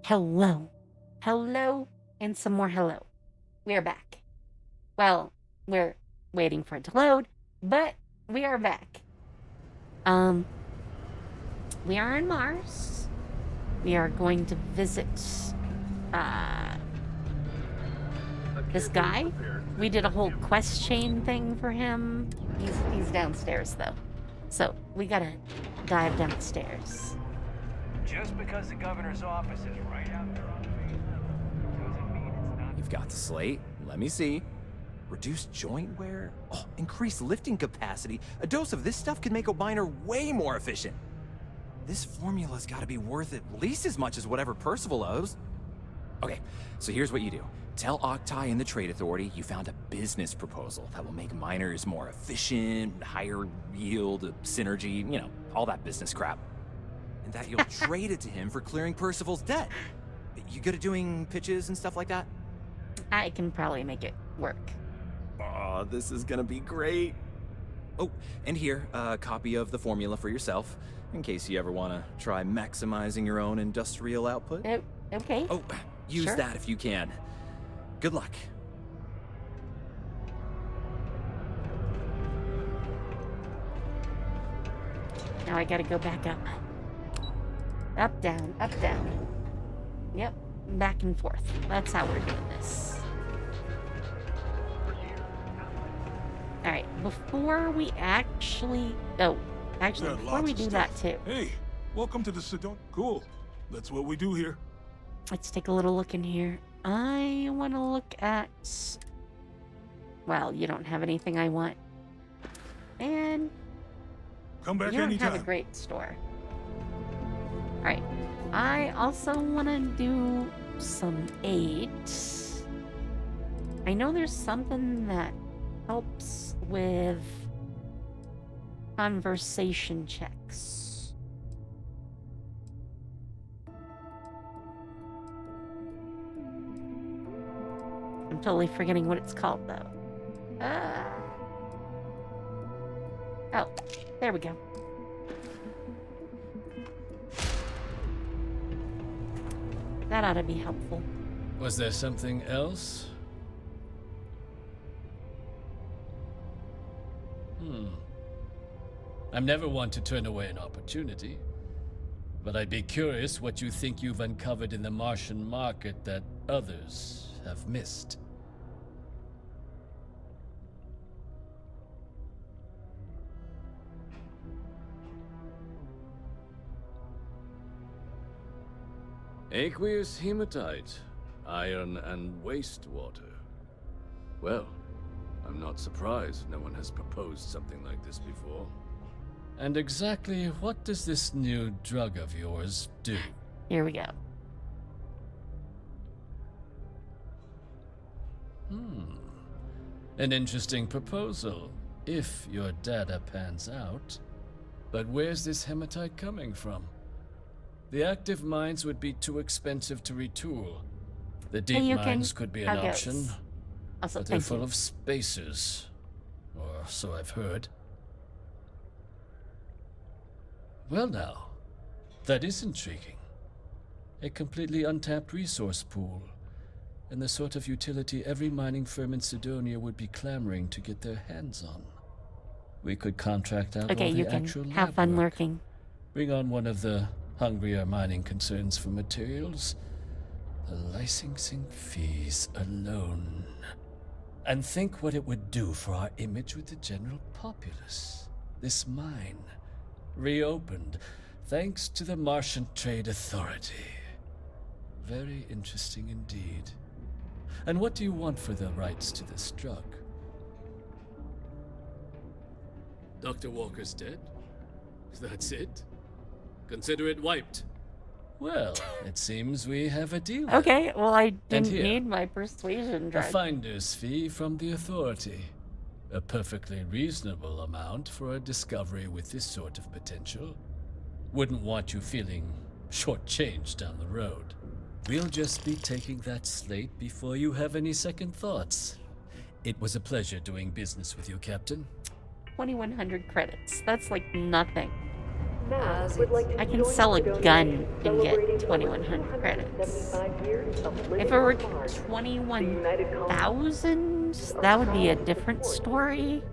Hello. Hello, and some more hello. We're back. Well, we're waiting for it to load, but we are back. Um, we are on Mars. We are going to visit, this guy. We did a whole quest chain thing for him. He's downstairs, though. So, we gotta dive downstairs. Just because the governor's office is right out there on the main level doesn't mean it's not. You've got the slate. Let me see. Reduced joint wear? Oh, increased lifting capacity. A dose of this stuff could make a miner way more efficient. This formula's gotta be worth at least as much as whatever Percival owes. Okay, so here's what you do. Tell Octai and the Trade Authority you found a business proposal that will make miners more efficient, higher yield, synergy, you know, all that business crap. And that you'll trade it to him for clearing Percival's debt. You good at doing pitches and stuff like that? I can probably make it work. Oh, this is gonna be great. Oh, and here, a copy of the formula for yourself, in case you ever want to try maximizing your own industrial output. Okay. Oh, use Sure. that if you can. Good luck. Now I gotta go back up. Up, down, up, down. Yep, back and forth. That's how we're doing this. Alright, before we actually... Oh, actually, Got before lots we of do stuff. that too, Hey, welcome to the Sedona. Cool. That's what we do here. let's take a little look in here. I want to look at... Well, you don't have anything I want. And Come back you don't anytime. have a great store. Alright, I also want to do some aid. I know there's something that helps with conversation checks. I'm totally forgetting what it's called, though. Oh, there we go. That ought to be helpful. Was there something else? I'm never one to turn away an opportunity, but I'd be curious what you think you've uncovered in the Martian market that others have missed. Aqueous hematite, iron and wastewater. Well, I'm not surprised no one has proposed something like this before. And exactly what does this new drug of yours do? Here we go. An interesting proposal, if your data pans out. But where's this hematite coming from? The active mines would be too expensive to retool. The deep you can mines could be an have option, those. Also, but they're thank full you. of spacers. Or so I've heard. Well now, that is intriguing. A completely untapped resource pool, and the sort of utility every mining firm in Sidonia would be clamoring to get their hands on. We could contract out Okay, all the you can actual have lab fun work. lurking. Bring on one of the hungrier mining concerns for materials. The licensing fees alone. And think what it would do for our image with the general populace. This mine, reopened, thanks to the Martian Trade Authority. Very interesting indeed. And what do you want for the rights to this drug? Dr. Walker's dead? That's it? Consider it wiped. Well, it seems we have a deal. Okay, well, I didn't here, need my persuasion A drug. finder's fee from the authority. A perfectly reasonable amount for a discovery with this sort of potential. Wouldn't want you feeling shortchanged down the road. We'll just be taking that slate before you have any second thoughts. It was a pleasure doing business with you, Captain. 2,100 credits. That's like nothing. Matt would like to I can join sell a Sedona gun Nation and get celebrating 2,100 credits. 275 years of If living it were on Mars. 21,000, that would be a different story.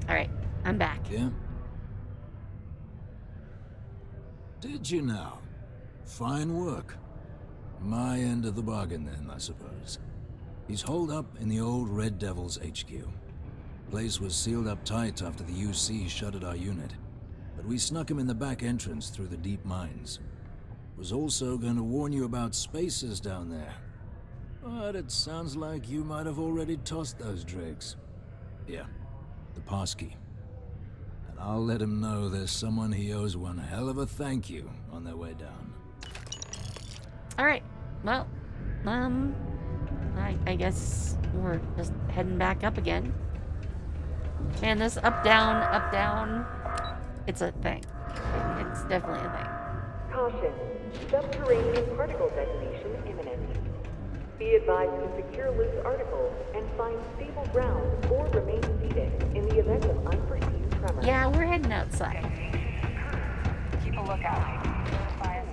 Alright, I'm back. Yeah? Did you now? Fine work. My end of the bargain then, I suppose. He's holed up in the old Red Devil's HQ. Place was sealed up tight after the UC shuttered our unit, but we snuck him in the back entrance through the deep mines. Was also going to warn you about spacers down there. But it sounds like you might have already tossed those drakes. Yeah, the passkey. And I'll let him know there's someone he owes one hell of a thank you on their way down. Alright, well, I guess we're just heading back up again. Man, this up, down, it's a thing. It's definitely a thing. Caution. Subterranean particle detonation imminent. Be advised to secure loose articles and find stable ground or remain seated in the event of unforeseen tremors. Yeah, we're heading outside. Keep a lookout. 5,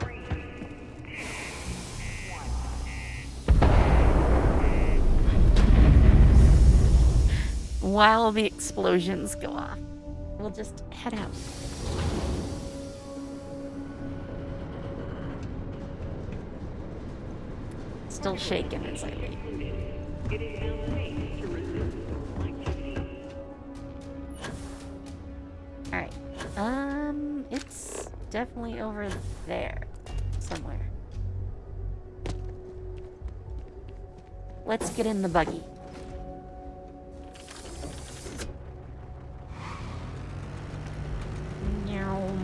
3, 2, 1. While the explosions go off, we'll just head out. Still shaking as I leave. Alright. It's definitely over there somewhere. Let's get in the buggy. Meow.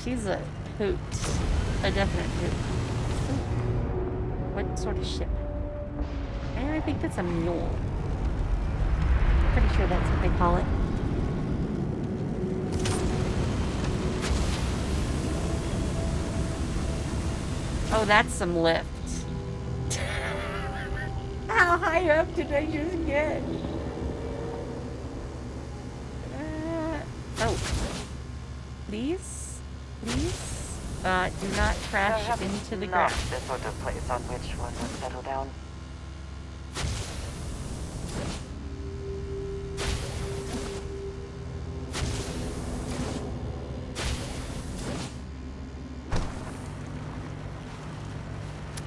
She's a hoot. A definite hoot. What sort of ship? And I think that's a mule. Pretty sure that's what they call it. Oh, that's some lift. How high up did I just get? Oh. Please? Please? Do not crash into the ground. The sort of place on which one would settle down.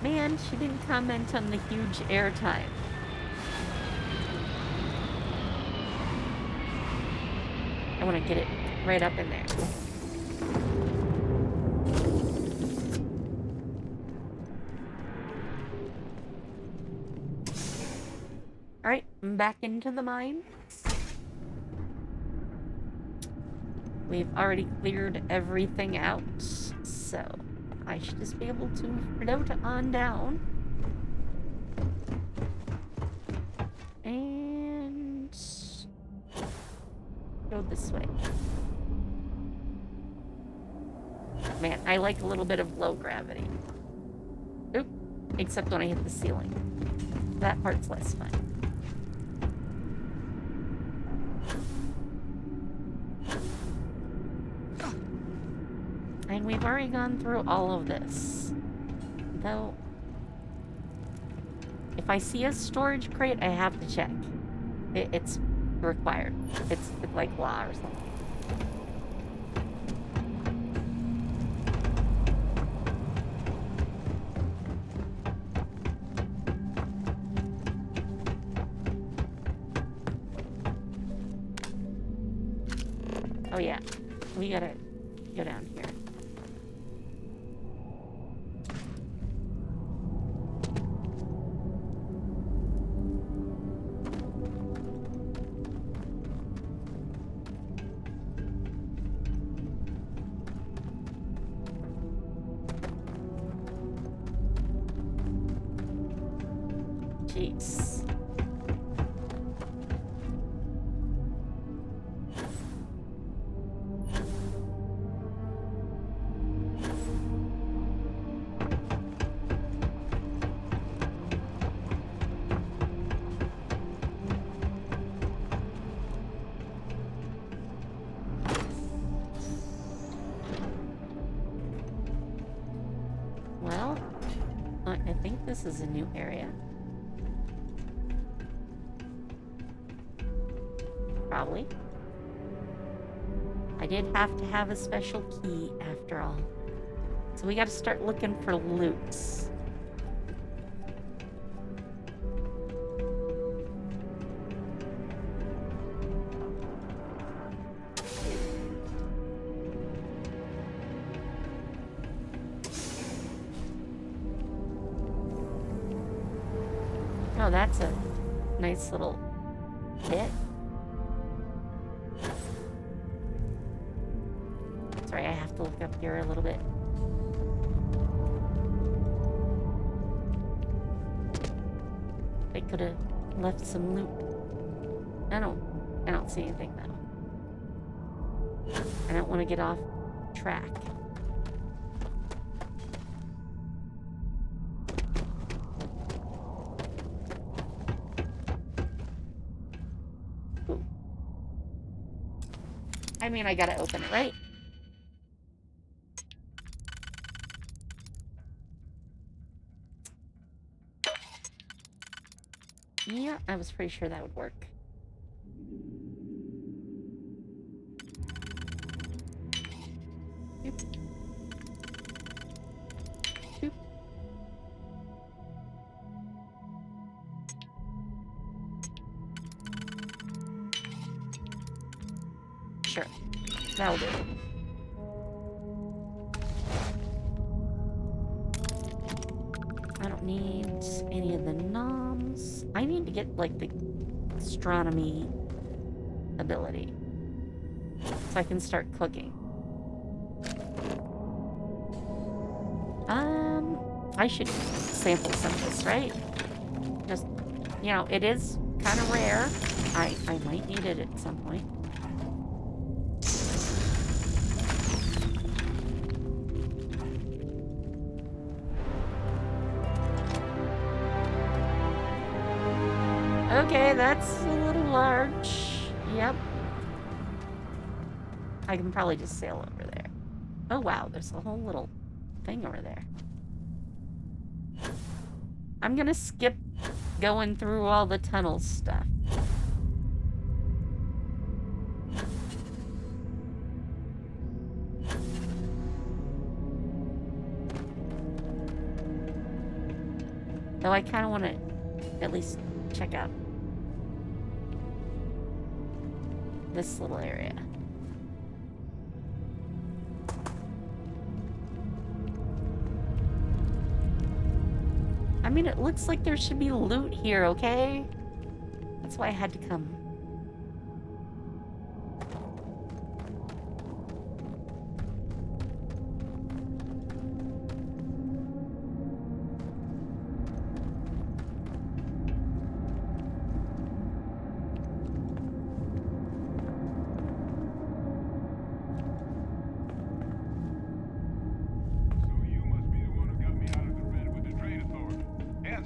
Man, she didn't comment on the huge airtime. I want to get it right up in there. Alright, I'm back into the mine. We've already cleared everything out, so I should just be able to float on down. And go this way. Man, I like a little bit of low gravity. Oop, except when I hit the ceiling. That part's less fun. And we've already gone through all of this. Though, if I see a storage crate, I have to check. It's required. It's like law or something. Oh yeah, we gotta go down here. Jeez. this is a new area. Probably. I did have to have a special key after all. So we gotta start looking for loots. Oh, that's a nice little pit. Sorry, I have to look up here a little bit. They could have left some loot. I don't see anything though. I don't want to get off track. Ooh. I mean, I gotta open it, right? Yeah, I was pretty sure that would work. Boop. Boop. Sure, that'll do. I don't need any of the noms. I need to get, like, the astronomy ability. So I can start cooking. I should sample some of this, right? Just, you know, it is kind of rare. I might need it at some point. Okay, that's a little large. Yep. I can probably just sail over there. Oh wow, there's a whole little thing over there. I'm gonna skip going through all the tunnel stuff. Though I kind of want to at least check out this little area. I mean, it looks like there should be loot here, okay? That's why I had to come.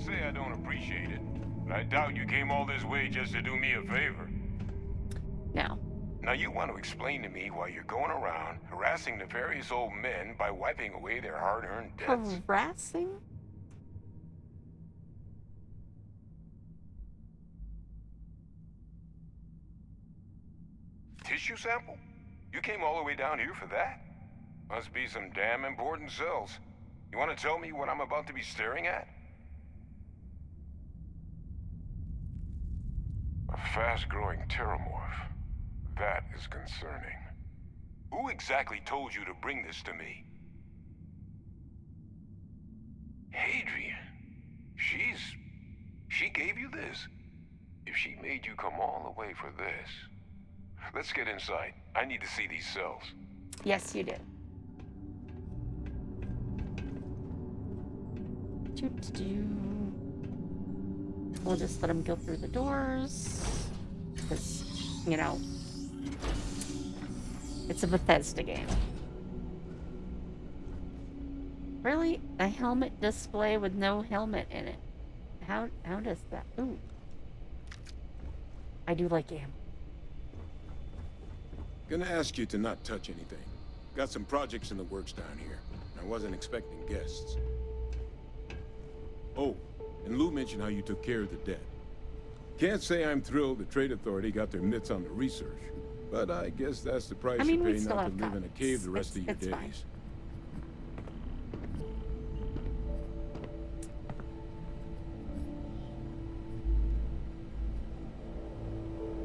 Say I don't appreciate it, but I doubt you came all this way just to do me a favor. No. Now you want to explain to me why you're going around harassing nefarious old men by wiping away their hard-earned debts? Harassing? Tissue sample? You came all the way down here for that? Must be some damn important cells. You want to tell me what I'm about to be staring at? A fast-growing terramorph. That is concerning. Who exactly told you to bring this to me? Hadrian. She gave you this? If she made you come all the way for this... Let's get inside. I need to see these cells. Yes, you did. We'll just let him go through the doors. Because, you know, it's a Bethesda game. Really? A helmet display with no helmet in it. How does that... Ooh. I do like ammo. Gonna ask you to not touch anything. Got some projects in the works down here. I wasn't expecting guests. Oh, and Lou mentioned how you took care of the debt. Can't say I'm thrilled the Trade Authority got their mitts on the research, but I guess that's the price I mean, you we pay still not to have live in a copies. cave the rest of your It's fine. days.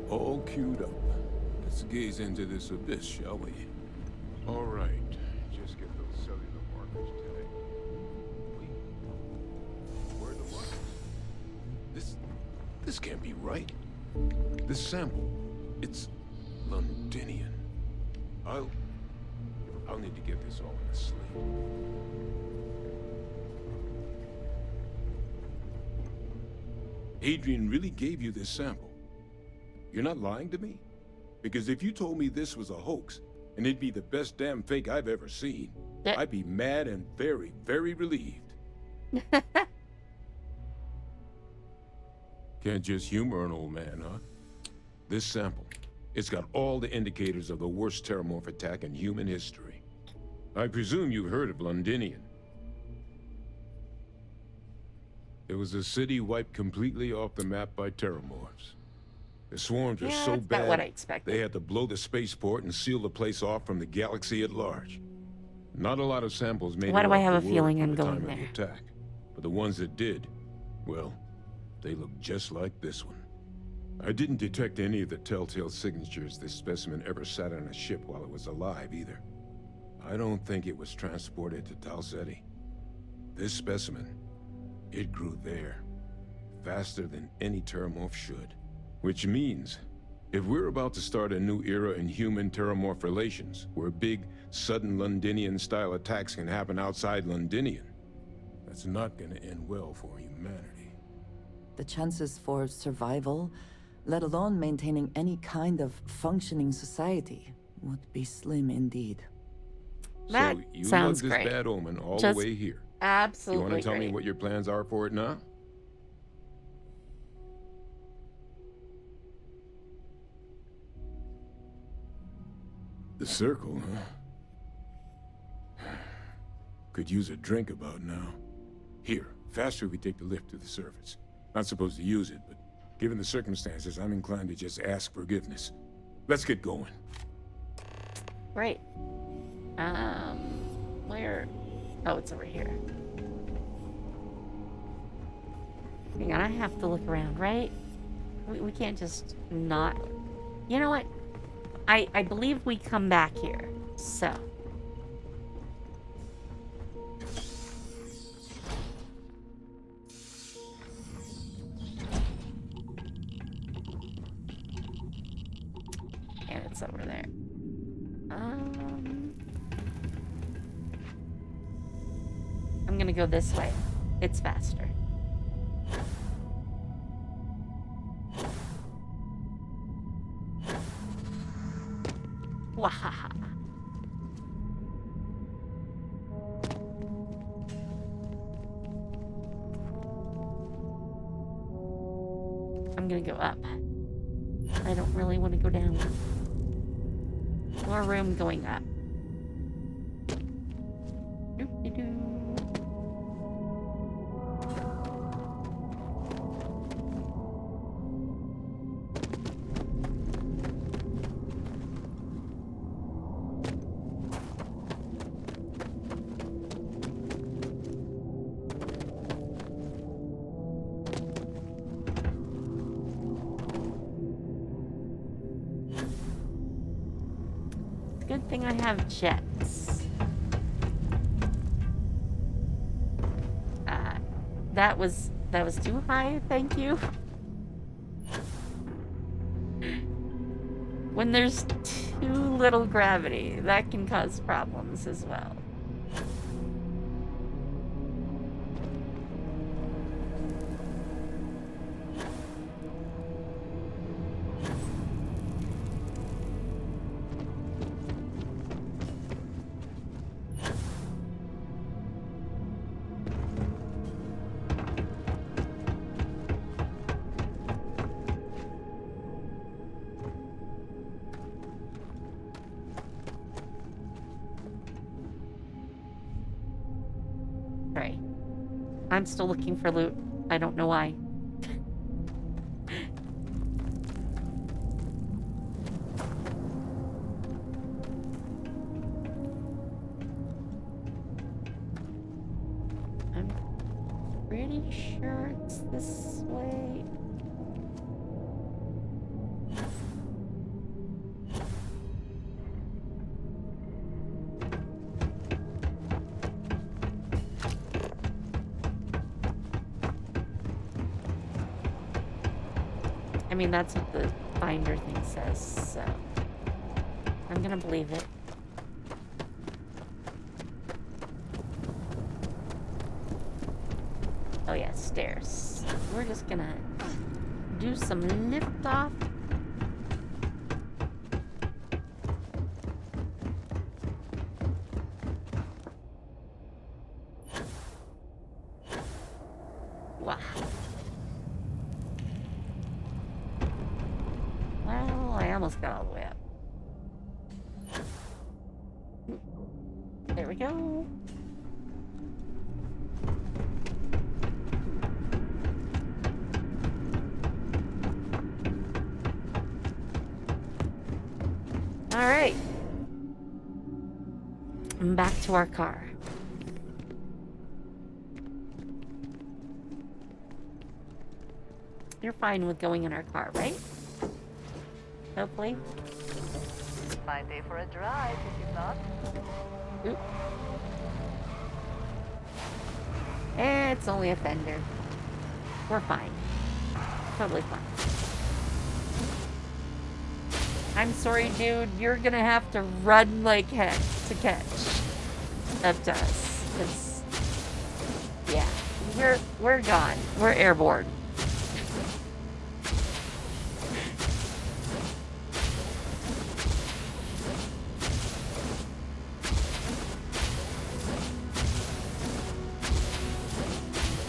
All queued up. Let's gaze into this abyss, shall we? All right. Just get those cellular markers tagged. Wait. Where are the markers? This can't be right. This sample, it's Londinian. I'll need to get this all in a slate. Adrian really gave you this sample. You're not lying to me? Because if you told me this was a hoax, and it'd be the best damn fake I've ever seen, I'd be mad and very, very relieved. Can't just humor an old man, huh? This sample, it's got all the indicators of the worst terramorph attack in human history. I presume you've heard of Londinian. It was a city wiped completely off the map by terramorphs. The swarms were so that's about what I bad, expected. they had to blow the spaceport and seal the place off from the galaxy at large. Not a lot of samples made Why it do I off have the a feeling world I'm at the going time of there? the attack. But the ones that did, well, they look just like this one. I didn't detect any of the telltale signatures this specimen ever sat on a ship while it was alive, either. I don't think it was transported to Tal Ceti. This specimen, it grew there, faster than any terramorph should. Which means, if we're about to start a new era in human-terramorph relations, where big, sudden Londinian-style attacks can happen outside Londinian, that's not gonna end well for humanity. The chances for survival, let alone maintaining any kind of functioning society, would be slim indeed. That so you sounds lugged this great. bad omen all Just the way here. Absolutely You want to tell me great. what your plans are for it now? The circle, huh? Could use a drink about now. Here, faster we take the lift to the surface. Not supposed to use it, but given the circumstances, I'm inclined to just ask forgiveness. Let's get going. Great. Where? Oh, it's over here. Hang on, I have to look around, right? We can't just not... You know what? I believe we come back here, so... And it's over there. I'm gonna go this way. It's faster. Wahaha. I'm gonna go up. I don't really want to go down. More room going up. Doop-de-doo. Good thing I have jets. That was too high, thank you. When there's too little gravity, that can cause problems as well. I'm still looking for loot. I don't know why. I'm pretty sure it's this way. I mean, that's what the binder thing says, so I'm gonna believe it. Oh yeah, stairs. We're just gonna do some lift off. Wow. Well, I almost got all the way up. There we go. All right. Back to our car. You're fine with going in our car, right? Hopefully. Fine day for a drive, is it not? Oop. It's only a fender. We're fine. Totally fine. I'm sorry, dude. You're gonna have to run like heck to catch up to us. 'Cause, yeah, we're gone. We're airborne.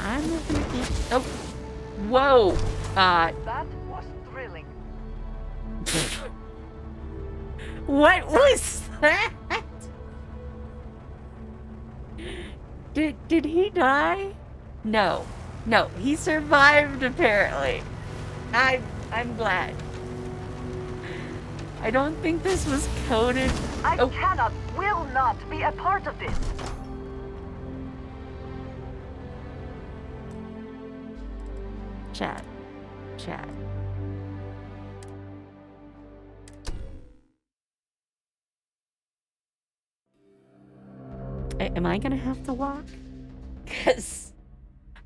I'm not gonna keep. Oh, whoa. That was thrilling. What was that? Did he die? No. No, he survived apparently. I'm glad. I don't think this was coded. I Oh. cannot, will not be a part of this. Chat. Chat. Am I gonna have to walk? Because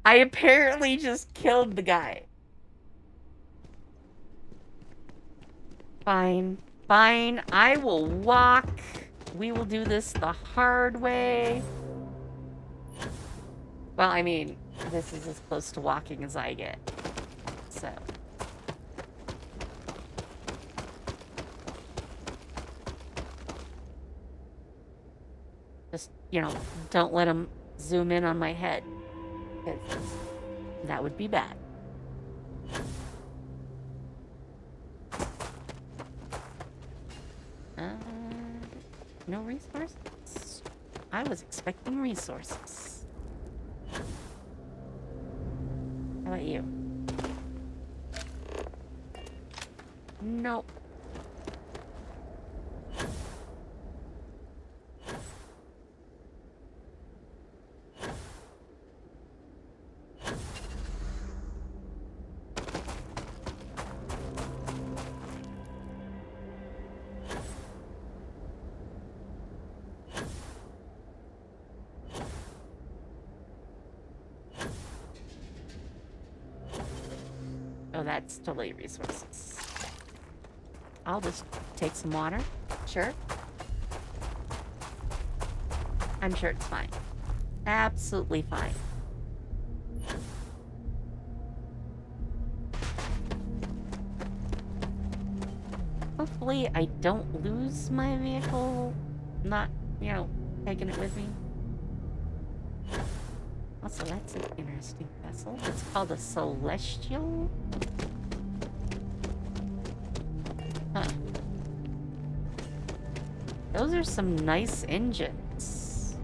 I apparently just killed the guy. Fine. Fine. I will walk. We will do this the hard way. Well, I mean, this is as close to walking as I get. So. Just, you know, don't let him zoom in on my head. 'Cause that would be bad. No resources? I was expecting resources. How about you? Nope. Oh, that's totally resources. I'll just take some water. Sure. I'm sure it's fine. Absolutely fine. Hopefully I don't lose my vehicle. Not, you know, taking it with me. Also, that's an interesting vessel. It's called a Celestial? Huh. Those are some nice engines.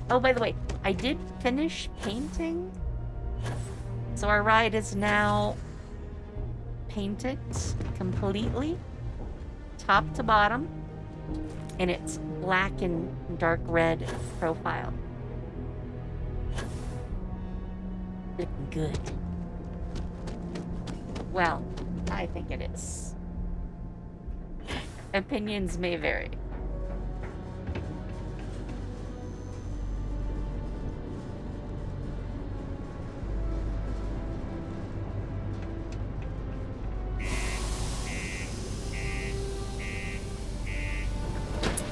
Oh, by the way, I did finish painting. So our ride is now painted completely, top to bottom, and it's black and dark red profile. Looking good. Well, I think it is. Opinions may vary.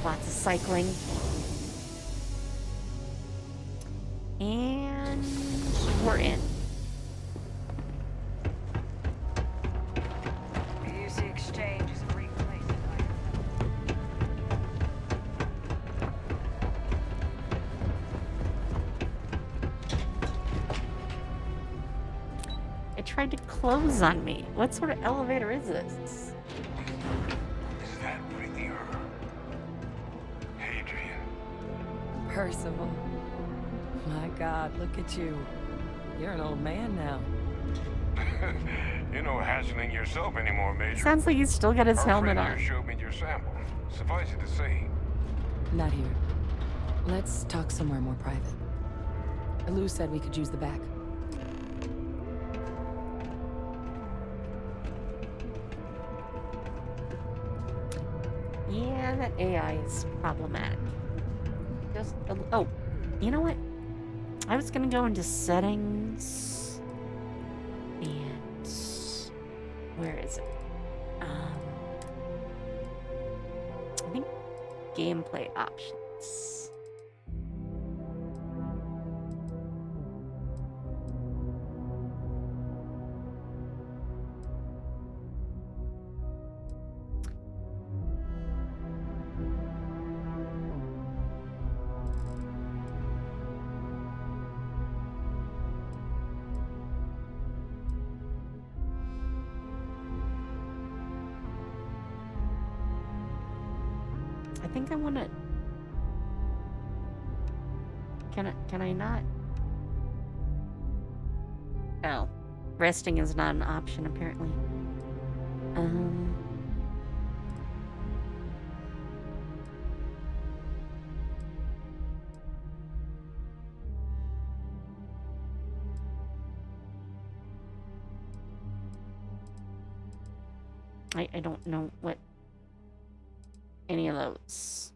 Lots of cycling. And we're in. The UC Exchange is a great place. It tried to close on me. What sort of elevator is this? Is that really her? Hadrian. Percival. My God, look at you. You're an old man now. You're no hassling yourself anymore, Major. Sounds like he's still got his Our helmet friend on. here showed me your sample. Suffice it to say, Not here. Let's talk somewhere more private. Lou said we could use the back. Yeah, that AI is problematic. Just oh, you know what? I was gonna go into settings and where is it? I think gameplay options. I think I want to. Can I not? Oh, resting is not an option apparently. I don't know what any of those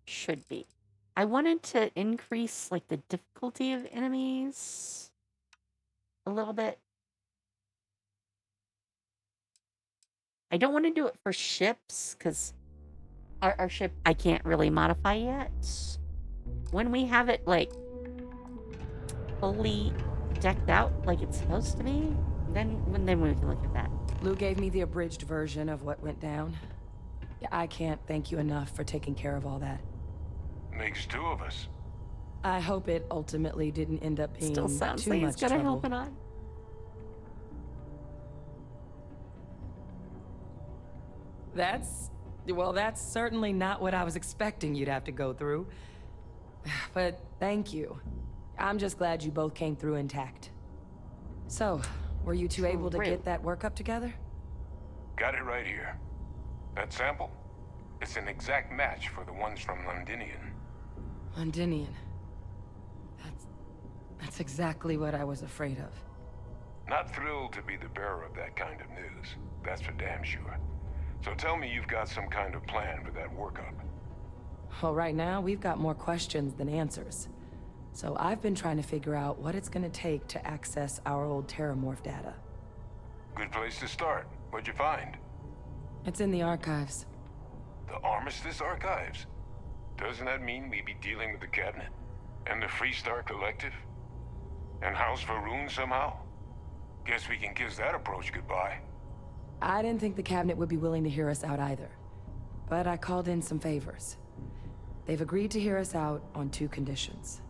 should be. I wanted to increase like the difficulty of enemies a little bit. I don't want to do it for ships because our ship I can't really modify yet. When we have it like fully decked out like it's supposed to be, then we can look at that. Lou gave me the abridged version of what went down. I can't thank you enough for taking care of all that. makes two of us. I hope it ultimately didn't end up being Still sounds too like much he's gonna trouble. help it on. That's certainly not what I was expecting you'd have to go through. But thank you. I'm just glad you both came through intact. So, were you two able to get that workup together? Got it right here. That sample? It's an exact match for the ones from Londinian. Londinian. That's exactly what I was afraid of. Not thrilled to be the bearer of that kind of news. That's for damn sure. So tell me you've got some kind of plan for that workup. Well, right now, we've got more questions than answers. So I've been trying to figure out what it's gonna take to access our old Terramorph data. Good place to start. What'd you find? It's in the archives. The Armistice Archives? Doesn't that mean we be dealing with the Cabinet? And the Freestar Collective? And House Varun somehow? Guess we can kiss that approach goodbye. I didn't think the Cabinet would be willing to hear us out either. But I called in some favors. They've agreed to hear us out on two conditions.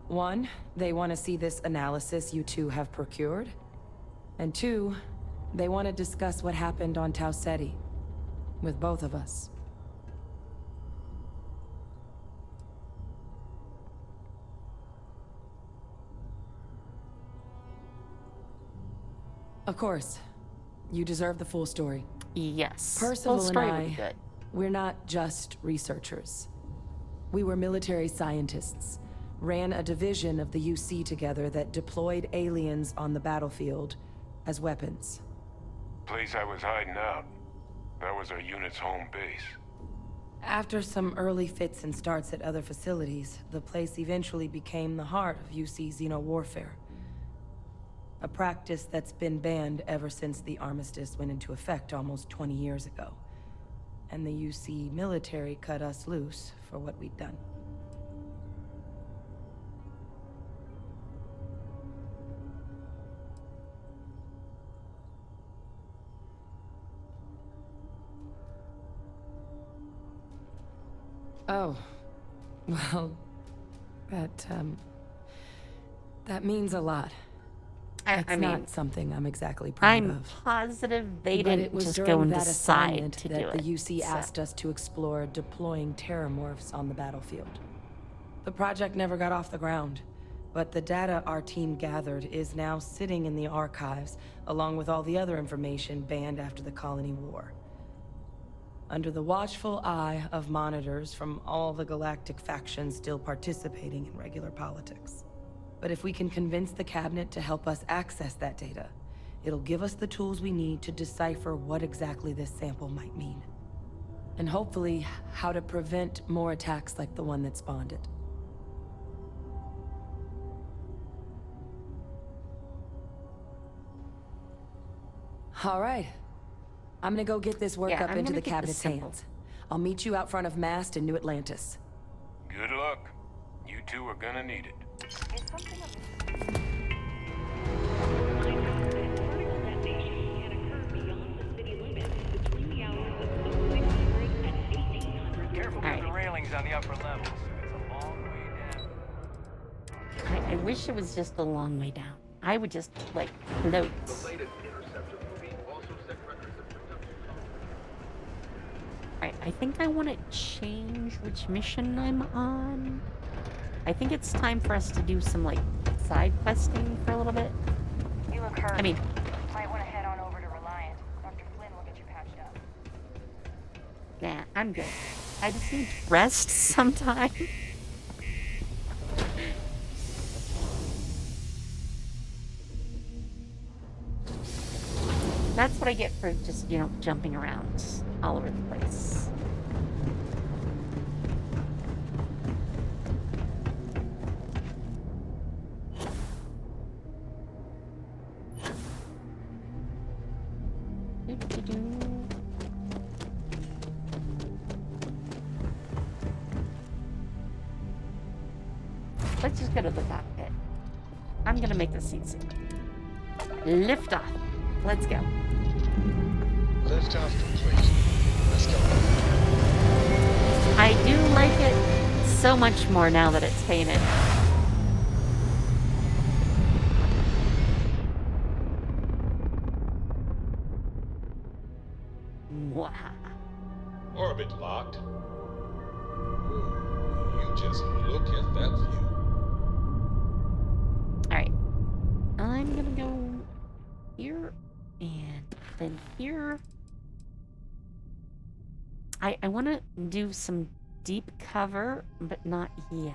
One, they want to see this analysis you two have procured. And two, they want to discuss what happened on Tau Ceti. With both of us. Of course. You deserve the full story. Yes. Percival Full story and would be I, good. we're not just researchers. We were military scientists, ran a division of the UC together that deployed aliens on the battlefield as weapons. Place I was hiding out. That was our unit's home base. After some early fits and starts at other facilities, the place eventually became the heart of UC xeno-warfare. A practice that's been banned ever since the armistice went into effect almost 20 years ago. And the UC military cut us loose for what we'd done. Oh, well, that means a lot. It's I mean, not something I'm exactly proud I'm of. positive they But it didn't was just during go and that decide assignment to that do the it. UC so. asked us to explore deploying terramorphs on the battlefield. The project never got off the ground, but the data our team gathered is now sitting in the archives, along with all the other information banned after the Colony War. Under the watchful eye of monitors from all the galactic factions still participating in regular politics. But if we can convince the cabinet to help us access that data, it'll give us the tools we need to decipher what exactly this sample might mean. And hopefully, how to prevent more attacks like the one that spawned it. All right. I'm gonna go get this work Yeah, up I'm into gonna the get the cabinet's symbol. hands. I'll meet you out front of Mast in New Atlantis. Good luck. You two are gonna need it. Careful with the railings on the upper levels. It's a long way down. I wish it was just a long way down. I would just, like, float. Alright, I think I want to change which mission I'm on. I think it's time for us to do some, like, side questing for a little bit. You look hurt. I mean, Might want to head on over to Reliant. Dr. Flynn will get you patched up. nah, I'm good. I just need rest sometime. That's what I get for just, jumping around all over the place. Let's just go to the cockpit. I'm gonna make this easy. Lift off. Let's go. Lift off complete. Let's go. I do like it so much more now that it's painted. Wow. Orbit locked. You just look at that view. Alright. I'm gonna go here and then here. I want to do some deep cover, but not yet.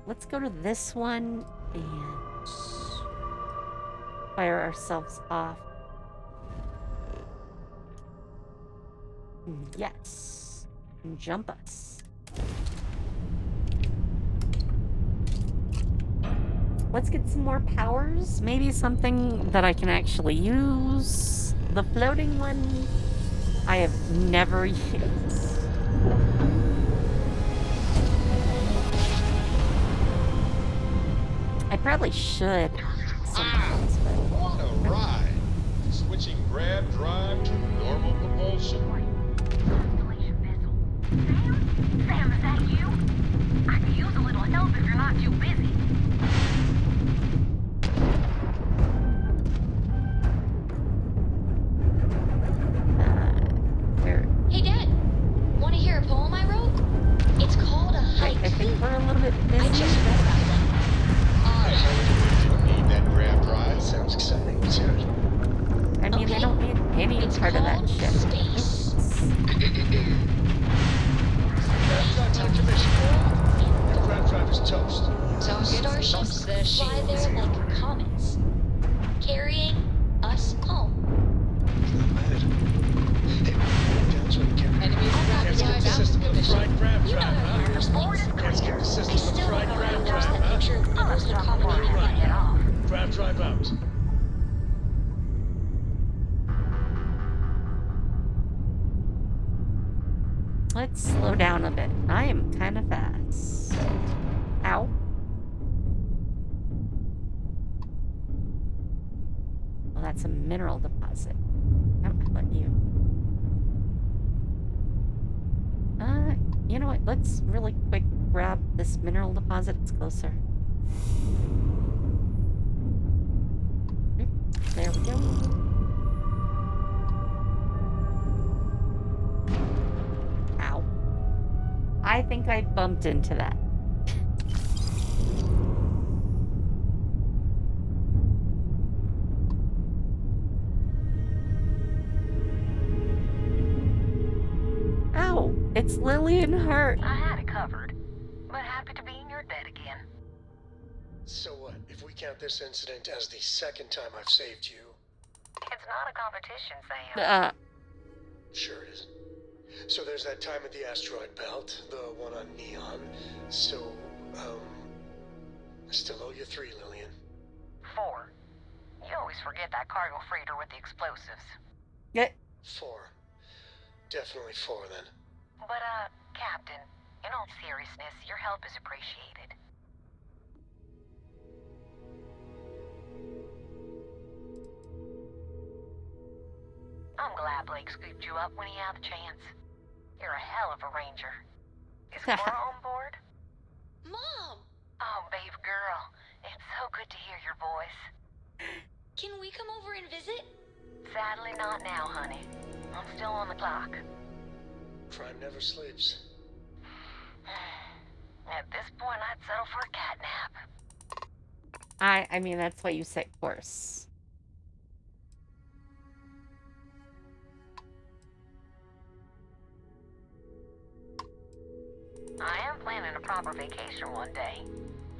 Let's go to this one and fire ourselves off. Yes. Jump us. Let's get some more powers. Maybe something that I can actually use. The floating one, I have never used. I probably should sometimes, but... What a ride! Switching grab drive to normal propulsion. Sam, is that you? I could use a little help if you're not too busy. Hey, Dad. Want to hear a poem I wrote? It's called a haiku. I think we're a little bit busy. I just read about them. fly there like comets, carrying us home. Enemies Can't skip the system with a fried crab You know trap, how to use huh? things. Can't skip the I system with a still fried don't know how to crab use trap, that huh? picture of the most accommodating Right. planet. Crab drive out. Let's slow down a bit. I am kind of fast. Ow. Well, that's a mineral deposit. How about you? You know what? Let's really quick grab this mineral deposit. It's closer. Oop, there we go. Ow. I think I bumped into that. Ow! It's Lillian Hurt. I had it covered, but happy to be in your debt again. So what, if we count this incident as the second time I've saved you? It's not a competition, Sam. Sure it isn't. So there's that time at the asteroid belt, the one on Neon. So, I still owe you 3, Lillian. 4. You always forget that cargo freighter with the explosives. Yeah. 4. Definitely 4 then. But, Captain, in all seriousness, your help is appreciated. I'm glad Blake scooped you up when he had the chance. You're a hell of a ranger. Is Cora on board? Mom! Oh, babe girl, it's so good to hear your voice. Can we come over and visit? Sadly not now, honey. I'm still on the clock. Crime never sleeps. At this point, I'd settle for a cat nap. I mean, that's why you set course. I am planning a proper vacation one day.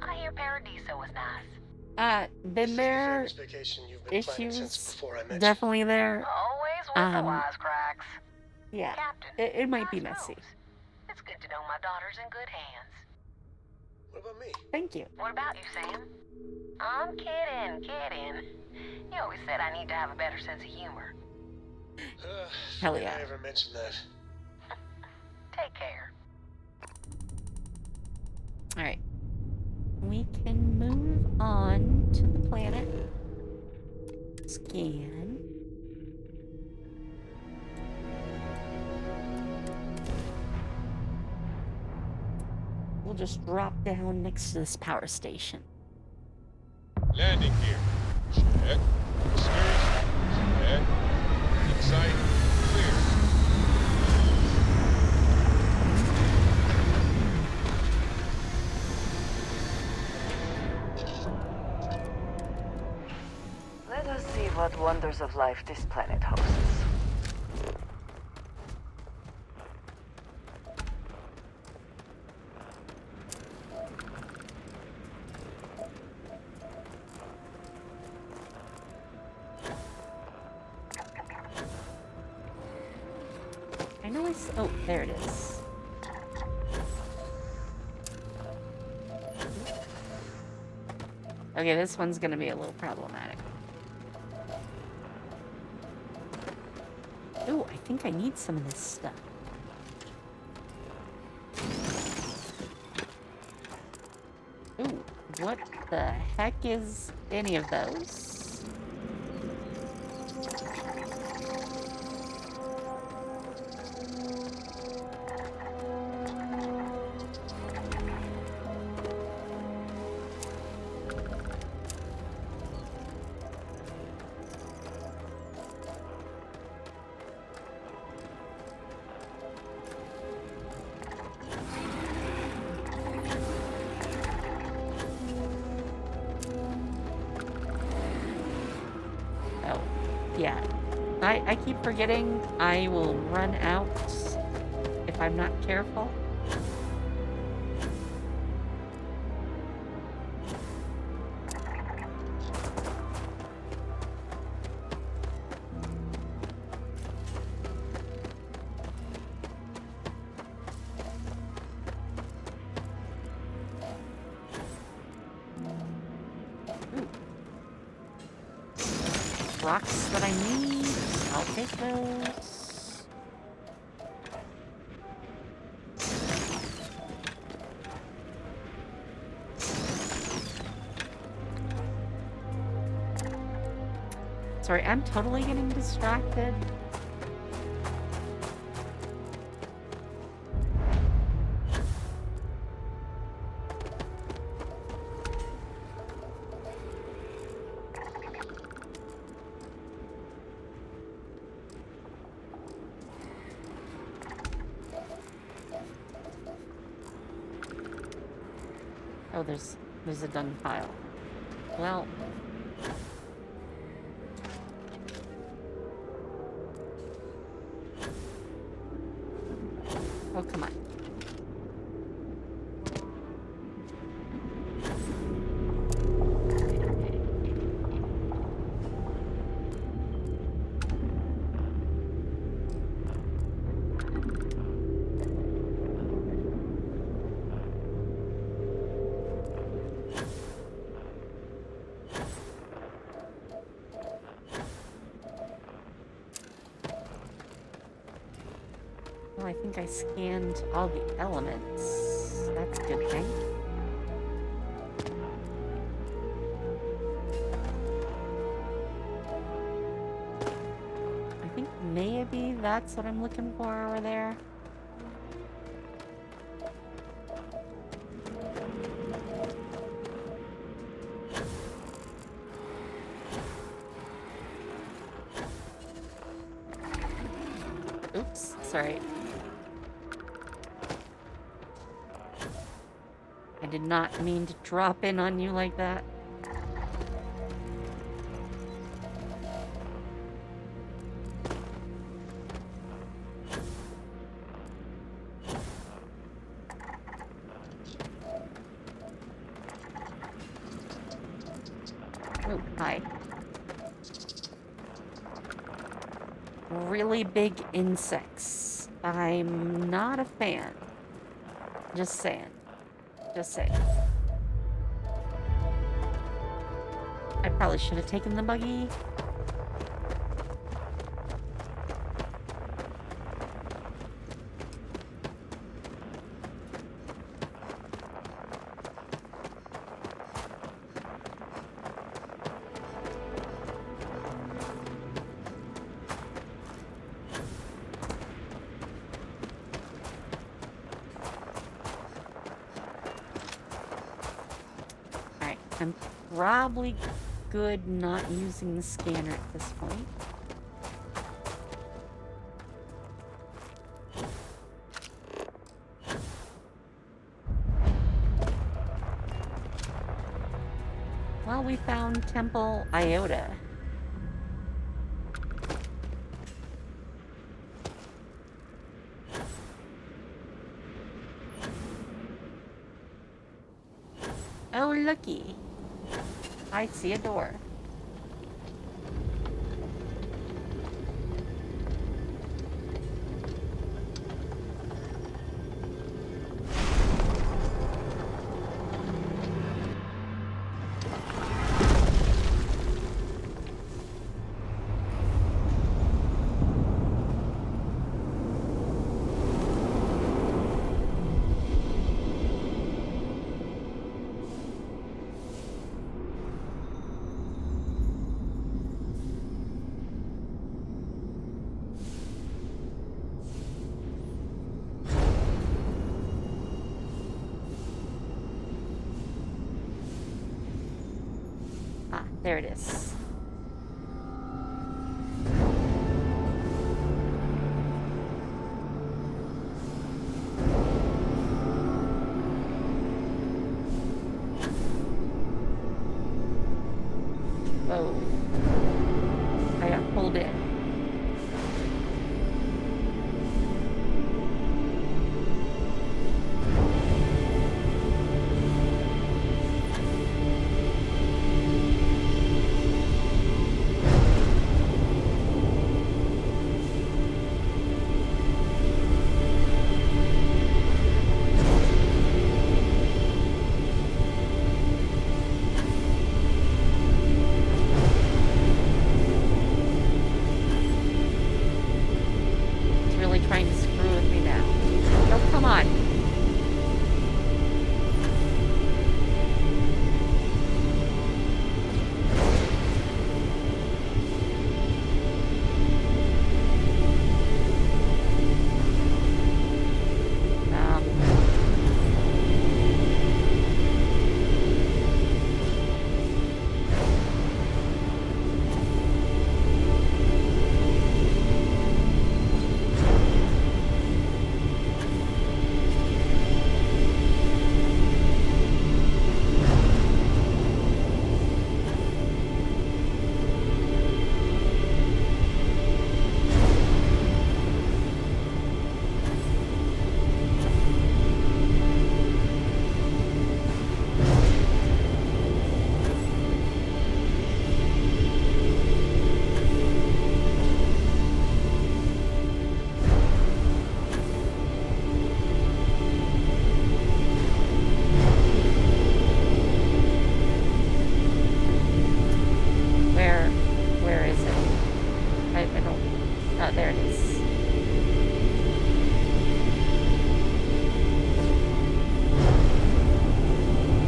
I hear Paradiso was nice. Been there. Vacation you've been planning since Issues before I met definitely there. Always with the wisecracks. Yeah, Captain, it might be messy. It's good to know my daughter's in good hands. What about me? Thank you. What about you, Sam? I'm kidding. You always said I need to have a better sense of humor. Hell yeah. I ever mentioned that. Take care. Alright. We can move on to the planet. Scan. We'll just drop down next to this power station. Landing gear. Check. Stairs. Check. Inside. Clear. Let us see what wonders of life this planet hosts. I know oh, there it is. Okay, this one's gonna be a little problematic. Ooh, I think I need some of this stuff. Ooh, what the heck is any of those? Yeah, I keep forgetting I will run out if I'm not careful. rocks that I need. I'll take those. Sorry, I'm totally getting distracted. Oh, there's a dung pile. Well, oh, come on. Well, I think I scanned all the elements. That's a good thing. I think maybe that's what I'm looking for over there. Oops, sorry. I did not mean to drop in on you like that. Oh, hi. Really big insects. I'm not a fan. Just saying. Just saying. I probably should have taken the buggy. I'm probably good not using the scanner at this point. Well, we found Temple Iota. Oh, looky. I see a door. Ah, there it is. Whoa. I got pulled in.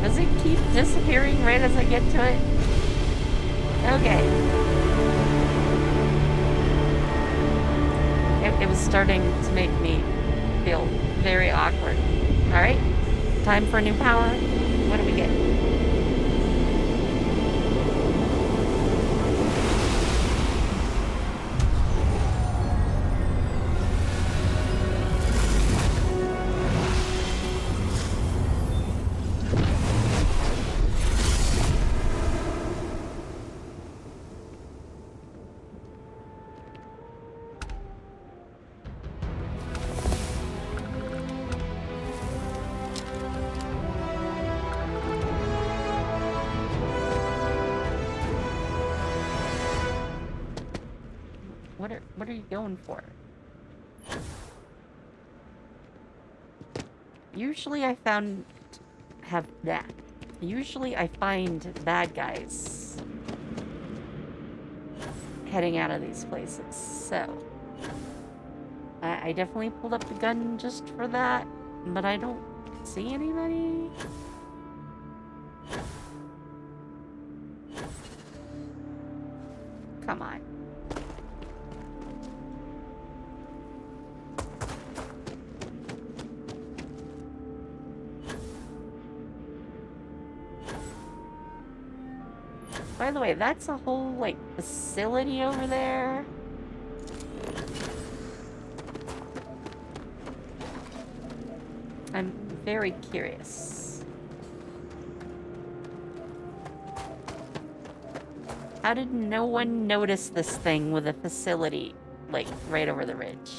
Does it keep disappearing right as I get to it? Okay. It was starting to make me feel very awkward. Alright. Time for a new power. What do we get? What are you going for? Usually I find bad guys heading out of these places, so I definitely pulled up the gun just for that, but I don't see anybody. Come on. By the way, that's a whole, like, facility over there. I'm very curious. How did no one notice this thing with a facility, like, right over the ridge?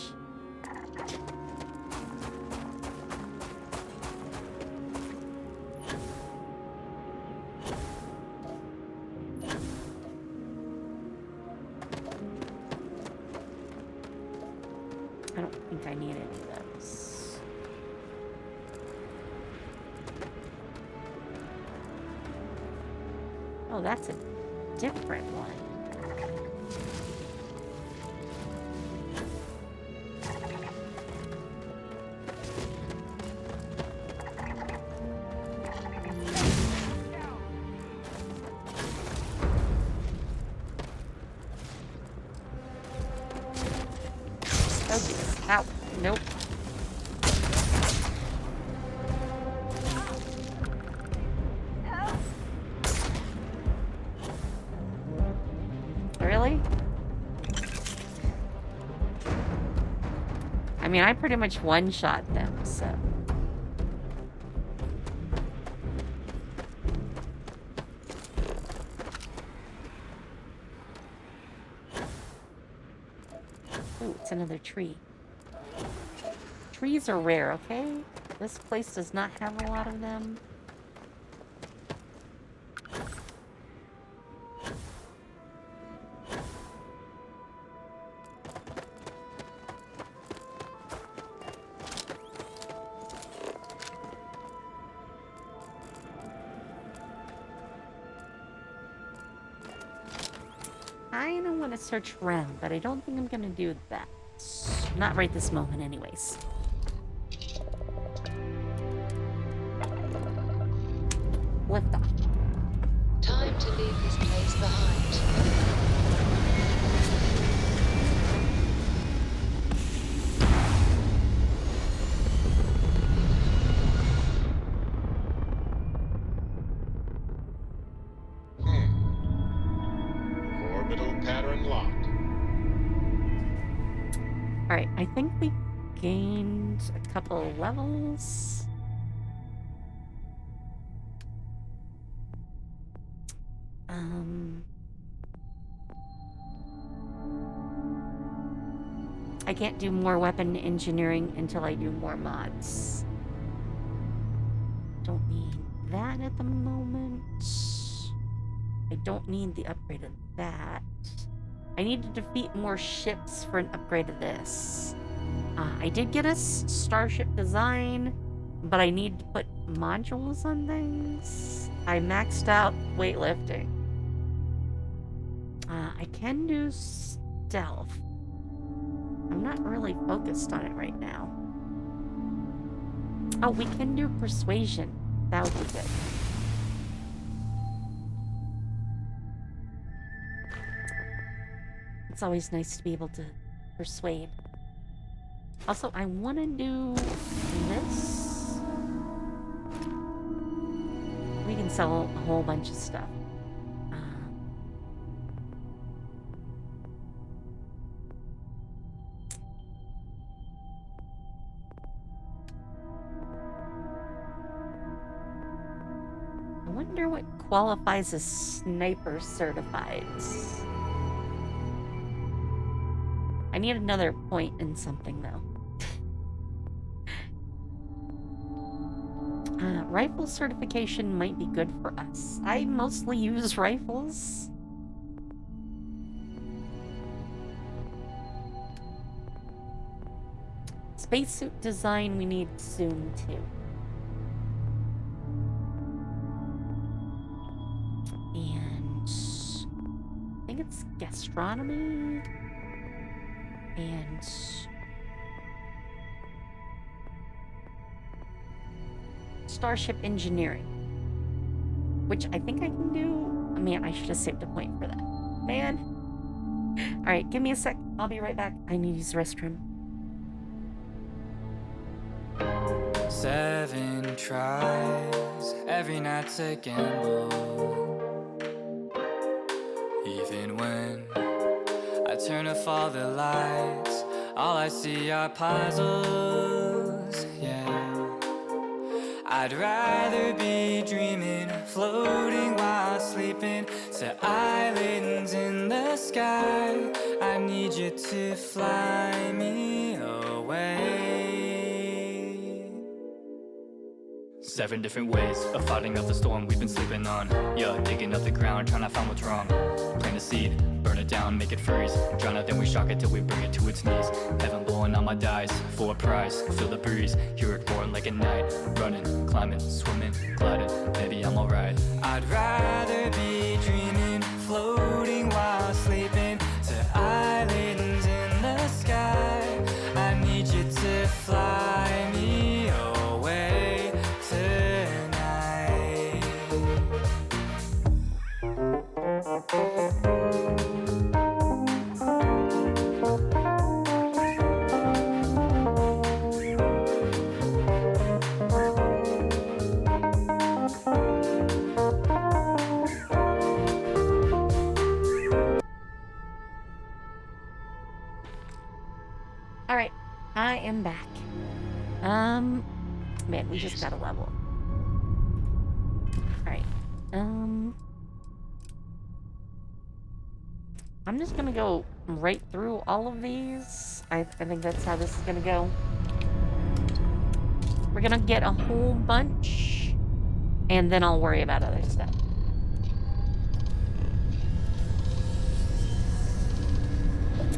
I don't think I need any of those. Oh, that's a different one. Oh, geez. Ow. Nope. Really? I mean, I pretty much one-shot them, so... Ooh, it's another tree. Trees are rare, okay? This place does not have a lot of them. I don't want to search around, but I don't think I'm gonna do that. Not right this moment, anyways. Lift off. Time to leave this place behind. Orbital pattern locked. Alright, I think we gained a couple levels. I can't do more weapon engineering until I do more mods. Don't need that at the moment. I don't need the upgrade of that. I need to defeat more ships for an upgrade of this. I did get a starship design, but I need to put modules on things. I maxed out weightlifting. I can do stealth. I'm not really focused on it right now. Oh, we can do persuasion. That would be good. It's always nice to be able to persuade. Also, I want to do this. We can sell a whole bunch of stuff. I wonder what qualifies as sniper certified. I need another point in something, though. Rifle certification might be good for us. I mostly use rifles. Spacesuit design we need soon, too. And I think it's gastronomy and starship engineering, which I think I can do. Man, I should have saved a point for that. Man. All right, give me a sec. I'll be right back. I need to use the restroom. 7 tries, every night's a gamble. Even when I turn off all the lights, all I see are puzzles, yeah. I'd rather be dreaming, floating while sleeping, to islands in the sky. I need you to fly me away. 7 different ways of fighting off the storm we've been sleeping on. Yeah, digging up the ground, trying to find what's wrong. Plant a seed, burn it down, make it freeze. Drown it, then we shock it till we bring it to its knees. Heaven blowing on my dice, for a prize. Feel the breeze, hear it roaring like a night. Running, climbing, swimming, gliding, maybe I'm alright. I'd rather be dreaming, floating while sleeping, to islands in the sky. I need you to fly me away tonight. All right, I am back. Man, we just got a level. All right, I'm just gonna go right through all of these. I think that's how this is gonna go. We're gonna get a whole bunch, and then I'll worry about other stuff.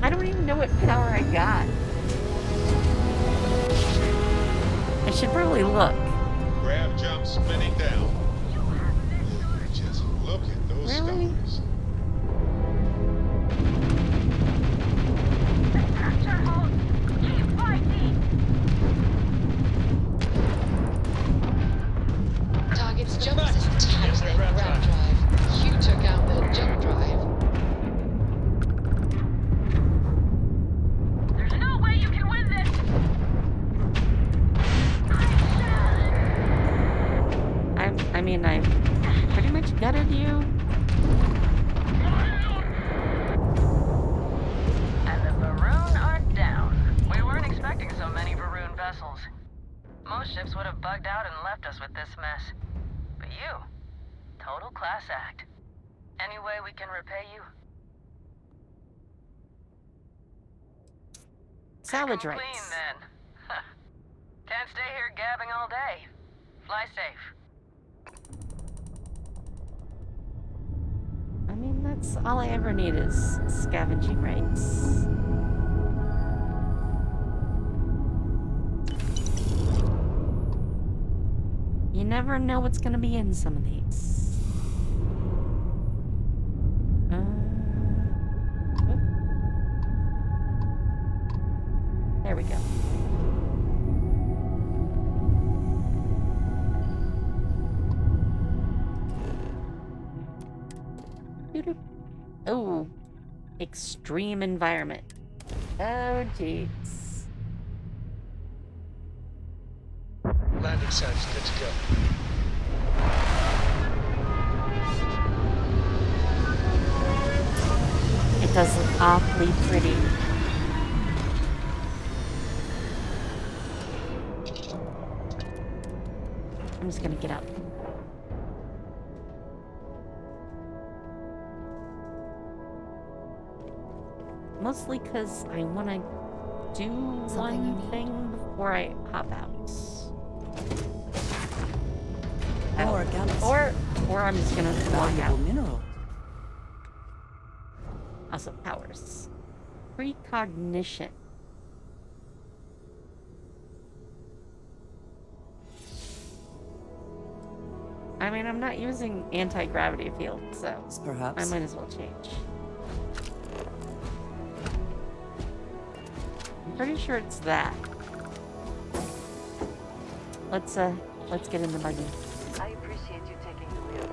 I don't even know what power I got. I should probably look. Grab jump spinning down. Just look at those Really? stars. Target's jump system has their grab drive. You took out their jump drive. There's no way you can win this! I mean, I pretty much gutted you. And the Varun are down. We weren't expecting so many Varun vessels. Most ships would have bugged out and left us with this mess. But you, total class act. Any way we can repay you? Salvage Clean rights. then. Can't stay here gabbing all day. Fly safe. I mean, that's all I ever need is scavenging rights. You never know what's gonna be in some of these. There we go. Oh, extreme environment. Oh, jeez. Landing sounds good to go. It does look awfully pretty. I'm just gonna get up. Mostly because I want to do one thing before I hop out. More galaxy. Or I'm just gonna walk Valuable out. mineral. Also powers. Precognition. I mean, I'm not using anti-gravity field, so perhaps I might as well change. I'm pretty sure it's that. Let's get in the buggy. I appreciate you taking the wheel.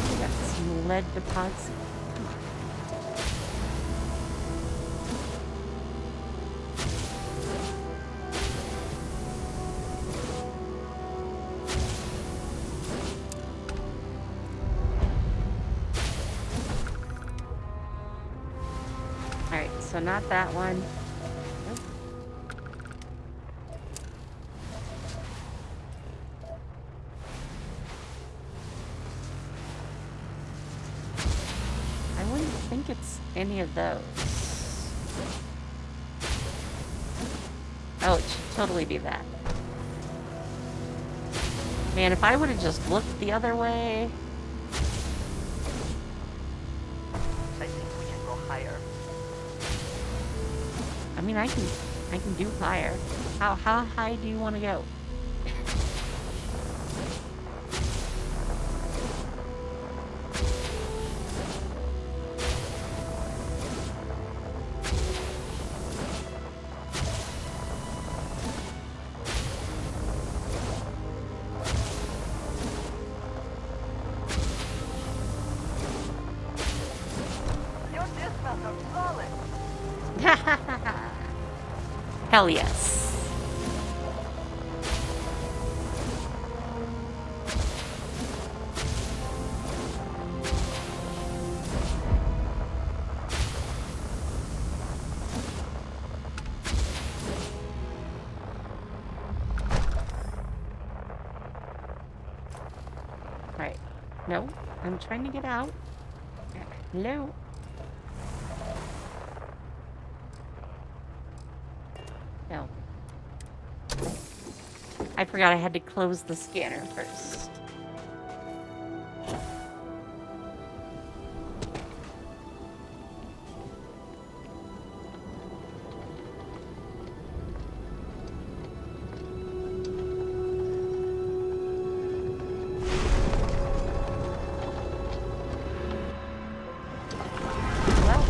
We got some lead deposits. Alright, so not that one. Nope. I wouldn't think it's any of those. Oh, it should totally be that. Man, if I would have just looked the other way. I think we can go higher. I mean, I can do higher. How high do you want to go? Your dismounts are flawless. Hell yes. Right. No, I'm trying to get out. Hello? No. I forgot I had to close the scanner first. Well.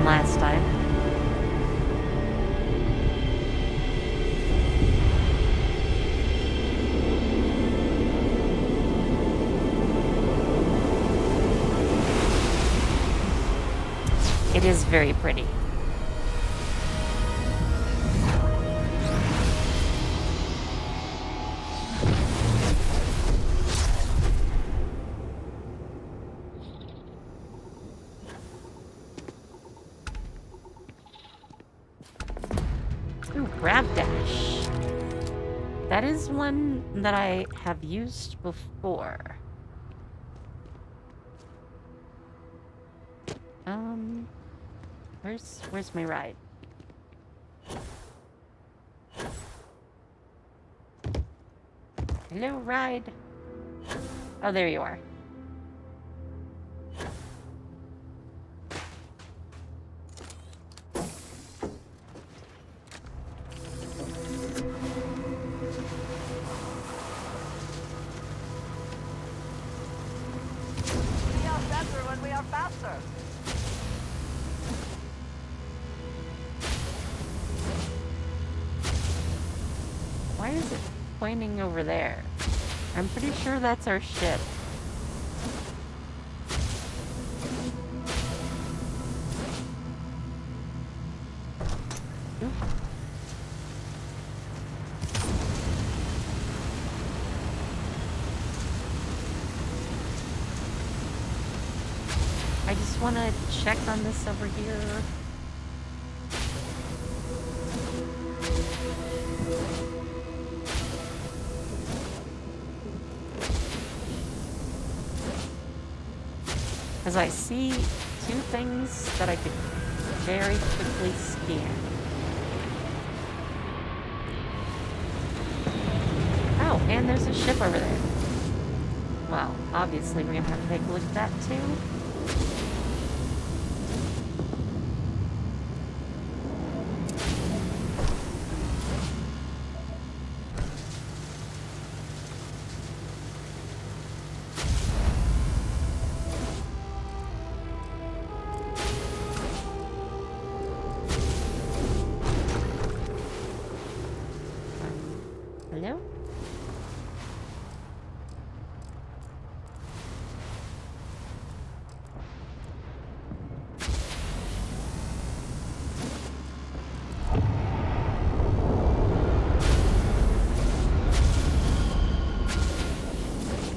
last time. It is very pretty. Ooh, grab dash. That is one that I have used before. Where's my ride? Hello, ride. Oh, there you are. We are better when we are faster. Why is it pointing over there? I'm pretty sure that's our ship. Oop. I just want to check on this over here. Because I see two things that I could very quickly scan. Oh, and there's a ship over there. Well, obviously we're going to have to take a look at that too. Hello?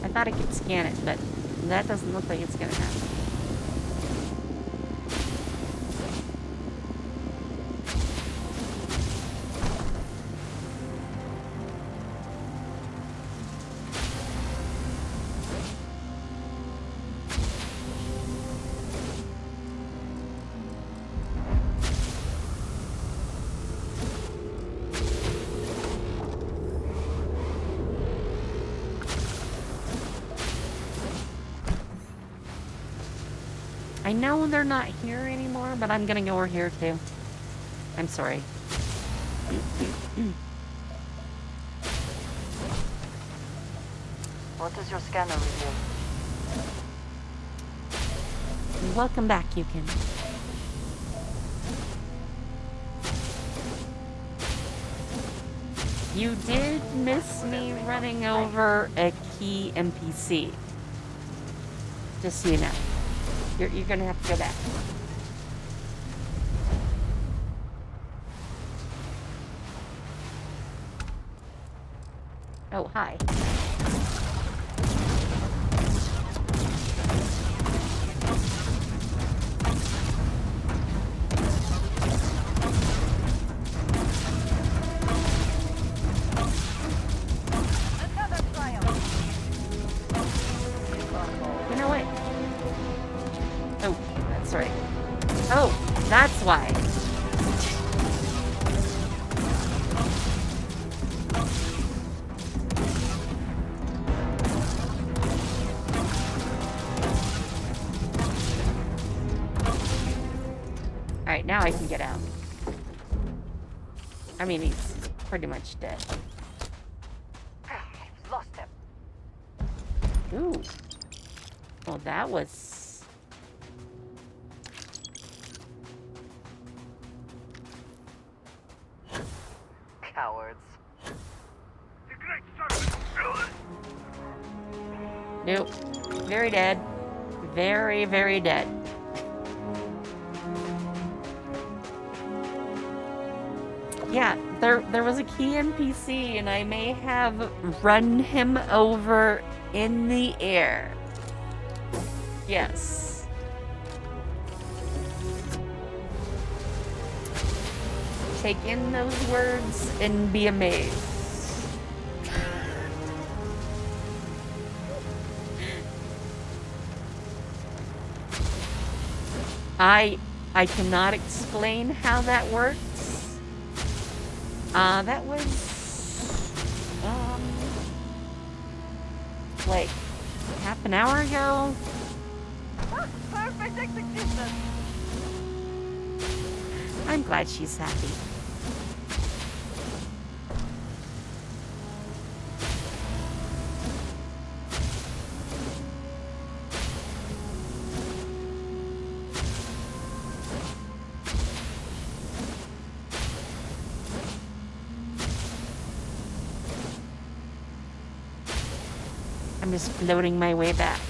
I thought I could scan it, but that doesn't look like it's gonna happen. I know they're not here anymore, but I'm gonna go over here too. I'm sorry. What does your scanner reveal? Welcome back, Yukon. You did miss me running over a key NPC. Just so you know. You're gonna have to go back. Oh, hi. You know what? Oh, that's right. Oh, that's why. Alright, now I can get out. I mean, he's pretty much dead. Lost him. Ooh. Well, that was... Nope. Very dead. Very, very dead. Yeah, there was a key NPC, and I may have run him over in the air. Yes. Take in those words and be amazed. I cannot explain how that works. That was like half an hour ago. Perfect execution. I'm glad she's happy. I'm just floating my way back.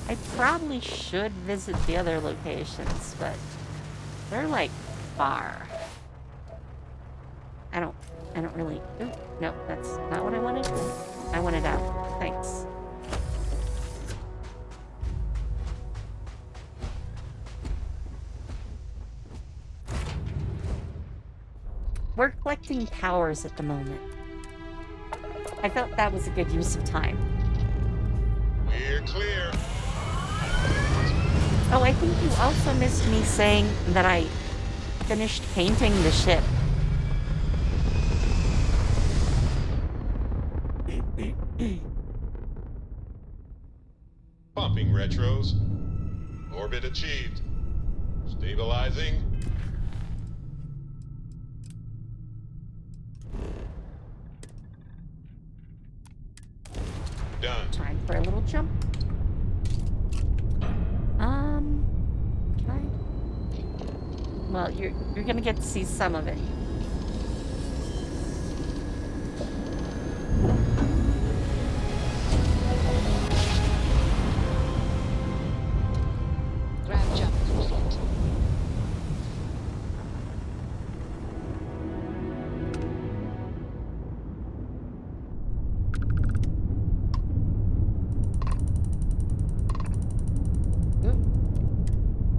I probably should visit the other locations, but they're like far. I don't really. Ooh, no, that's not what I wanted. I wanted out. Thanks. We're collecting powers at the moment. I felt that was a good use of time. We're clear. Oh, I think you also missed me saying that I finished painting the ship. Pumping retros. Orbit achieved. Stabilizing. Done. Time for a little jump. Can I? Well, you're gonna get to see some of it. Grab jump complete.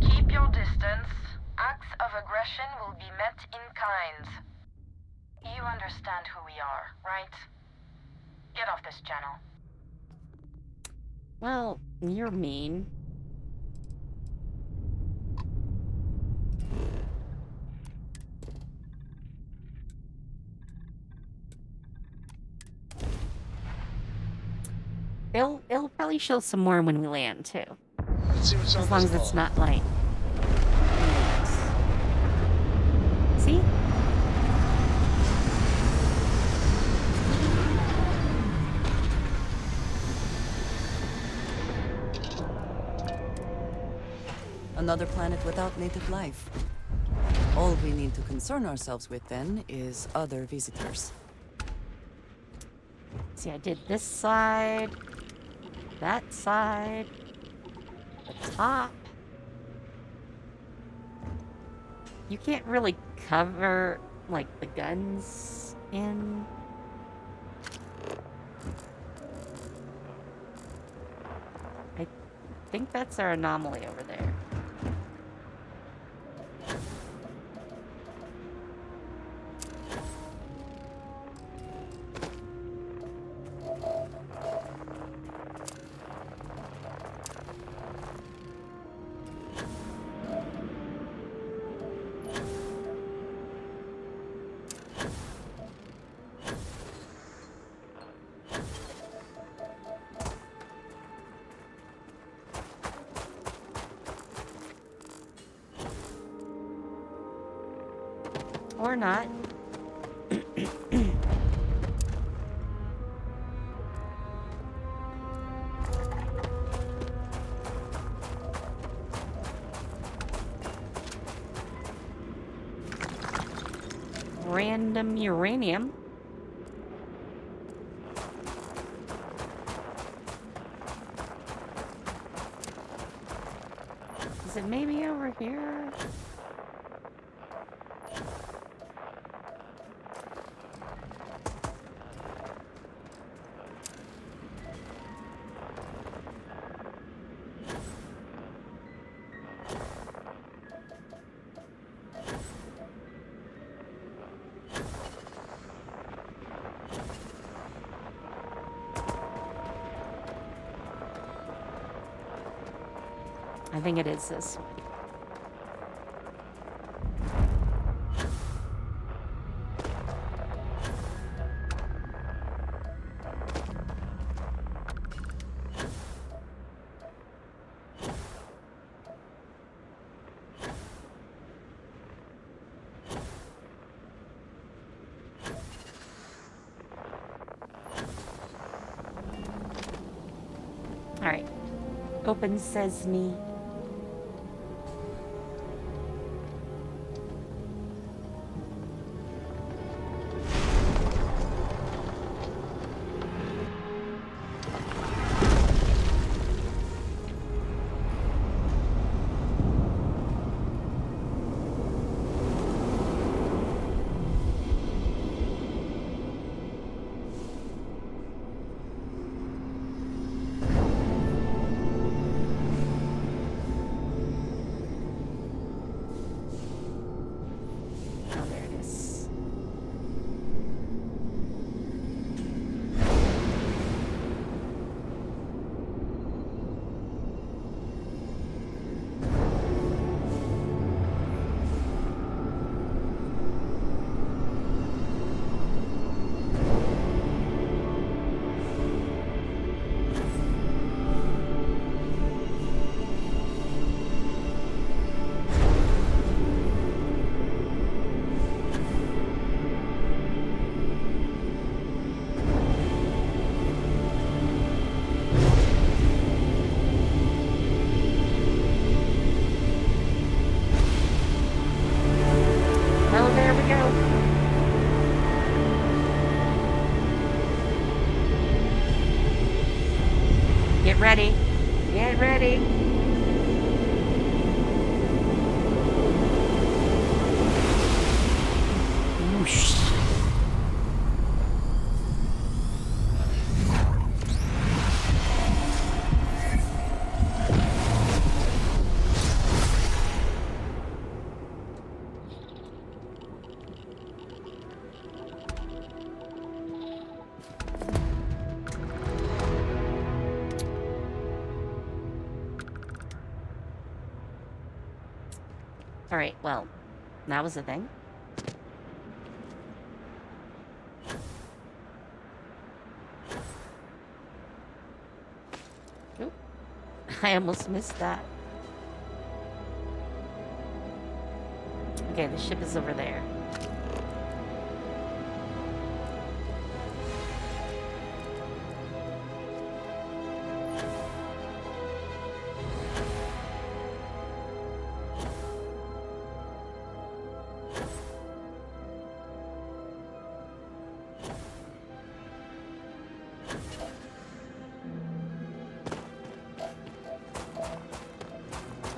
Keep your distance. Acts of aggression will be met in kind. You understand who we are, right? Get off this channel. Well, you're mean. It'll probably show some more when we land too. Let's see what's on As long this as it's ball. not light. See? Another planet without native life. All we need to concern ourselves with then is other visitors. See, I did this side, that side, the top. You can't really cover, like, the guns in. I think that's our anomaly over there. Or not. Random uranium. Is it maybe over here? I think it is this one. All right. Open sesame. Get ready. Get ready. Whoosh. All right, well, that was the thing. Oop. I almost missed that. Okay, the ship is over there.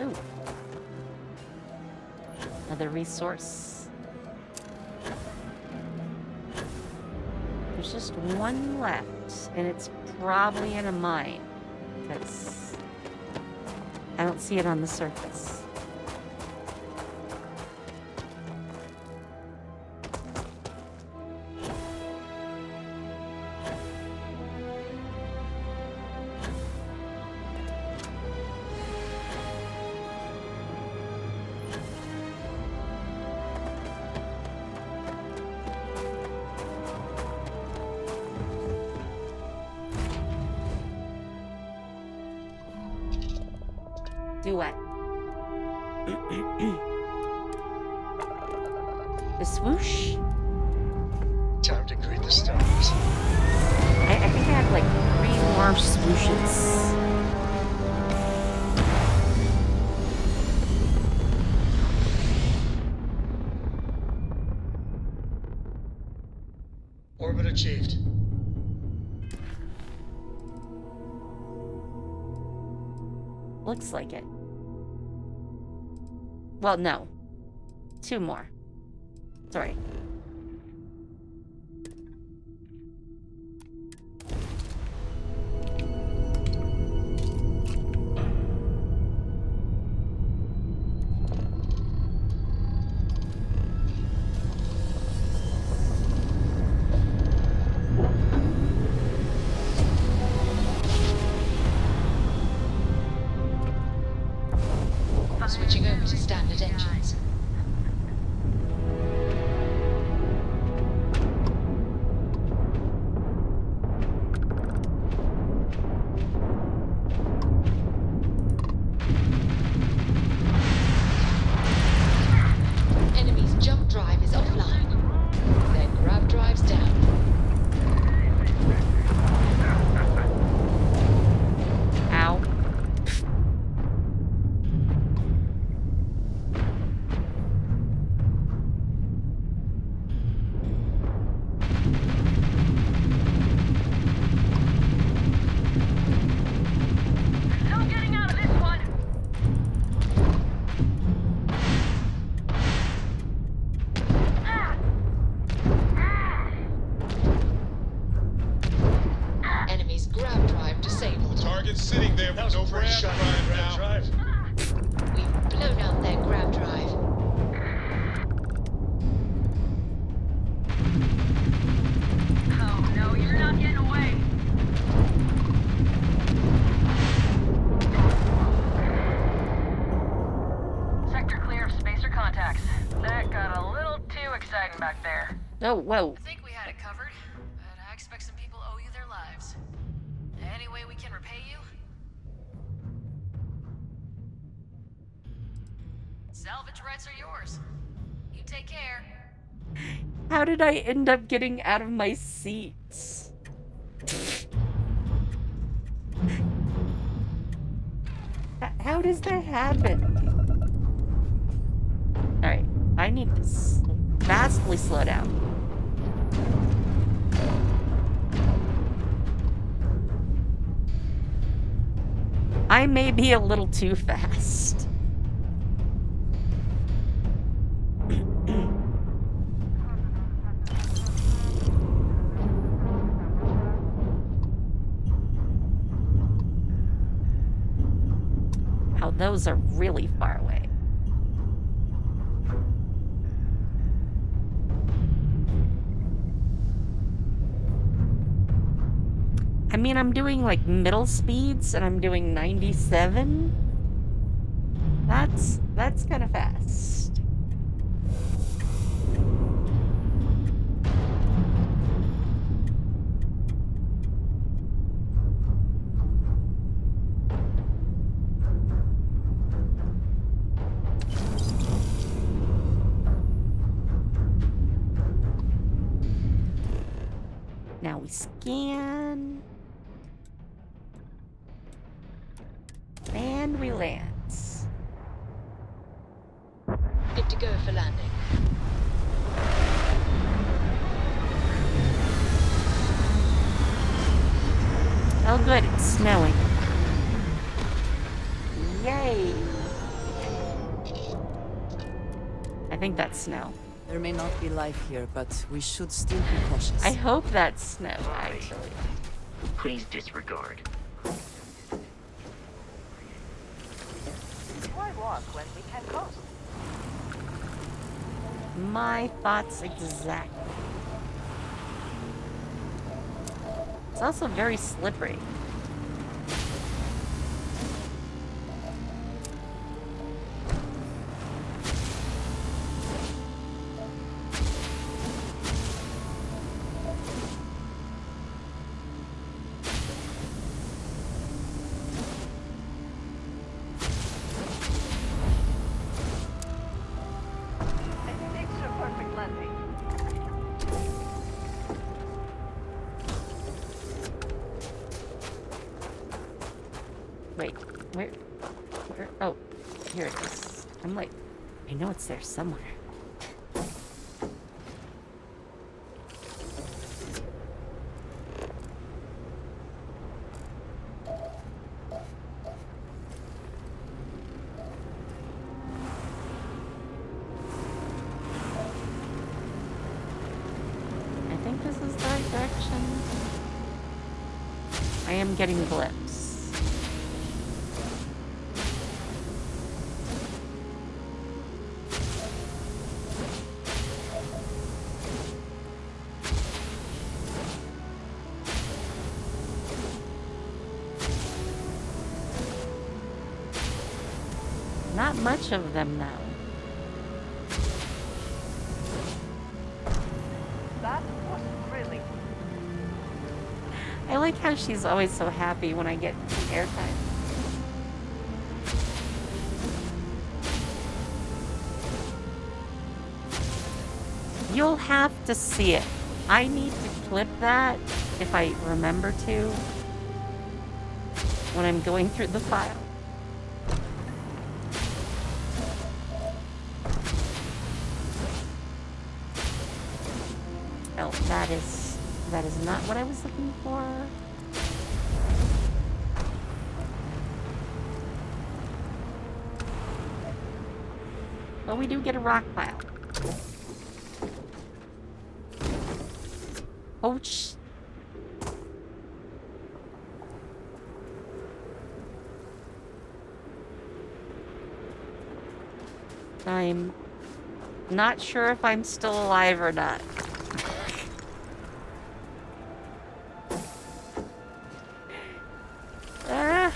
Ooh. Another resource. There's just one left, and it's probably in a mine, because I don't see it on the surface. Do what? The swoosh? Time to greet the stars. I think I have like 3 more swooshes. Orbit achieved. Looks like it. Well, no. 2 more. Sorry. Switching over to standard engines. Enemy's jump drive is offline. Their grab drive's down. Ow. No getting out of this one! Enemy's grab drive disabled. Target's sitting there with no grab drive now. We've blown out their grab drive. Oh no, you're not getting away. Sector clear of spacer contacts. That got a little too exciting back there. Oh, whoa. I think we had it covered, but I expect some people owe you their lives. Any way we can repay you? Salvage rights are yours. You take care. How did I end up getting out of my seat? How does that happen? Alright, I need to vastly slow down. I may be a little too fast. Wow, those are really far away. I mean, I'm doing like middle speeds and I'm doing 97. That's kind of fast. Now we scan. And we land. Good to go for landing. Oh good, it's snowing. Yay! I think that's snow. There may not be life here, but we should still be cautious. I hope that's snow, actually. Please disregard. Why walk when we can coast? My thoughts exactly. It's also very slippery. Picture perfect landing. Where? Oh, here it is. I'm like, I know it's there somewhere. I think this is the right direction. I am getting blips. Not much of them, though. That was thrilling. I like how she's always so happy when I get some airtime. You'll have to see it. I need to clip that, if I remember to, when I'm going through the file. Oh, that is not what I was looking for. Well, we do get a rock pile. Oh, I'm not sure if I'm still alive or not. Ah.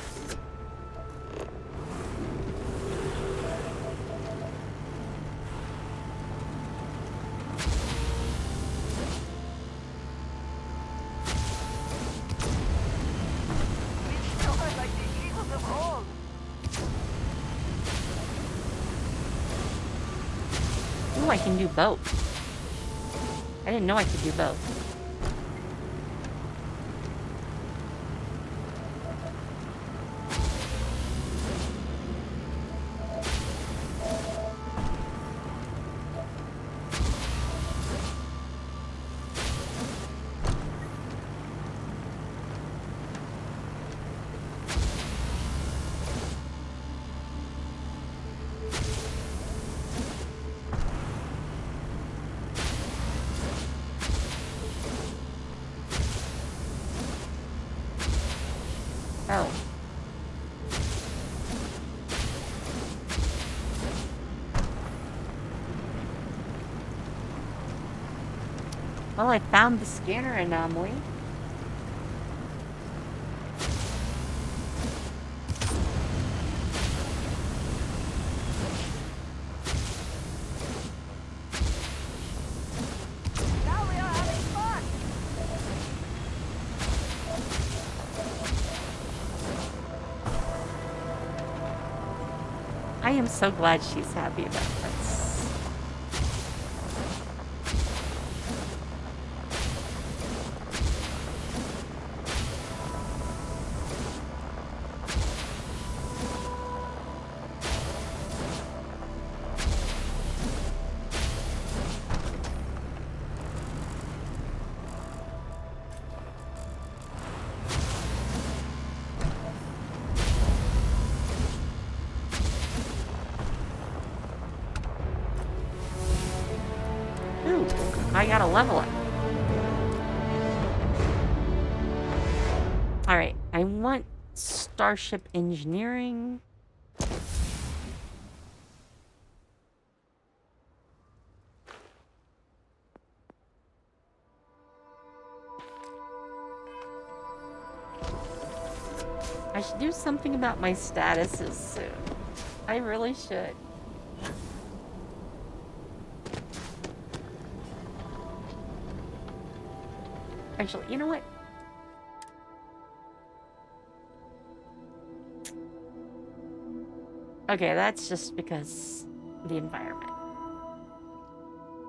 Ooh, I can do both. I didn't know I could do both. Oh. Well, I found the scanner anomaly. I am so glad she's happy about this. Ooh, I got a level up. Alright, I want Starship Engineering. I should do something about my statuses soon. I really should. Actually, you know what? Okay, that's just because the environment.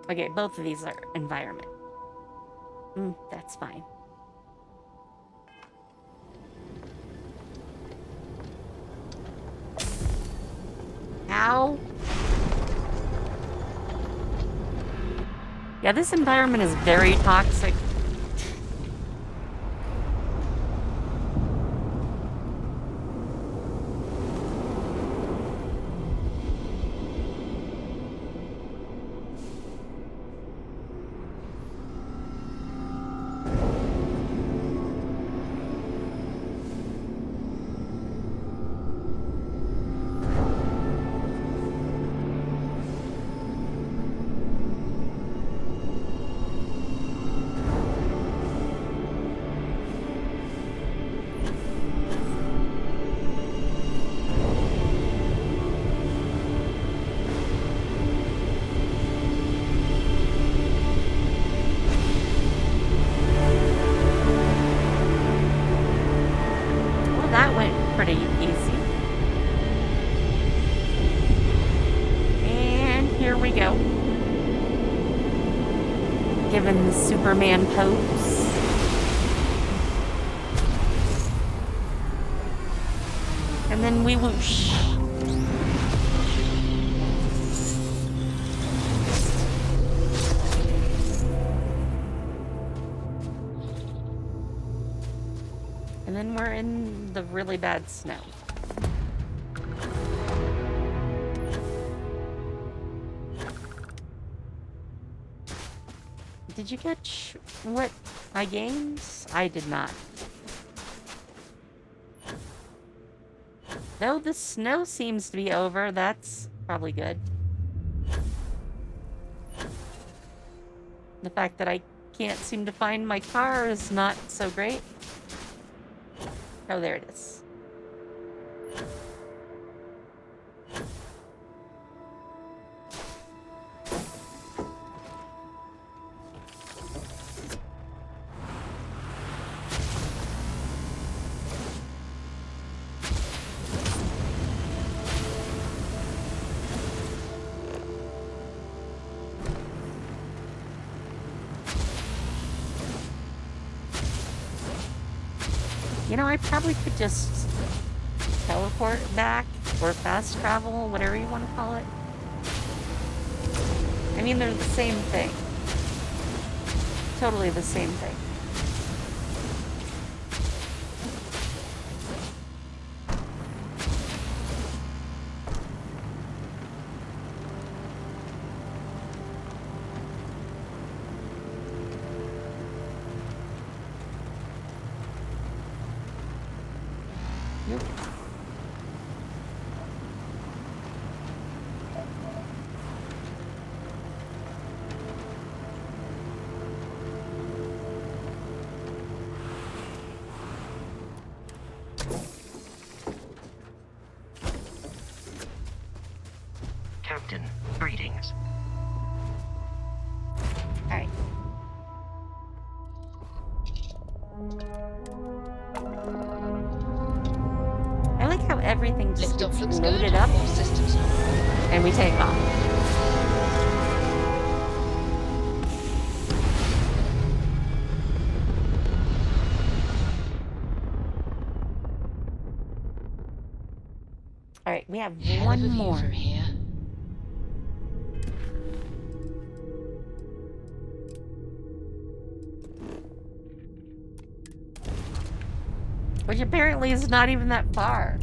Okay, both of these are environment. That's fine. Ow. Yeah, this environment is very toxic. That went pretty easy. And here we go. Given the Superman pose. And then we whoosh. And then we're in the really bad snow. Did you catch what I gained? I did not. Though the snow seems to be over, that's probably good. The fact that I can't seem to find my car is not so great. Oh, there it is. You know, I probably could just teleport back or fast travel, whatever you want to call it. I mean, they're the same thing. Totally the same thing. Captain, greetings. Alright. I like how everything just gets loaded up and we take off. Alright, we have one more. From here. Which apparently is not even that far.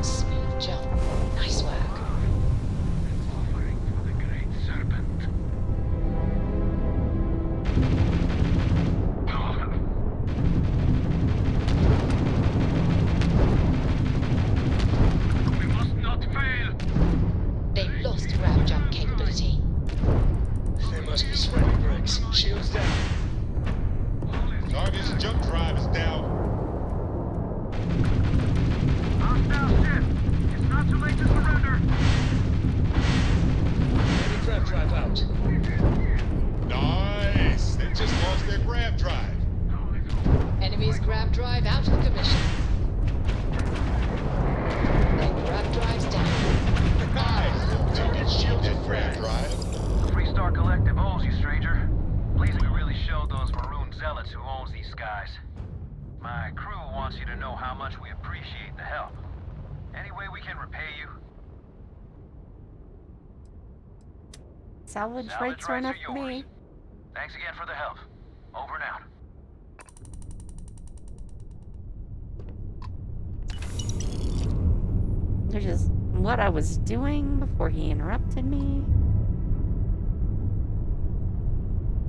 Smooth jump. Nice work. Offering for the great serpent. Zealots who owns these skies. My crew wants you to know how much we appreciate the help. Any way we can repay you? Salvage rights are enough for me. Thanks again for the help. Over and out. Which is what I was doing before he interrupted me.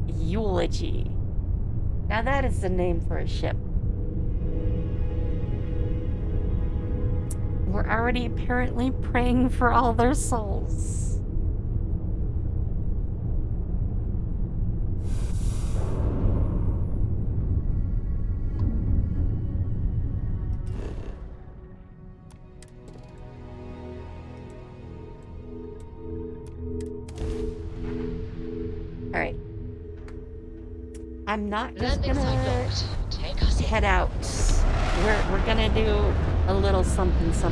Eulogy. Now that is the name for a ship. We're already apparently praying for all their souls. Alright. I'm not just gonna head out. We're gonna do a little something before.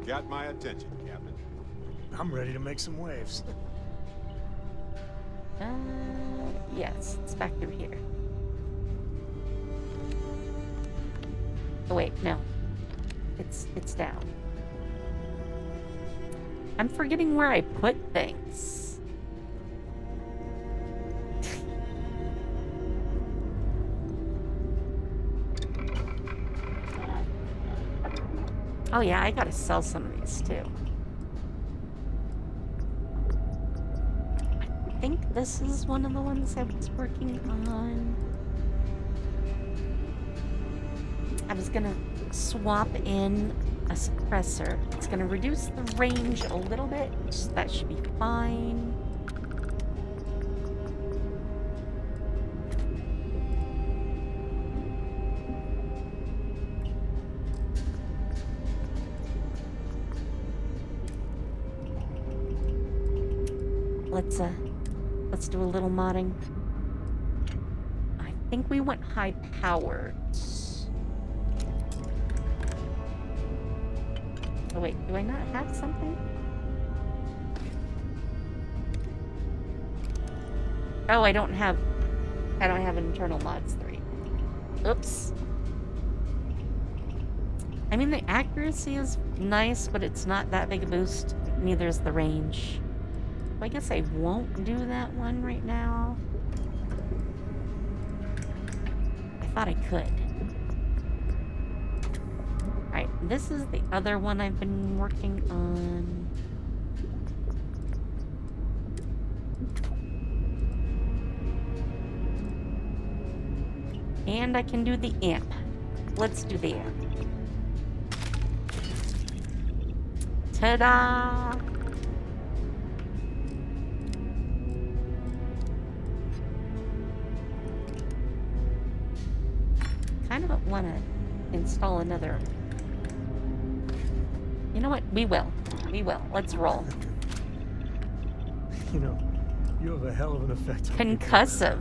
Got my attention, Captain. I'm ready to make some waves. Yes, it's back through here. Oh wait, no. It's down. I'm forgetting where I put things. Oh yeah, I gotta sell some of these too. I think this is one of the ones I was working on. I was gonna swap in a suppressor. It's gonna reduce the range a little bit. That should be fine. Let's do a little modding. I think we went high powered. Oh wait, do I not have something? Oh, I don't have internal mods 3. Oops. I mean, the accuracy is nice, but it's not that big a boost. Neither is the range. I guess I won't do that one right now. I thought I could. Alright, this is the other one I've been working on. And I can do the amp. Let's do the amp. Ta-da! Kind of want to install another. You know what? We will. We will. Let's roll. You know, you have a hell of an effect on Concussive.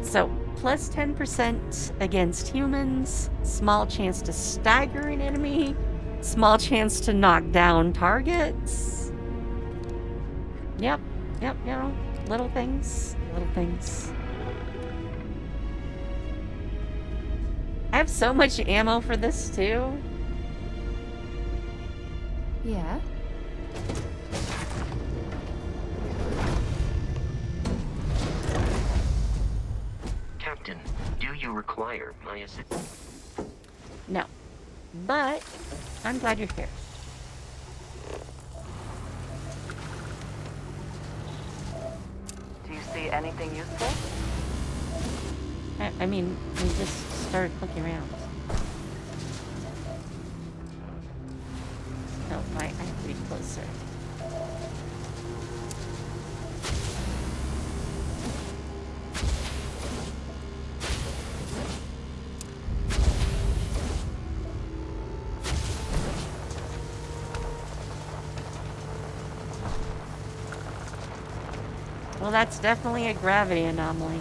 So, plus 10% against humans, small chance to stagger an enemy, small chance to knock down targets. Yep, you know, little things, little things. I have so much ammo for this too. Yeah? Captain, do you require my assistance? No. But I'm glad you're here. Do you see anything useful? I mean, we just started looking around. Oh, I have to be closer. Well, that's definitely a gravity anomaly.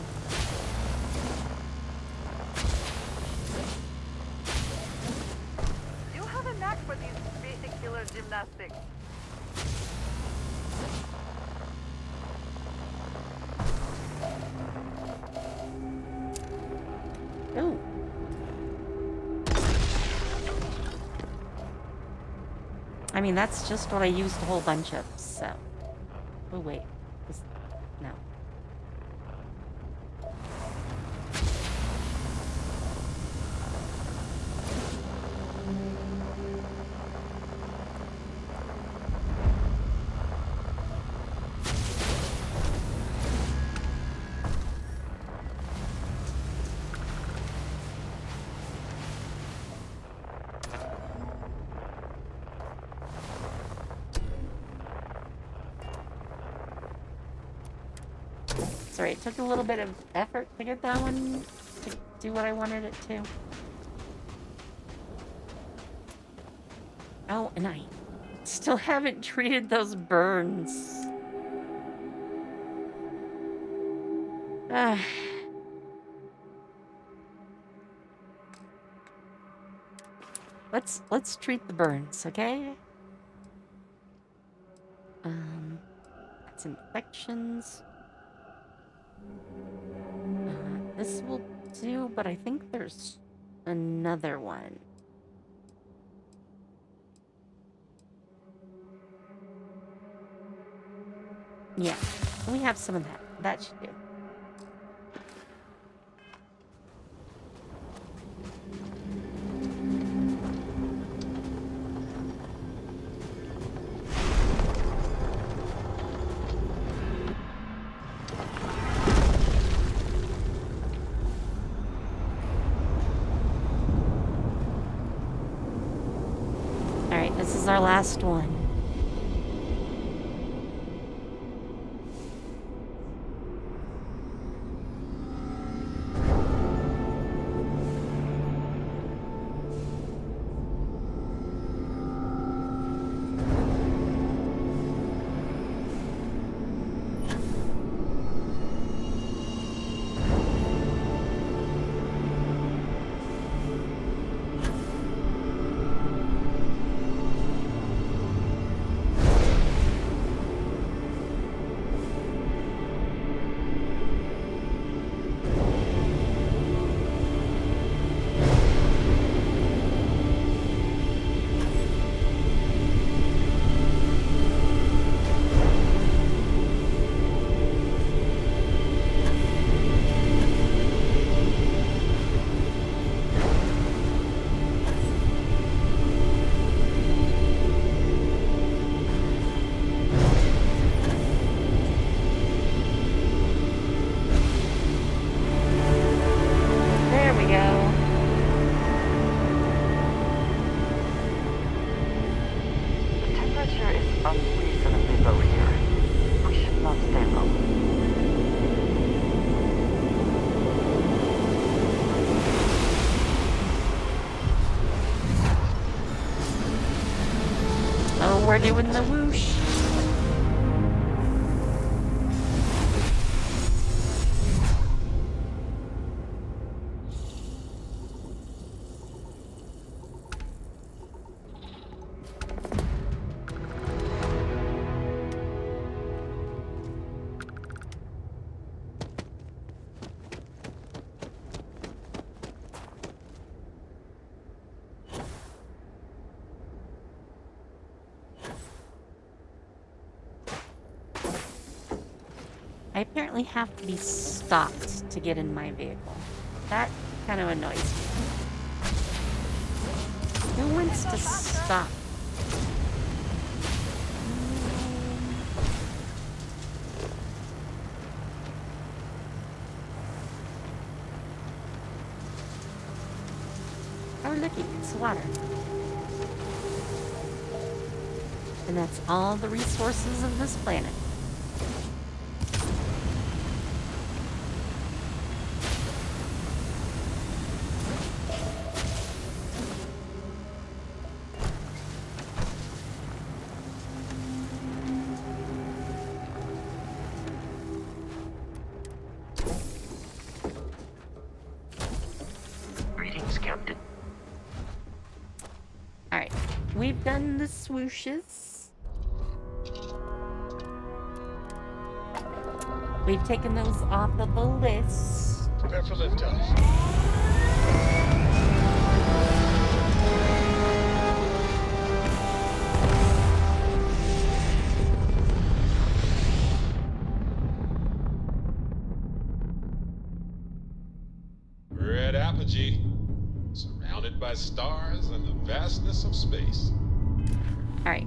You have a knack for these vehicular gymnastics. Ooh. I mean, that's just what I used a whole bunch of, so... Oh, wait. No. Sorry, it took a little bit of effort to get that one to do what I wanted it to. Oh, and I still haven't treated those burns. Ah. Let's treat the burns, okay? That's infections. This will do, but I think there's another one. Yeah, we have some of that. That should do. Alright, this is our last one. There we go. The temperature is unreasonably low here. We should not stay low. Oh, we're doing the whoosh. I apparently have to be stopped to get in my vehicle. That kind of annoys me. Who wants to stop? Oh, looky, it's water. And that's all the resources of this planet. We've done the swooshes. We've taken those off of the list. Prepare for liftoff. Red apogee, surrounded by stars and the vastness of space. All right.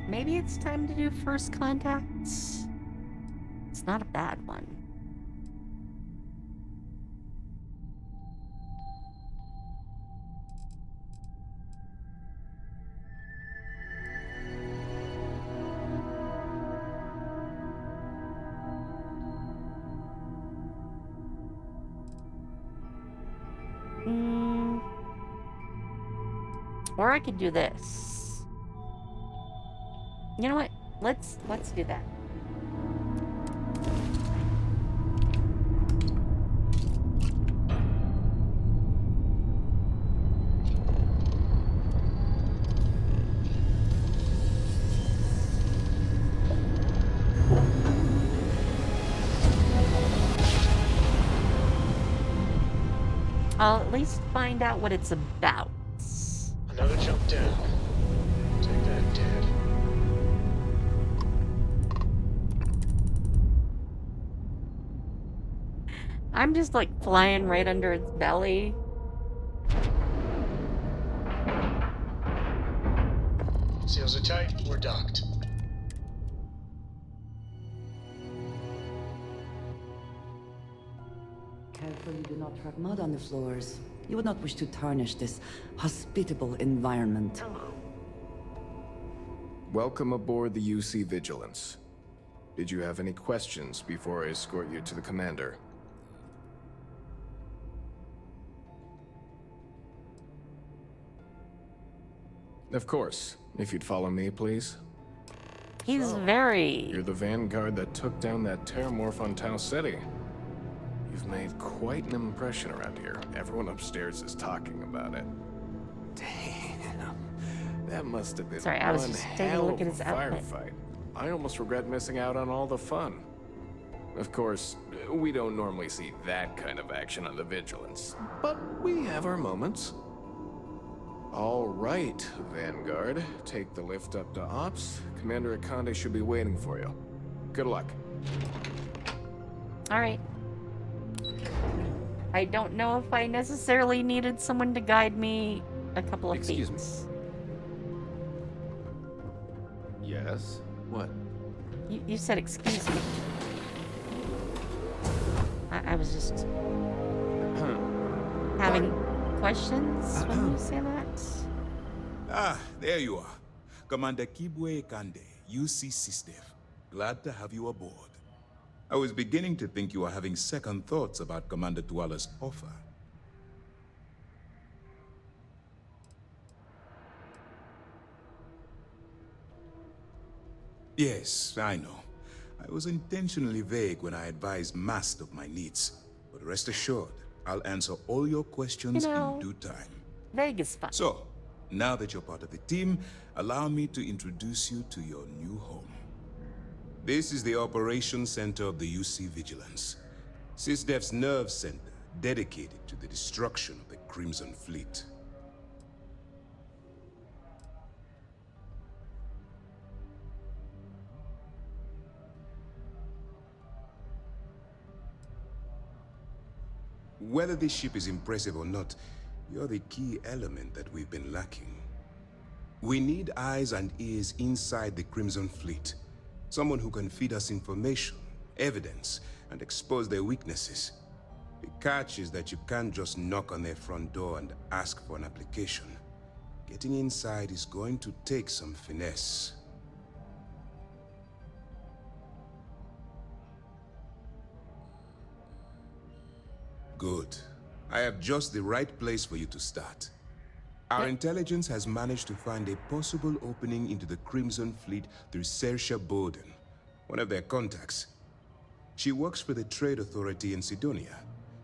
Maybe it's time to do first contacts. It's not a bad one. Or I could do this. You know what? Let's do that. I'll at least find out what it's about. Another jump down. Take that, Dad. I'm just like flying right under its belly. Seals are tight. We're docked. Careful you do not trap mud on the floors. You would not wish to tarnish this hospitable environment. Welcome aboard the UC Vigilance. Did you have any questions before I escort you to the commander? Of course. If you'd follow me, please. He's very... You're the vanguard that took down that terramorph on Tau Ceti. You've made quite an impression around here. Everyone upstairs is talking about it. Damn. That must have been Sorry, I was one just taking a hell look of at his a outfit. firefight. I almost regret missing out on all the fun. Of course, we don't normally see that kind of action on the Vigilance, but we have our moments. All right, Vanguard. Take the lift up to Ops. Commander Akande should be waiting for you. Good luck. All right. I don't know if I necessarily needed someone to guide me a couple of feet. Excuse me. Yes? What? You said excuse me. I was just having questions when you say that. Ah, there you are. Commander Kibwe Kande, UC SysDev. Glad to have you aboard. I was beginning to think you were having second thoughts about Commander Tuala's offer. Yes, I know. I was intentionally vague when I advised Mast of my needs. But rest assured, I'll answer all your questions in due time. Vague is fun. So, now that you're part of the team, allow me to introduce you to your new home. This is the Operations Center of the UC Vigilance. SysDev's nerve center, dedicated to the destruction of the Crimson Fleet. Whether this ship is impressive or not, you're the key element that we've been lacking. We need eyes and ears inside the Crimson Fleet. Someone who can feed us information, evidence, and expose their weaknesses. The catch is that you can't just knock on their front door and ask for an application. Getting inside is going to take some finesse. Good. I have just the right place for you to start. Our intelligence has managed to find a possible opening into the Crimson Fleet through Saoirse Bowden, one of their contacts. She works for the Trade Authority in Sidonia,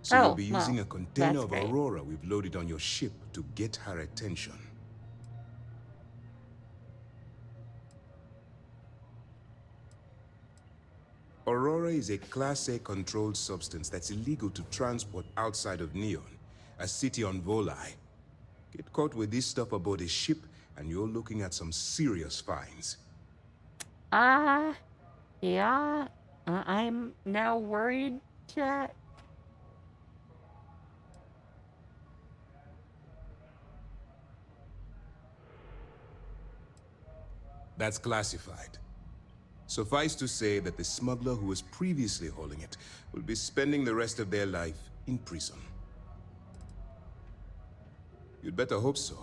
so you'll be using a container of Aurora we've loaded on your ship to get her attention. Aurora is a Class A controlled substance that's illegal to transport outside of Neon, a city on Volai. Get caught with this stuff aboard a ship, and you're looking at some serious fines. Yeah. I'm now worried, chat. That's classified. Suffice to say that the smuggler who was previously hauling it will be spending the rest of their life in prison. You'd better hope so.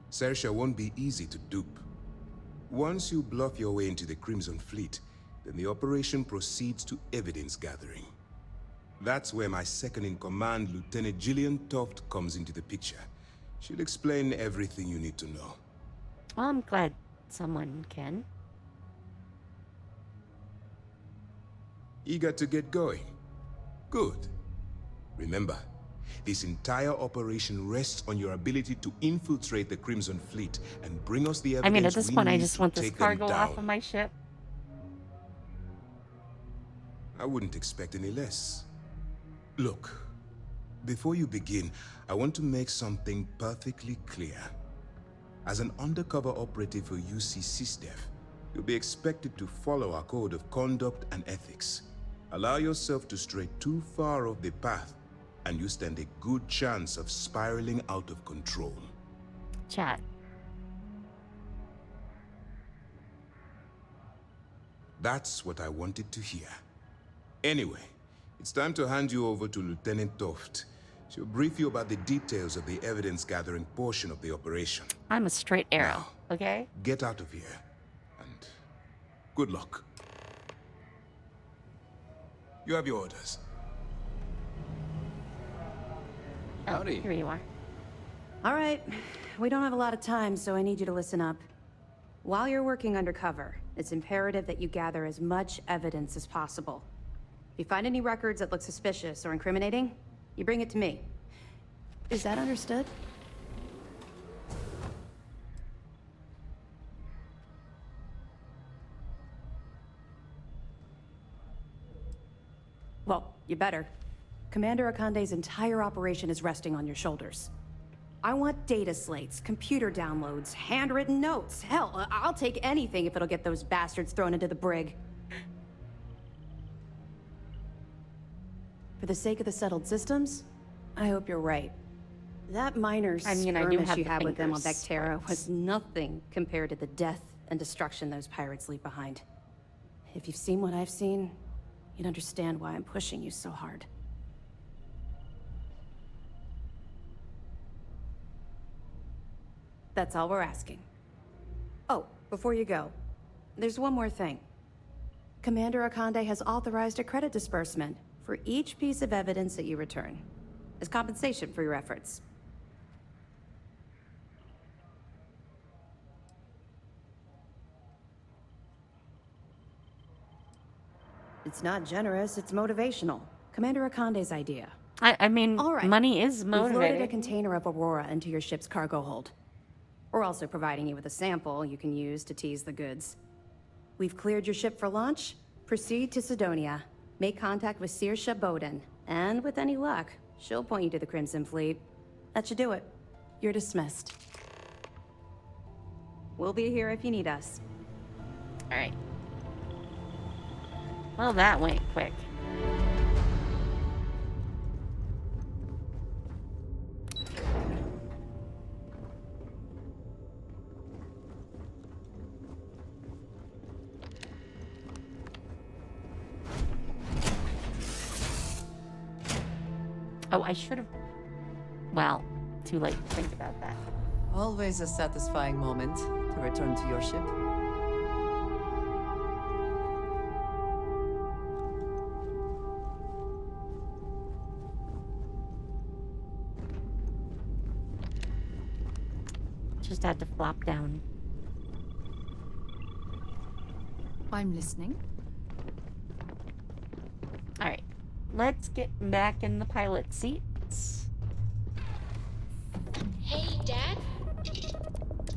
Saoirse won't be easy to dupe. Once you bluff your way into the Crimson Fleet, then the operation proceeds to evidence gathering. That's where my second-in-command, Lieutenant Gillian Toft, comes into the picture. She'll explain everything you need to know. Well, I'm glad someone can. Eager to get going? Good. Remember, this entire operation rests on your ability to infiltrate the Crimson Fleet and bring us the evidence. I mean, at this point, I just want this take them cargo down. off of my ship. I wouldn't expect any less. Look, before you begin, I want to make something perfectly clear. As an undercover operative for UC SysDev, you'll be expected to follow our code of conduct and ethics. Allow yourself to stray too far off the path, and you stand a good chance of spiraling out of control. Chat. That's what I wanted to hear. Anyway, it's time to hand you over to Lieutenant Toft. She'll brief you about the details of the evidence-gathering portion of the operation. I'm a straight arrow, Now, okay? get out of here, and good luck. You have your orders. Howdy. Here you are. All right. We don't have a lot of time, so I need you to listen up. While you're working undercover, it's imperative that you gather as much evidence as possible. If you find any records that look suspicious or incriminating, you bring it to me. Is that understood? Well, you better. Commander Akande's entire operation is resting on your shoulders. I want data slates, computer downloads, handwritten notes. Hell, I'll take anything if it'll get those bastards thrown into the brig. For the sake of the settled systems, I hope you're right. That minor skirmish you had with them on Vectera was nothing compared to the death and destruction those pirates leave behind. If you've seen what I've seen, you'd understand why I'm pushing you so hard. That's all we're asking. Oh, before you go, there's one more thing. Commander Akande has authorized a credit disbursement for each piece of evidence that you return, as compensation for your efforts. It's not generous, it's motivational. Commander Akande's idea. I mean, All right. money is We've loaded a motivating. container of Aurora into your ship's cargo hold. We're also providing you with a sample you can use to tease the goods. We've cleared your ship for launch. Proceed to Sidonia. Make contact with Saoirse Bowden. And with any luck, she'll point you to the Crimson Fleet. That should do it. You're dismissed. We'll be here if you need us. All right. Well, that went quick. Oh, I should have... Well, too late to think about that. Always a satisfying moment to return to your ship. Just had to flop down. I'm listening. Alright. Let's get back in the pilot seats. Hey, Dad?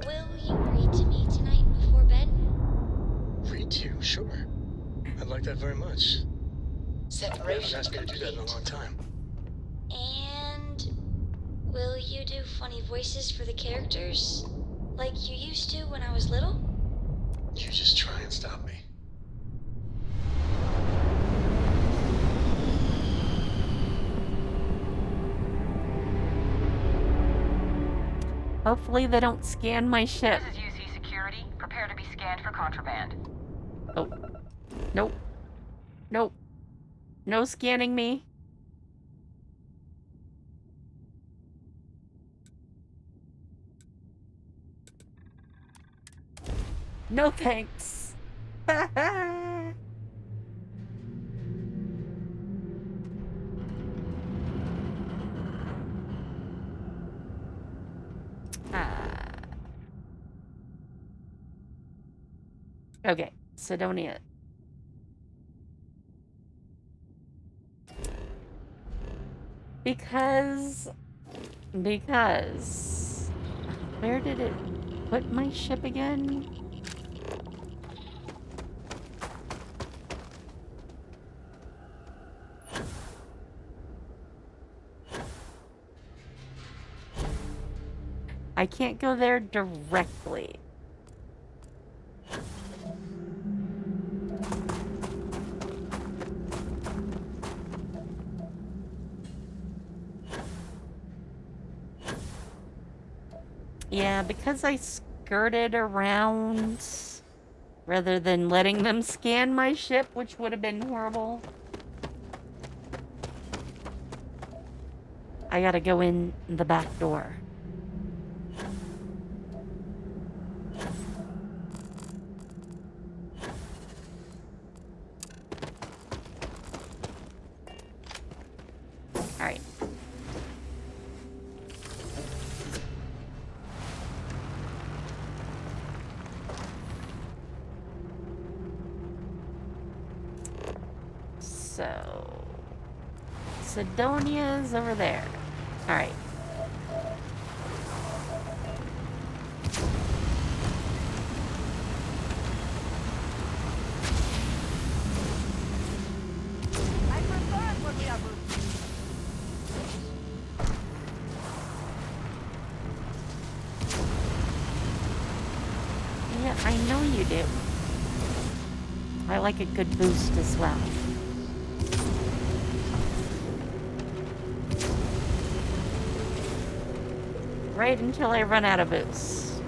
Will you read to me tonight before bed? Read to you? Sure. I'd like that very much. Separation Asked me to do that in a long time. And will you do funny voices for the characters? Like you used to when I was little? You just try and stop me. Hopefully they don't scan my ship. This is UC Security. Prepare to be scanned for contraband. Oh. Nope. Nope. No scanning me. No thanks. Okay, Sidonia. Because... Where did it put my ship again? I can't go there directly. Yeah, because I skirted around rather than letting them scan my ship, which would have been horrible. I gotta go in the back door. Alright. So... Sidonia's over there. Alright. I prefer it when we are moving. Yeah, I know you do. I like a good boost as well. Right until I run out of boost.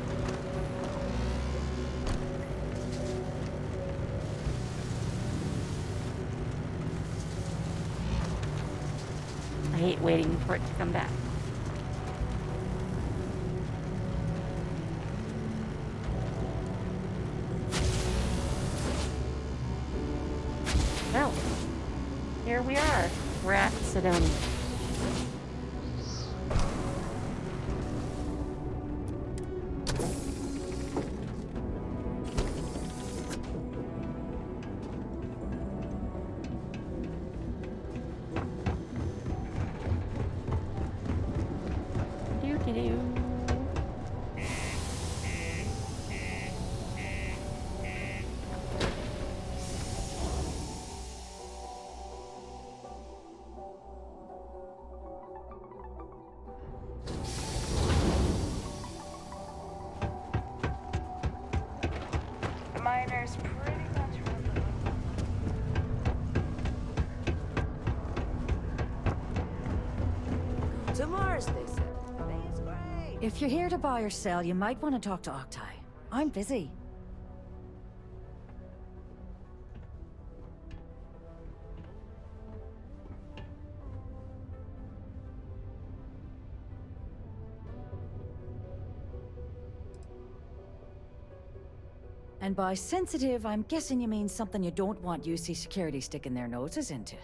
I hate waiting for it to come back. Well, here we are. We're at Sidonia. Doo-doo-doo. The miners pretty much run the To Mars, they said. Space great. If you're here to buy or sell, you might want to talk to Octai. I'm busy. And by sensitive, I'm guessing you mean something you don't want UC security sticking their noses into.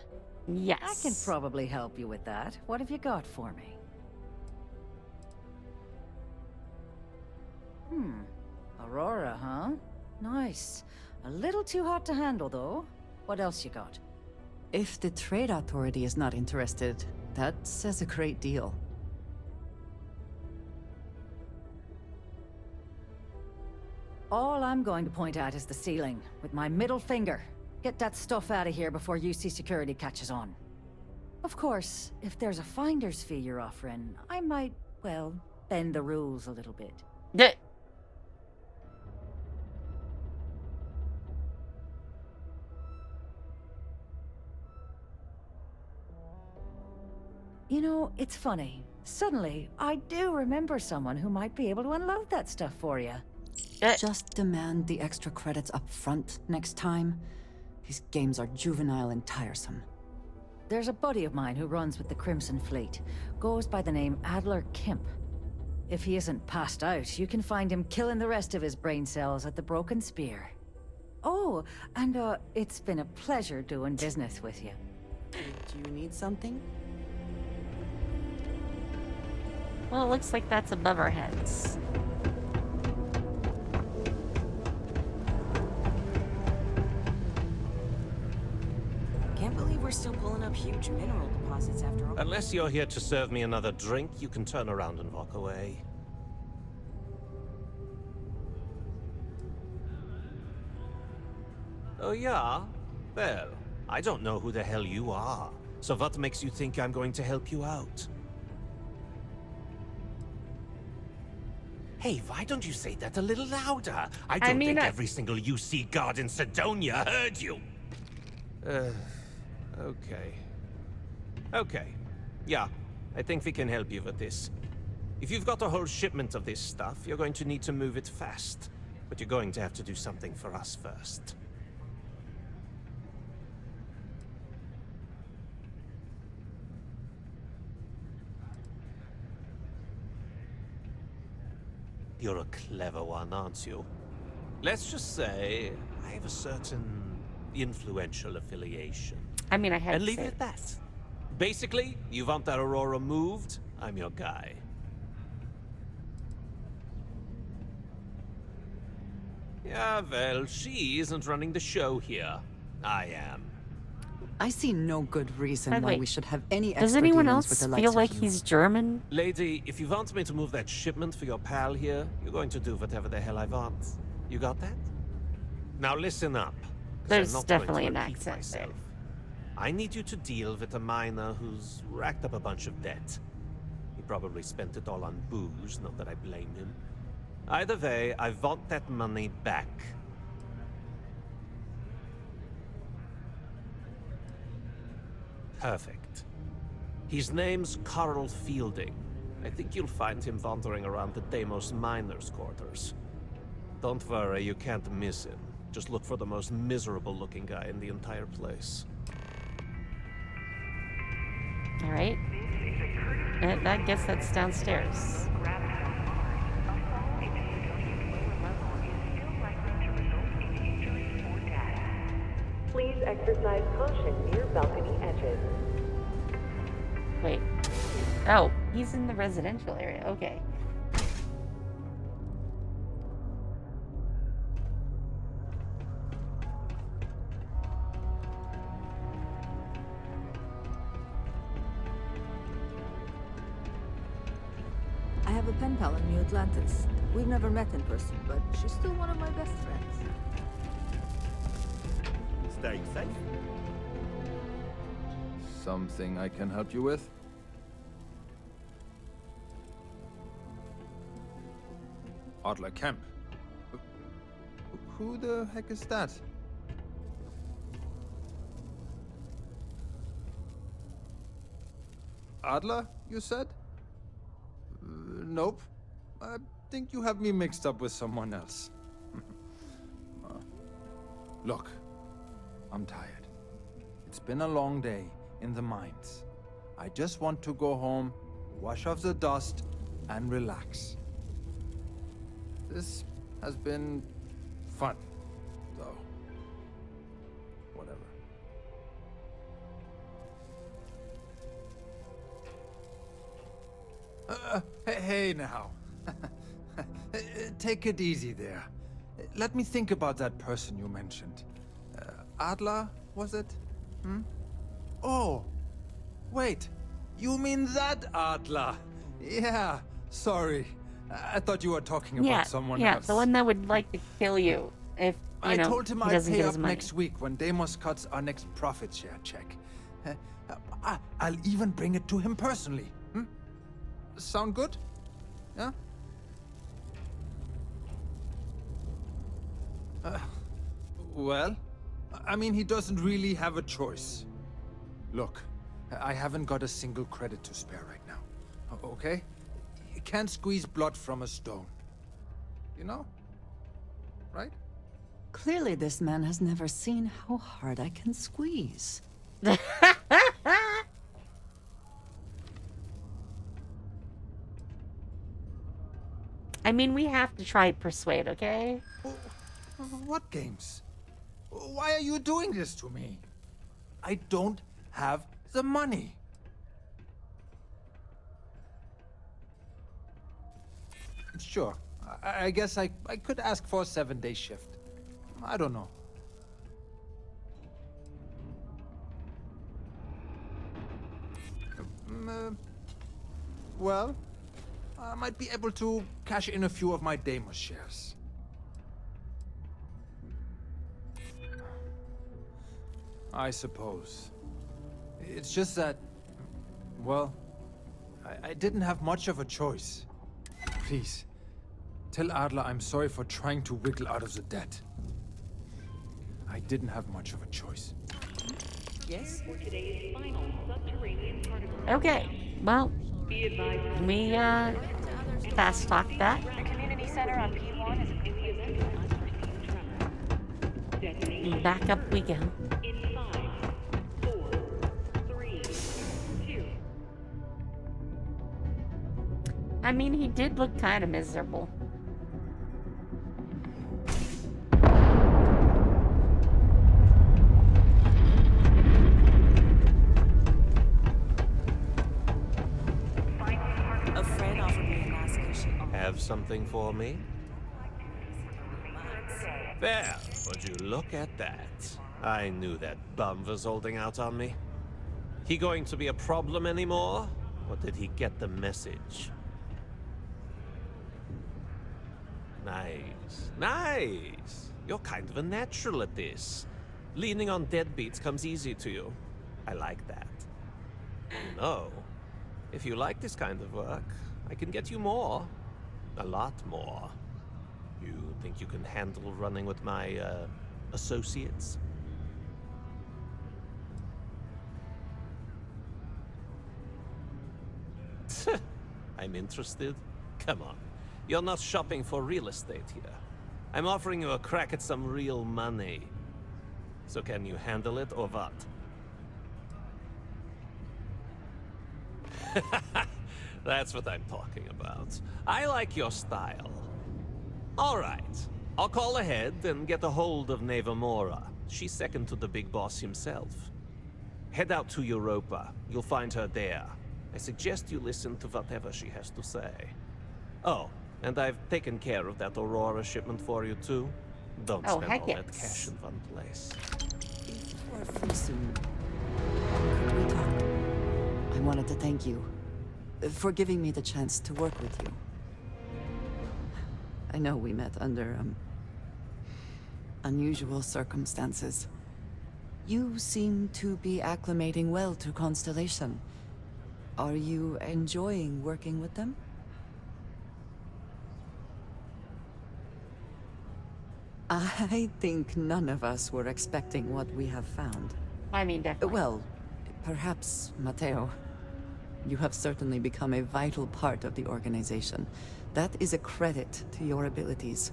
Yes. I can probably help you with that. What have you got for me? Aurora, huh? Nice. A little too hot to handle, though. What else you got? If the Trade Authority is not interested, that says a great deal. All I'm going to point at is the ceiling, with my middle finger. Get that stuff out of here before UC security catches on. Of course, if there's a finder's fee you're offering, I might, well, bend the rules a little bit. Yeah. You know, it's funny. Suddenly, I do remember someone who might be able to unload that stuff for you. Just demand the extra credits up front next time. These games are juvenile and tiresome. There's a buddy of mine who runs with the Crimson Fleet. Goes by the name Adler Kemp. If he isn't passed out, you can find him killing the rest of his brain cells at the Broken Spear. Oh, and it's been a pleasure doing business with you. Do you need something? Well, it looks like that's above our heads. Can't believe we're still pulling up huge mineral deposits after all. Unless you're here to serve me another drink, you can turn around and walk away. Oh yeah? Well, I don't know who the hell you are. So what makes you think I'm going to help you out? Hey, why don't you say that a little louder? I don't think every single UC guard in Sidonia heard you. Okay. Okay. Yeah, I think we can help you with this. If you've got a whole shipment of this stuff, you're going to need to move it fast. But you're going to have to do something for us first. You're a clever one, aren't you? Let's just say I have a certain influential affiliation. I mean, I had and to leave say it at that. Basically, you want that Aurora moved, I'm your guy. Yeah, well, she isn't running the show here. I am. I see no good reason By the why way, we should have any does extra anyone dealings with else the feel likes like of you. he's German? Lady, if you want me to move that shipment for your pal here, you're going to do whatever the hell I want. You got that? Now listen up. 'Cause I'm There's not going to definitely an repeat accent myself. there. I need you to deal with a miner who's racked up a bunch of debt. He probably spent it all on booze, not that I blame him. Either way, I want that money back. Perfect. His name's Carl Fielding. I think you'll find him wandering around the Deimos miners' quarters. Don't worry, you can't miss him. Just look for the most miserable-looking guy in the entire place. All right. I guess that's downstairs. Please exercise caution near balcony edges. Wait. Oh, he's in the residential area. Okay. I have a pen pal in New Atlantis. We've never met in person, but she's still one of my best friends. Staying safe? Something I can help you with? Adler Kemp. Who the heck is that? Adler, you said? Nope. I think you have me mixed up with someone else. Look, I'm tired. It's been a long day in the mines. I just want to go home, wash off the dust, and relax. This has been fun. Hey now. Take it easy there. Let me think about that person you mentioned. Adler, was it? Hmm? Oh, wait. You mean that Adler? Yeah, sorry. I thought you were talking about someone else. the one that would like to kill you if, I told him he I'd doesn't pay get up his money. next week when Deimos cuts our next profit share check. I'll even bring it to him personally. Hmm? Sound good? Yeah? Well, I mean, he doesn't really have a choice. Look, I haven't got a single credit to spare right now. Okay? You can't squeeze blood from a stone. You know? Right? Clearly this man has never seen how hard I can squeeze. I mean, we have to try persuade, okay? What games? Why are you doing this to me? I don't have the money. Sure. I guess I could ask for a 7-day shift. I don't know. Well, I might be able to cash in a few of my Deimos shares. I suppose. It's just that, well, I didn't have much of a choice. Please, tell Adler I'm sorry for trying to wiggle out of the debt. I didn't have much of a choice. Yes? For today's final subterranean particle. Okay, well, we, fast talk that. The community center on P1 is In the event of unforeseen tremor, detonation. Back up we go. In 5, 4, 3, 2. I mean, he did look kind of miserable. A friend offered me a mask cushion. Have something for me? There, would you look at that? I knew that bum was holding out on me. He going to be a problem anymore? Or did he get the message? Nice. Nice! You're kind of a natural at this. Leaning on deadbeats comes easy to you. I like that. You know, if you like this kind of work, I can get you more. A lot more. You think you can handle running with my, associates? I'm interested? Come on. You're not shopping for real estate here. I'm offering you a crack at some real money. So can you handle it or what? That's what I'm talking about. I like your style. All right. I'll call ahead and get a hold of Neva Mora. She's second to the big boss himself. Head out to Europa. You'll find her there. I suggest you listen to whatever she has to say. Oh, and I've taken care of that Aurora shipment for you too. Don't spend all that cash in one place. Before free soon, could we talk? I wanted to thank you for giving me the chance to work with you. I know we met under, unusual circumstances. You seem to be acclimating well to Constellation. Are you enjoying working with them? I think none of us were expecting what we have found. I mean, definitely. Well, perhaps Matteo. You have certainly become a vital part of the organization. That is a credit to your abilities.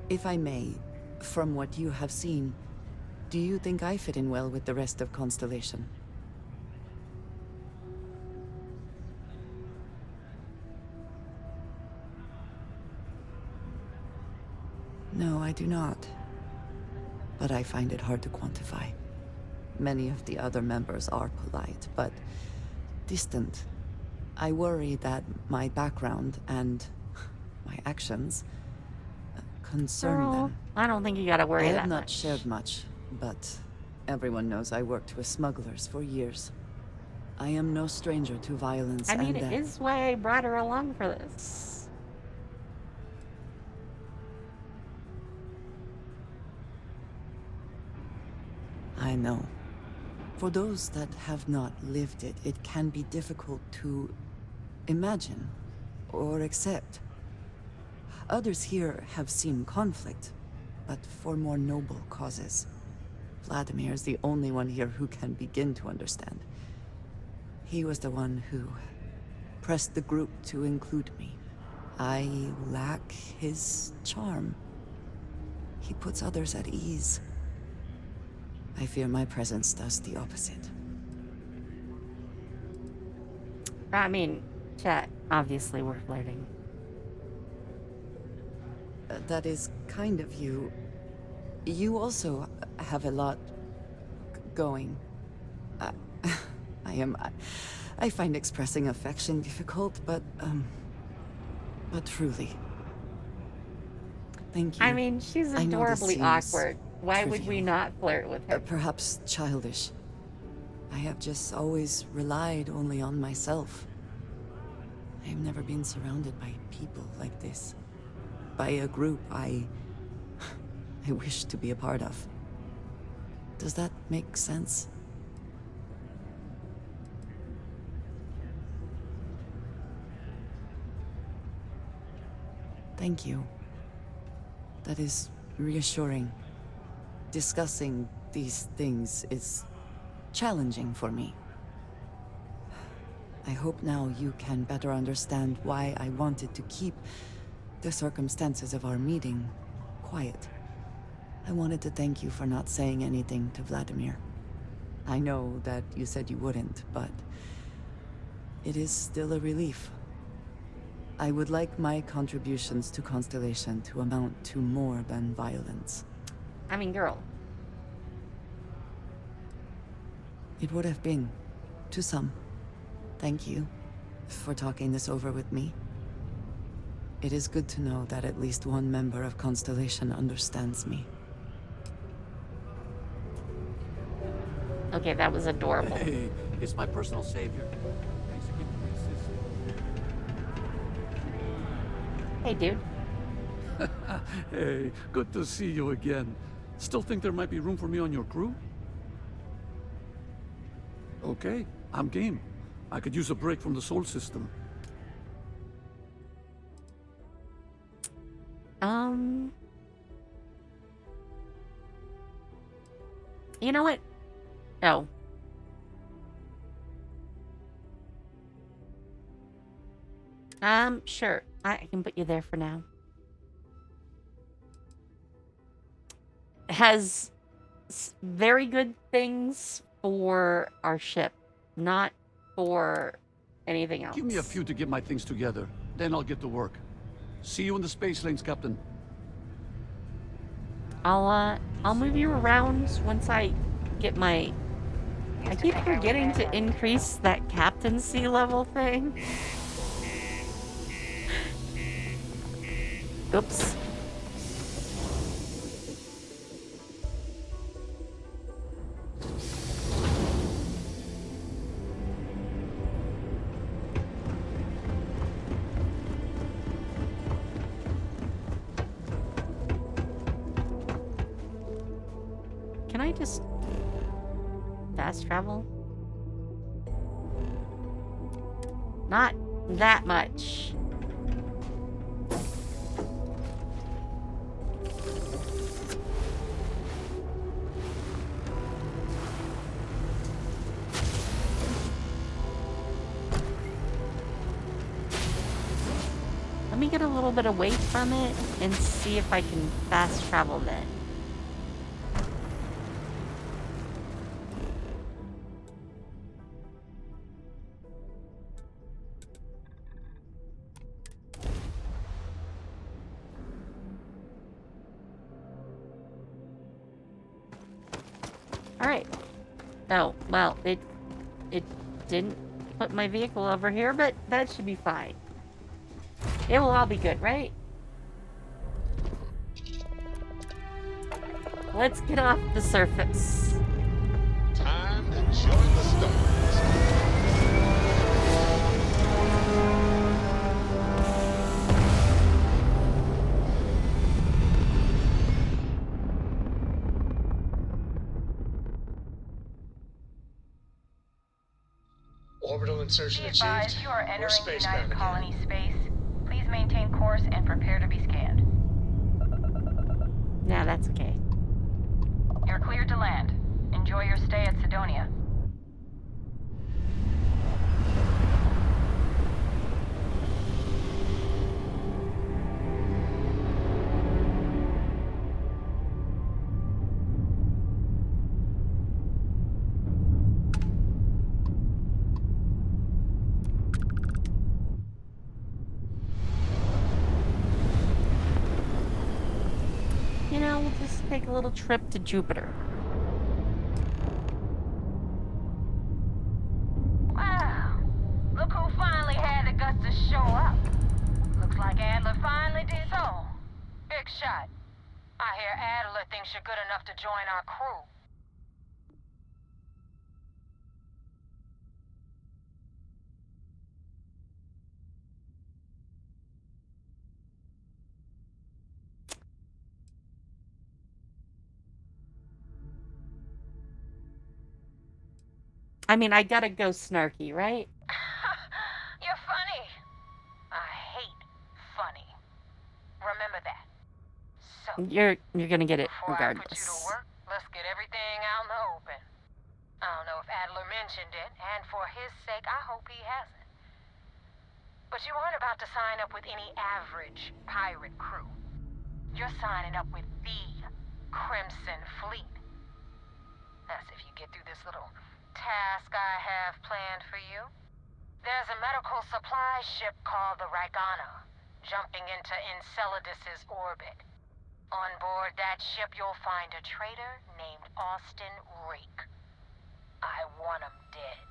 If I may, from what you have seen, do you think I fit in well with the rest of Constellation? No, I do not. But I find it hard to quantify. Many of the other members are polite, but distant. I worry that my background and my actions concern Girl, them. I don't think you gotta I worry have that not much. shared much, but everyone knows I worked with smugglers for years. I am no stranger to violence I mean, and it death. is why I brought her along for this. I know. For those that have not lived it, it can be difficult to imagine or accept. Others here have seen conflict, but for more noble causes. Vladimir is the only one here who can begin to understand. He was the one who pressed the group to include me. I lack his charm. He puts others at ease. I fear my presence does the opposite. I mean, chat, obviously we're flirting. That is kind of you. You also have a lot going. I find expressing affection difficult, but truly. Thank you. I mean, she's I know this adorably seems awkward. Why would we trivial. not flirt with her? Perhaps childish. I have just always relied only on myself. I have never been surrounded by people like this. By a group I wish to be a part of. Does that make sense? Thank you. That is reassuring. Discussing these things is challenging for me. I hope now you can better understand why I wanted to keep the circumstances of our meeting quiet. I wanted to thank you for not saying anything to Vladimir. I know that you said you wouldn't, but it is still a relief. I would like my contributions to Constellation to amount to more than violence. I mean, girl. It would have been, to some. Thank you for talking this over with me. It is good to know that at least one member of Constellation understands me. Okay, that was adorable. Hey, it's my personal savior. Hey, dude. Hey, good to see you again. Still think there might be room for me on your crew? Okay, I'm game. I could use a break from the Sol system. You know what? Oh. Sure. I can put you there for now. It has very good things for our ship, not for anything else. Give me a few to get my things together, then I'll get to work. See you in the space lanes, Captain. I'll move you around once I get my... I keep forgetting to increase that captaincy level thing. Oops. Can I just fast travel? Not that much. Let me get a little bit away from it and see if I can fast travel then. Alright. Oh, well, it didn't put my vehicle over here, but that should be fine. It will all be good, right? Let's get off the surface. Time to join the stars. Orbital insertion Be achieved. advised, you are We're entering spacebound United again. Colony space. Please maintain course and prepare to be scanned. Nah, that's okay. You're cleared to land. Enjoy your stay at Sidonia. You know, we'll just take a little trip to Jupiter. Wow. Look who finally had the guts to show up. Looks like Adler finally did so. Big shot. I hear Adler thinks you're good enough to join our crew. I mean, I gotta go snarky, right? You're funny. I hate funny. Remember that. So, You're gonna get it before I put you to regardless. work, let's get everything out in the open. I don't know if Adler mentioned it, and for his sake, I hope he hasn't. But you aren't about to sign up with any average pirate crew. You're signing up with the Crimson Fleet. That's if you get through this little task I have planned for you. There's a medical supply ship called the Ragana, jumping into Enceladus's orbit. On board that ship, you'll find a traitor named Austin Rake. I want him dead.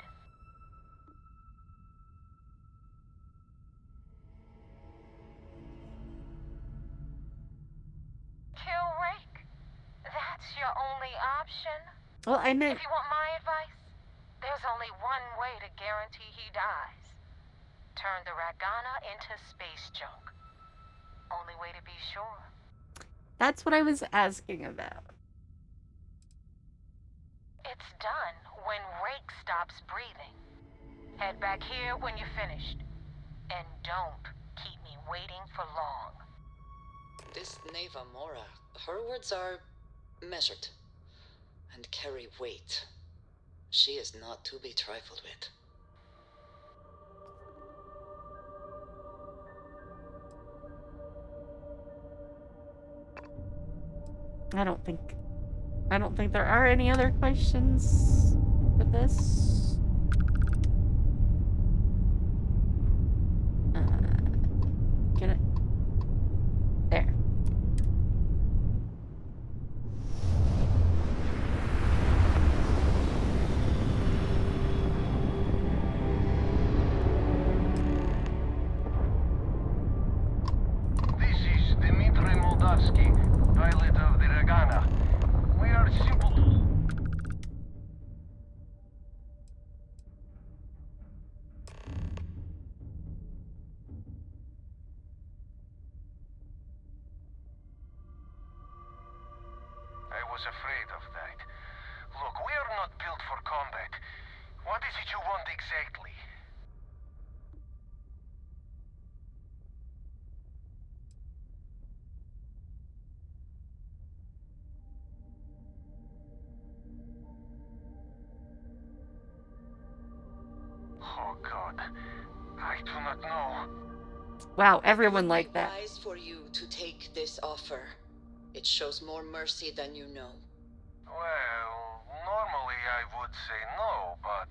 Kill Rake? That's your only option? Well, I meant... If you want my advice, there's only one way to guarantee he dies. Turn the Ragana into space junk. Only way to be sure. That's what I was asking about. It's done when Rake stops breathing. Head back here when you're finished. And don't keep me waiting for long. This Neva Mora, her words are measured and carry weight. She is not to be trifled with. I don't think there are any other questions with this. Get it? There. This is Dmitry Moldavsky, pilot of the Ragana. We are simple... I was afraid of that. Look, we are not built for combat. What is it you want exactly? Oh God, I do not know. Wow, everyone It would like be that. wise for you to take this offer. It shows more mercy than you know. Well, normally I would say no, but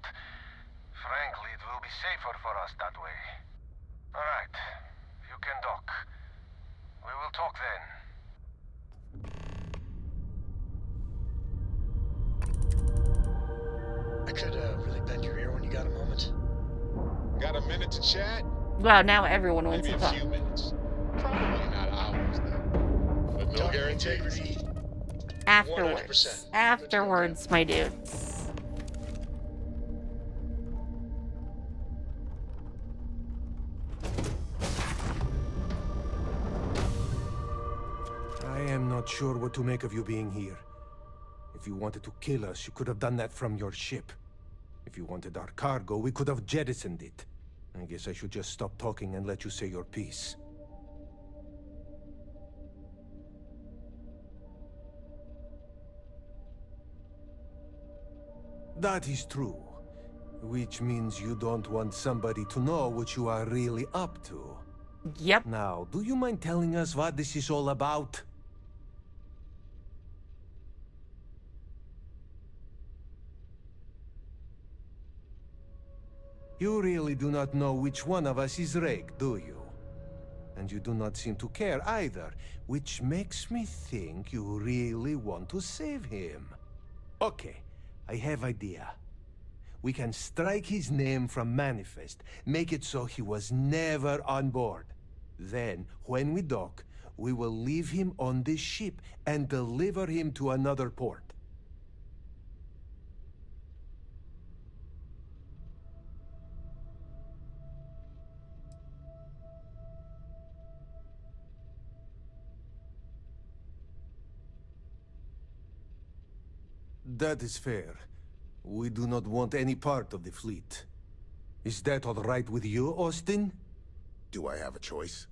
frankly it will be safer for us that way. Alright, you can dock. We will talk then. I could really bend your ear when you got a moment. Got a minute to chat? Wow, now everyone wants Maybe to a talk. few minutes. Probably not hours, though. But no Talking guarantees. integrity. Afterwards. 100%. Afterwards, my dudes. I am not sure what to make of you being here. If you wanted to kill us, you could have done that from your ship. If you wanted our cargo, we could have jettisoned it. I guess I should just stop talking and let you say your piece. That is true. Which means you don't want somebody to know what you are really up to. Yep. Now, do you mind telling us what this is all about? You really do not know which one of us is Rake, do you? And you do not seem to care either, which makes me think you really want to save him. Okay, I have idea. We can strike his name from Manifest, make it so he was never on board. Then, when we dock, we will leave him on this ship and deliver him to another port. That is fair. We do not want any part of the fleet. Is that all right with you, Austin? Do I have a choice?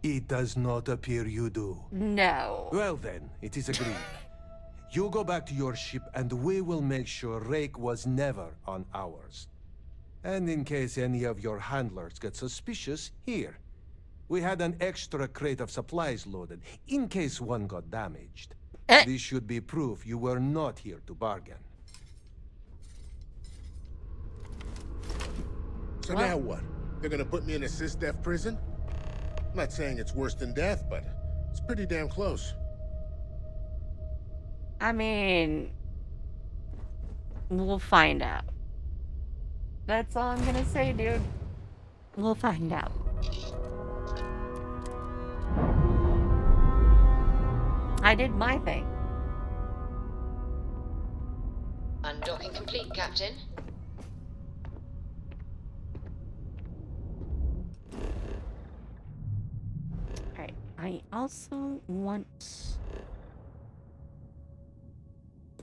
It does not appear you do. No. Well then, it is agreed. You go back to your ship and we will make sure Rake was never on ours. And in case any of your handlers get suspicious, here. We had an extra crate of supplies loaded, in case one got damaged. This should be proof you were not here to bargain. So now what? They're gonna put me in a sys-def prison? I'm not saying it's worse than death, but it's pretty damn close. I mean, we'll find out. That's all I'm gonna say, dude. We'll find out. I did my thing. Undocking complete, Captain. Alright, I also want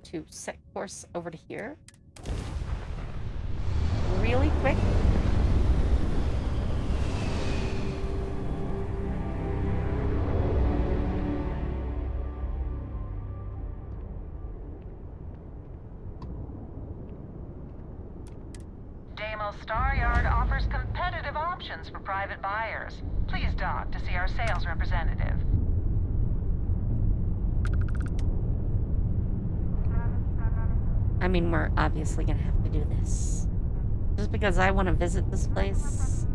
to set course over to here. Really quick. Deimos Star Yard offers competitive options for private buyers. Please dock to see our sales representative. I mean, we're obviously gonna have to do this. Just because I want to visit this place.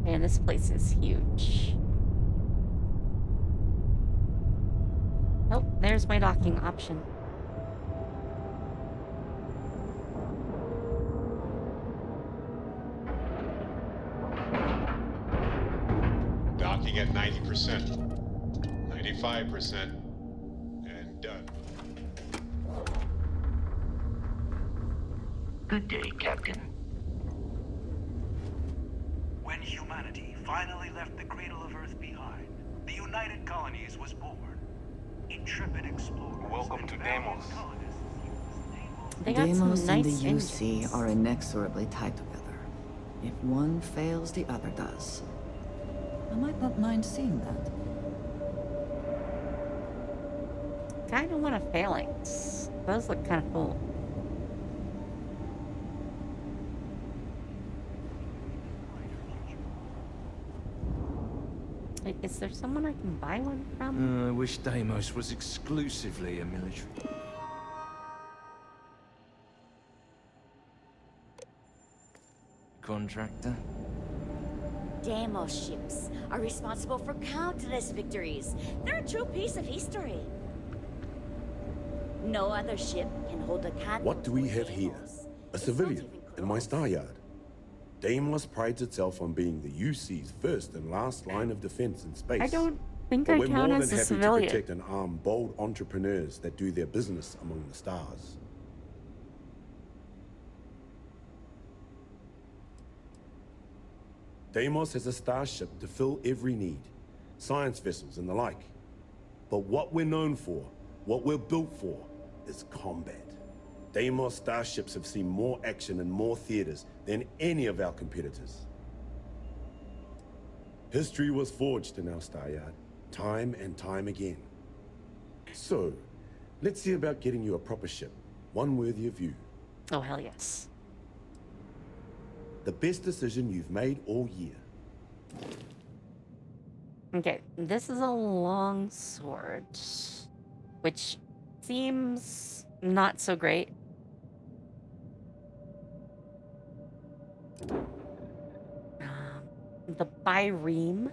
Man, this place is huge. Oh, there's my docking option. Docking at 90%, 95%, and done. Good day, Captain. When humanity finally left the cradle of Earth behind, the United Colonies was born. Intrepid explorers. Welcome to Deimos. They got some Deimos and the nice UC engines. are inexorably tied together. If one fails, the other does. I might not mind seeing that. Kinda want a phalanx. Those look kinda cool. Wait, is there someone I can buy one from? I wish Deimos was exclusively a military. Contractor? Deimos ships are responsible for countless victories. They're a true piece of history. No other ship can hold a candle. What do we have here? A civilian in my star yard. Deimos prides itself on being the UC's first and last line of defense in space. I don't think But I we're count more as than a happy civilian. to protect and arm bold entrepreneurs that do their business among the stars. Deimos has a starship to fill every need. Science vessels and the like. But what we're known for, what we're built for, is combat. Deimos starships have seen more action and more theaters than any of our competitors. History was forged in our star yard, time and time again. So, let's see about getting you a proper ship, one worthy of you. Oh, hell yes. The best decision you've made all year. Okay, this is a long sword, which seems not so great. The Byreme,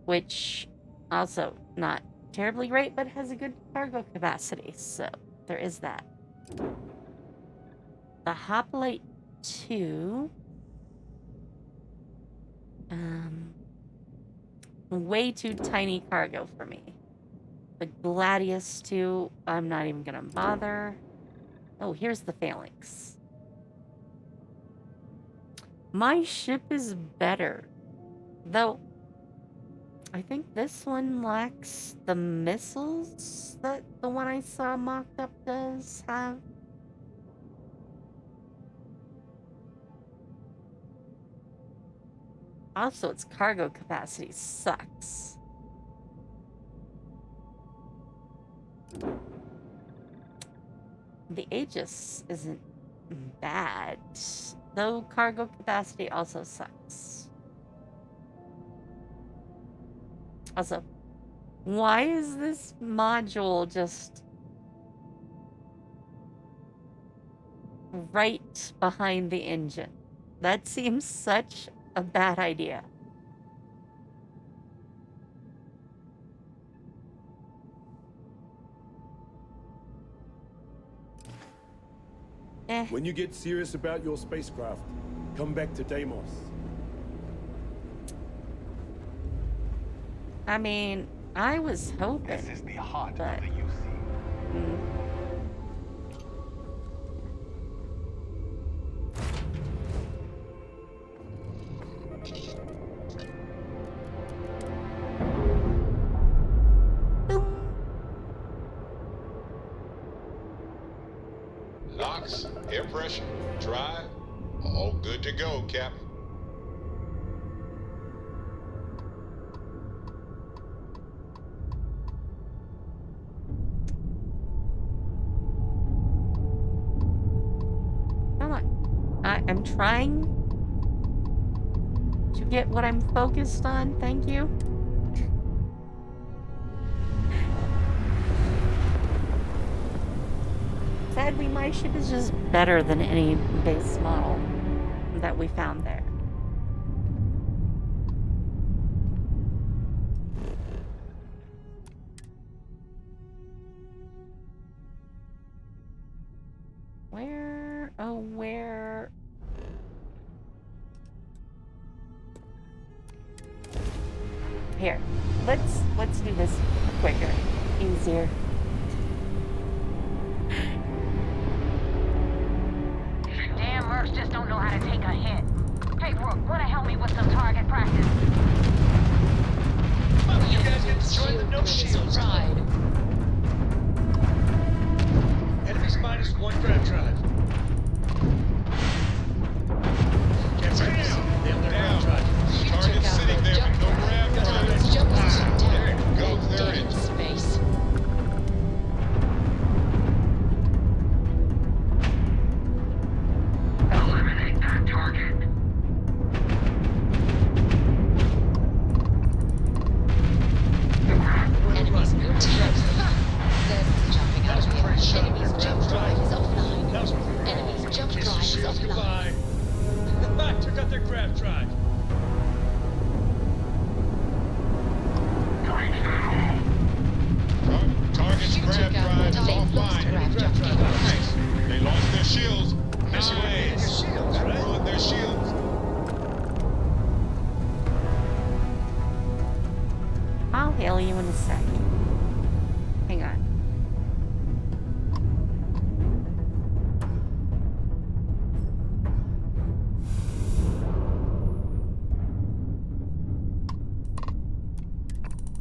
which also not terribly great, but has a good cargo capacity, so there is that. The Hoplite 2, way too tiny cargo for me. The Gladius 2, I'm not even gonna bother. Oh, here's the Phalanx. My ship is better, though I think this one lacks the missiles that the one I saw mocked up does have. Also, its cargo capacity sucks. The Aegis isn't bad, though cargo capacity also sucks. Also, why is this module just right behind the engine? That seems such a bad idea. When you get serious about your spacecraft, come back to Deimos. I mean, I was hoping. This is the heart but... of the UC. Locks, air pressure, drive, all good to go, Captain. Come on. I'm trying to get what I'm focused on. Thank you. Sadly, my ship is just better than any base model that we found there. Where? Oh, where? Here, let's do this quicker, easier. Damn mercs just don't know how to take a hit. Hey, Rook, wanna help me with some target practice? You guys get to join the no shields. Enemies -1 grav drive. Can't see this. They have their grav drive. Target sitting there with no grav drive. There it goes, there it is. Space. Eliminate that target. Enemies good to go. They're jumping out of here. Enemies jump drive is offline. Enemies jump drive is offline. Goodbye. Took out their grav drive. Target future government they've lost the raft jump gate. Nice. They lost their shields. Nice. That ruined their shields. I'll hail you in a sec. Hang on.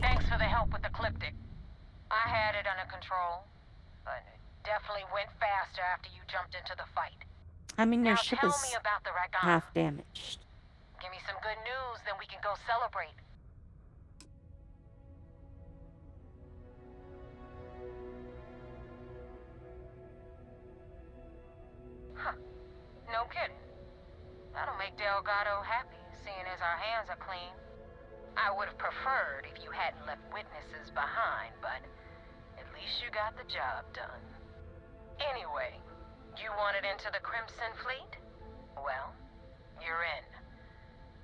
Thanks for the help with the Ecliptic. I had it under control, but it definitely went faster after you jumped into the fight. I mean, your Now ship tell is me about the Ragana. half damaged. Give me some good news, then we can go celebrate. Huh. No kidding. That'll make Delgado happy, seeing as our hands are clean. I would have preferred if you hadn't left witnesses behind, but at least you got the job done. Anyway, you wanted into the Crimson Fleet? Well, you're in.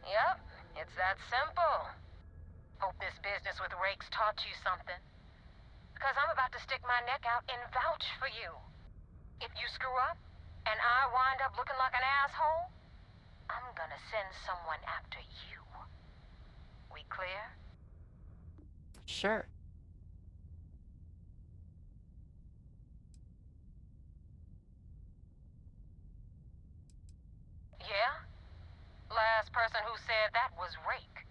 Yep, it's that simple. Hope this business with Rakes taught you something. Because I'm about to stick my neck out and vouch for you. If you screw up, and I wind up looking like an asshole, I'm gonna send someone after you. We clear? Sure. Yeah? Last person who said that was Rake.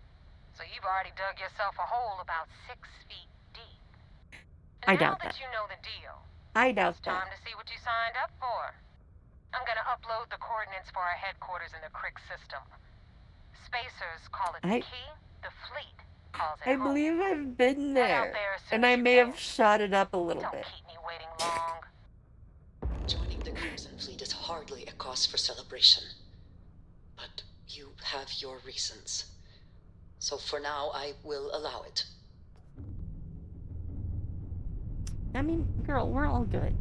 So you've already dug yourself a hole about 6 feet deep. I Now doubt that that. you know the deal, I doubt it's time that. to see what you signed up for. I'm gonna upload the coordinates for our headquarters in the Crick system. Spacers call it the key, the fleet calls it I home. believe I've been Head out there. there as soon And as I you may can. have shot it up a little Don't bit. keep me waiting long. Joining the Crimson Fleet is hardly a cause for celebration. But you have your reasons. So for now, I will allow it. I mean, girl, we're all good.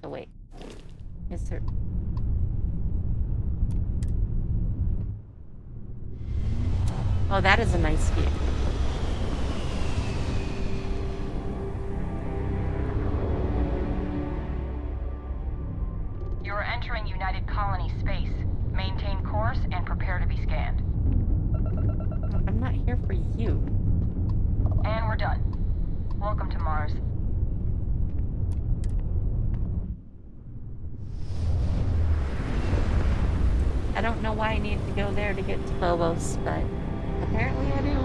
Oh, wait. Is there... Oh, that is a nice view. You're entering United Colony space. Maintain course and prepare to be scanned. I'm not here for you. And we're done. Welcome to Mars. I don't know why I need to go there to get to Phobos, but apparently I do.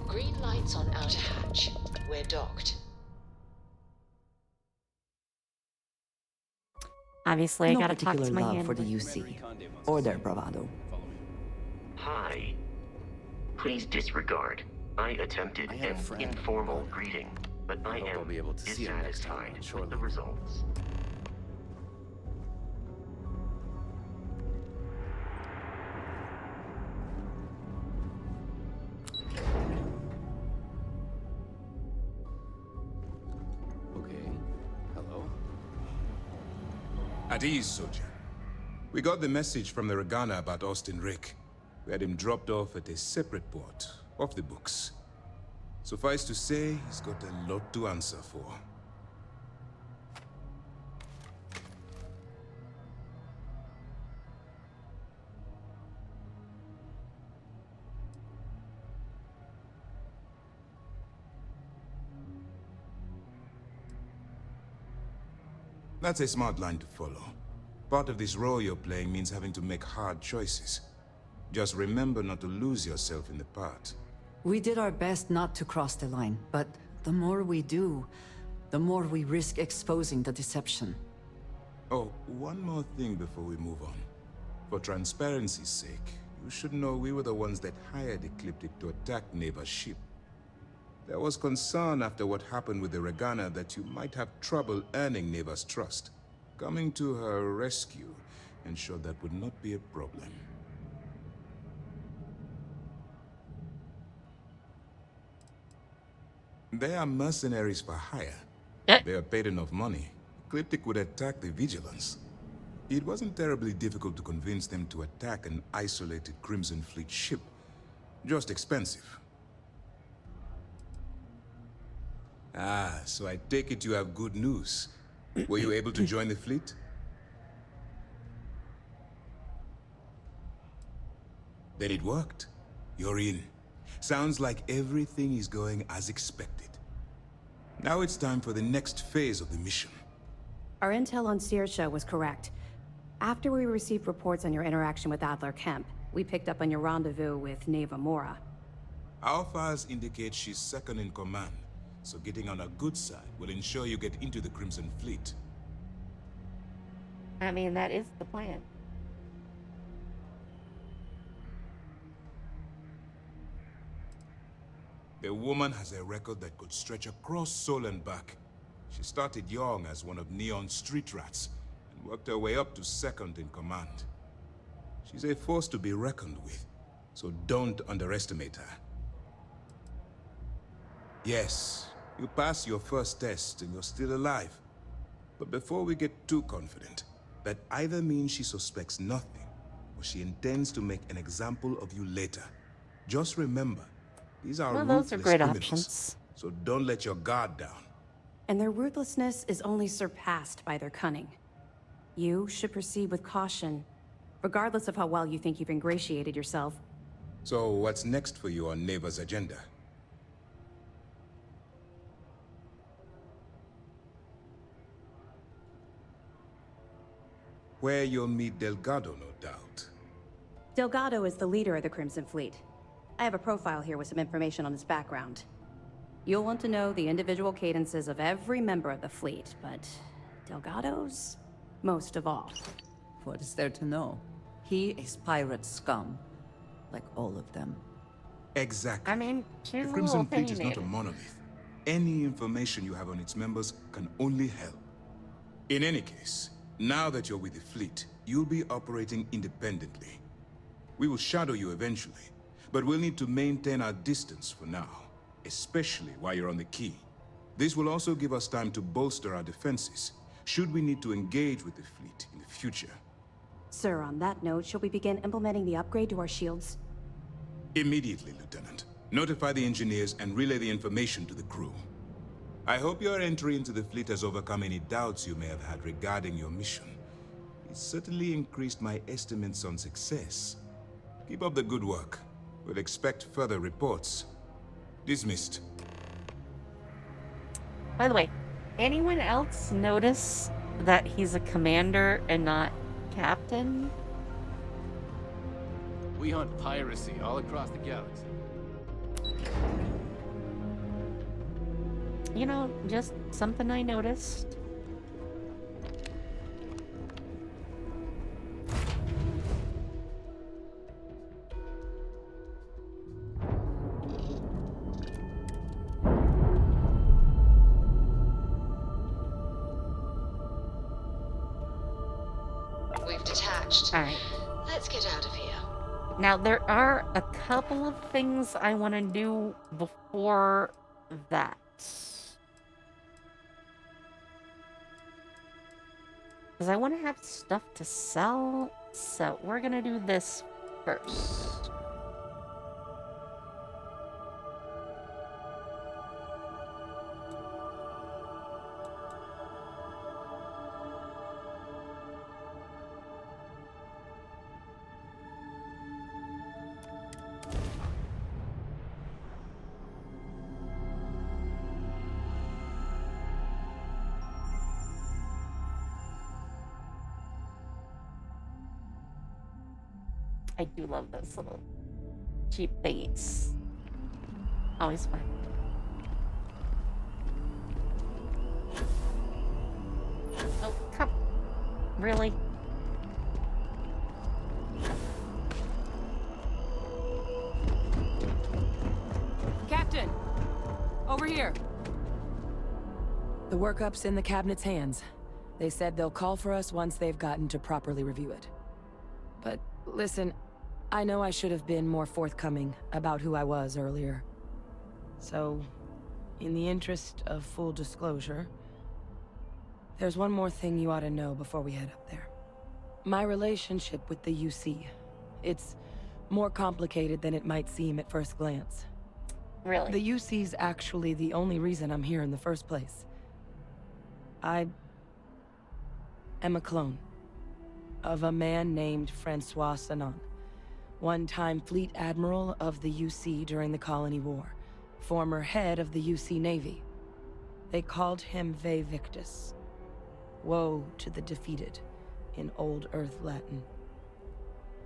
Green lights on outer hatch. We're docked. Obviously, I No gotta talk particular to my love for handler. the UC or their bravado. Hi. Please disregard. I attempted an informal greeting, but I am be able to see him next time, dissatisfied with the results. Okay. Hello? At ease, soldier. We got the message from the Ragana about Austin Rick. We had him dropped off at a separate port, off the books. Suffice to say, he's got a lot to answer for. That's a smart line to follow. Part of this role you're playing means having to make hard choices. Just remember not to lose yourself in the part. We did our best not to cross the line, but the more we do, the more we risk exposing the deception. Oh, one more thing before we move on. For transparency's sake, you should know we were the ones that hired Ecliptic to attack Neva's ship. There was concern after what happened with the Ragana that you might have trouble earning Neva's trust. Coming to her rescue ensured that would not be a problem. They are mercenaries for hire. They are paid enough money. Ecliptic would attack the Vigilance. It wasn't terribly difficult to convince them to attack an isolated Crimson Fleet ship. Just expensive. Ah, so I take it you have good news. Were you able to join the fleet? Then it worked. You're in. Sounds like everything is going as expected. Now it's time for the next phase of the mission. Our intel on Saoirse was correct. After we received reports on your interaction with Adler Kemp, we picked up on your rendezvous with Neva Mora. Our files indicate she's second in command, so getting on her good side will ensure you get into the Crimson Fleet. I mean, that is the plan. The woman has a record that could stretch across Sol and back. She started young as one of Neon's street rats, and worked her way up to second in command. She's a force to be reckoned with, so don't underestimate her. Yes, you passed your first test and you're still alive. But before we get too confident, that either means she suspects nothing, or she intends to make an example of you later. Just remember, these are those are ruthless great criminals, options. so don't let your guard down. And their ruthlessness is only surpassed by their cunning. You should proceed with caution, regardless of how well you think you've ingratiated yourself. So what's next for you on Neva's agenda? Where you'll meet Delgado, no doubt. Delgado is the leader of the Crimson Fleet. I have a profile here with some information on his background. You'll want to know the individual cadences of every member of the fleet, but Delgado's most of all. What is there to know? He is pirate scum, like all of them. Exactly. I mean, she's The a Crimson little Fleet is not a opinionated. monolith. Any information you have on its members can only help. In any case, now that you're with the fleet, you'll be operating independently. We will shadow you eventually, but we'll need to maintain our distance for now, especially while you're on the key. This will also give us time to bolster our defenses, should we need to engage with the fleet in the future. Sir, on that note, shall we begin implementing the upgrade to our shields? Immediately, Lieutenant. Notify the engineers and relay the information to the crew. I hope your entry into the fleet has overcome any doubts you may have had regarding your mission. It certainly increased my estimates on success. Keep up the good work. We'll expect further reports. Dismissed. By the way, anyone else notice that he's a commander and not captain? We hunt piracy all across the galaxy. You know, just something I noticed. We've detached. All right. Let's get out of here. Now, there are a couple of things I want to do before that. Because I want to have stuff to sell, so we're going to do this first. I do love those little cheap thingies. Always fun. Oh, come. Really? Captain! Over here! The workup's in the cabinet's hands. They said they'll call for us once they've gotten to properly review it. But listen, I know I should have been more forthcoming about who I was earlier. So, in the interest of full disclosure, there's one more thing you ought to know before we head up there. My relationship with the UC. It's more complicated than it might seem at first glance. Really? The UC's actually the only reason I'm here in the first place. I am a clone of a man named Francois Sanon, one-time fleet admiral of the UC during the Colony War, former head of the UC Navy. They called him Ve Victus. Woe to the defeated, in Old Earth Latin.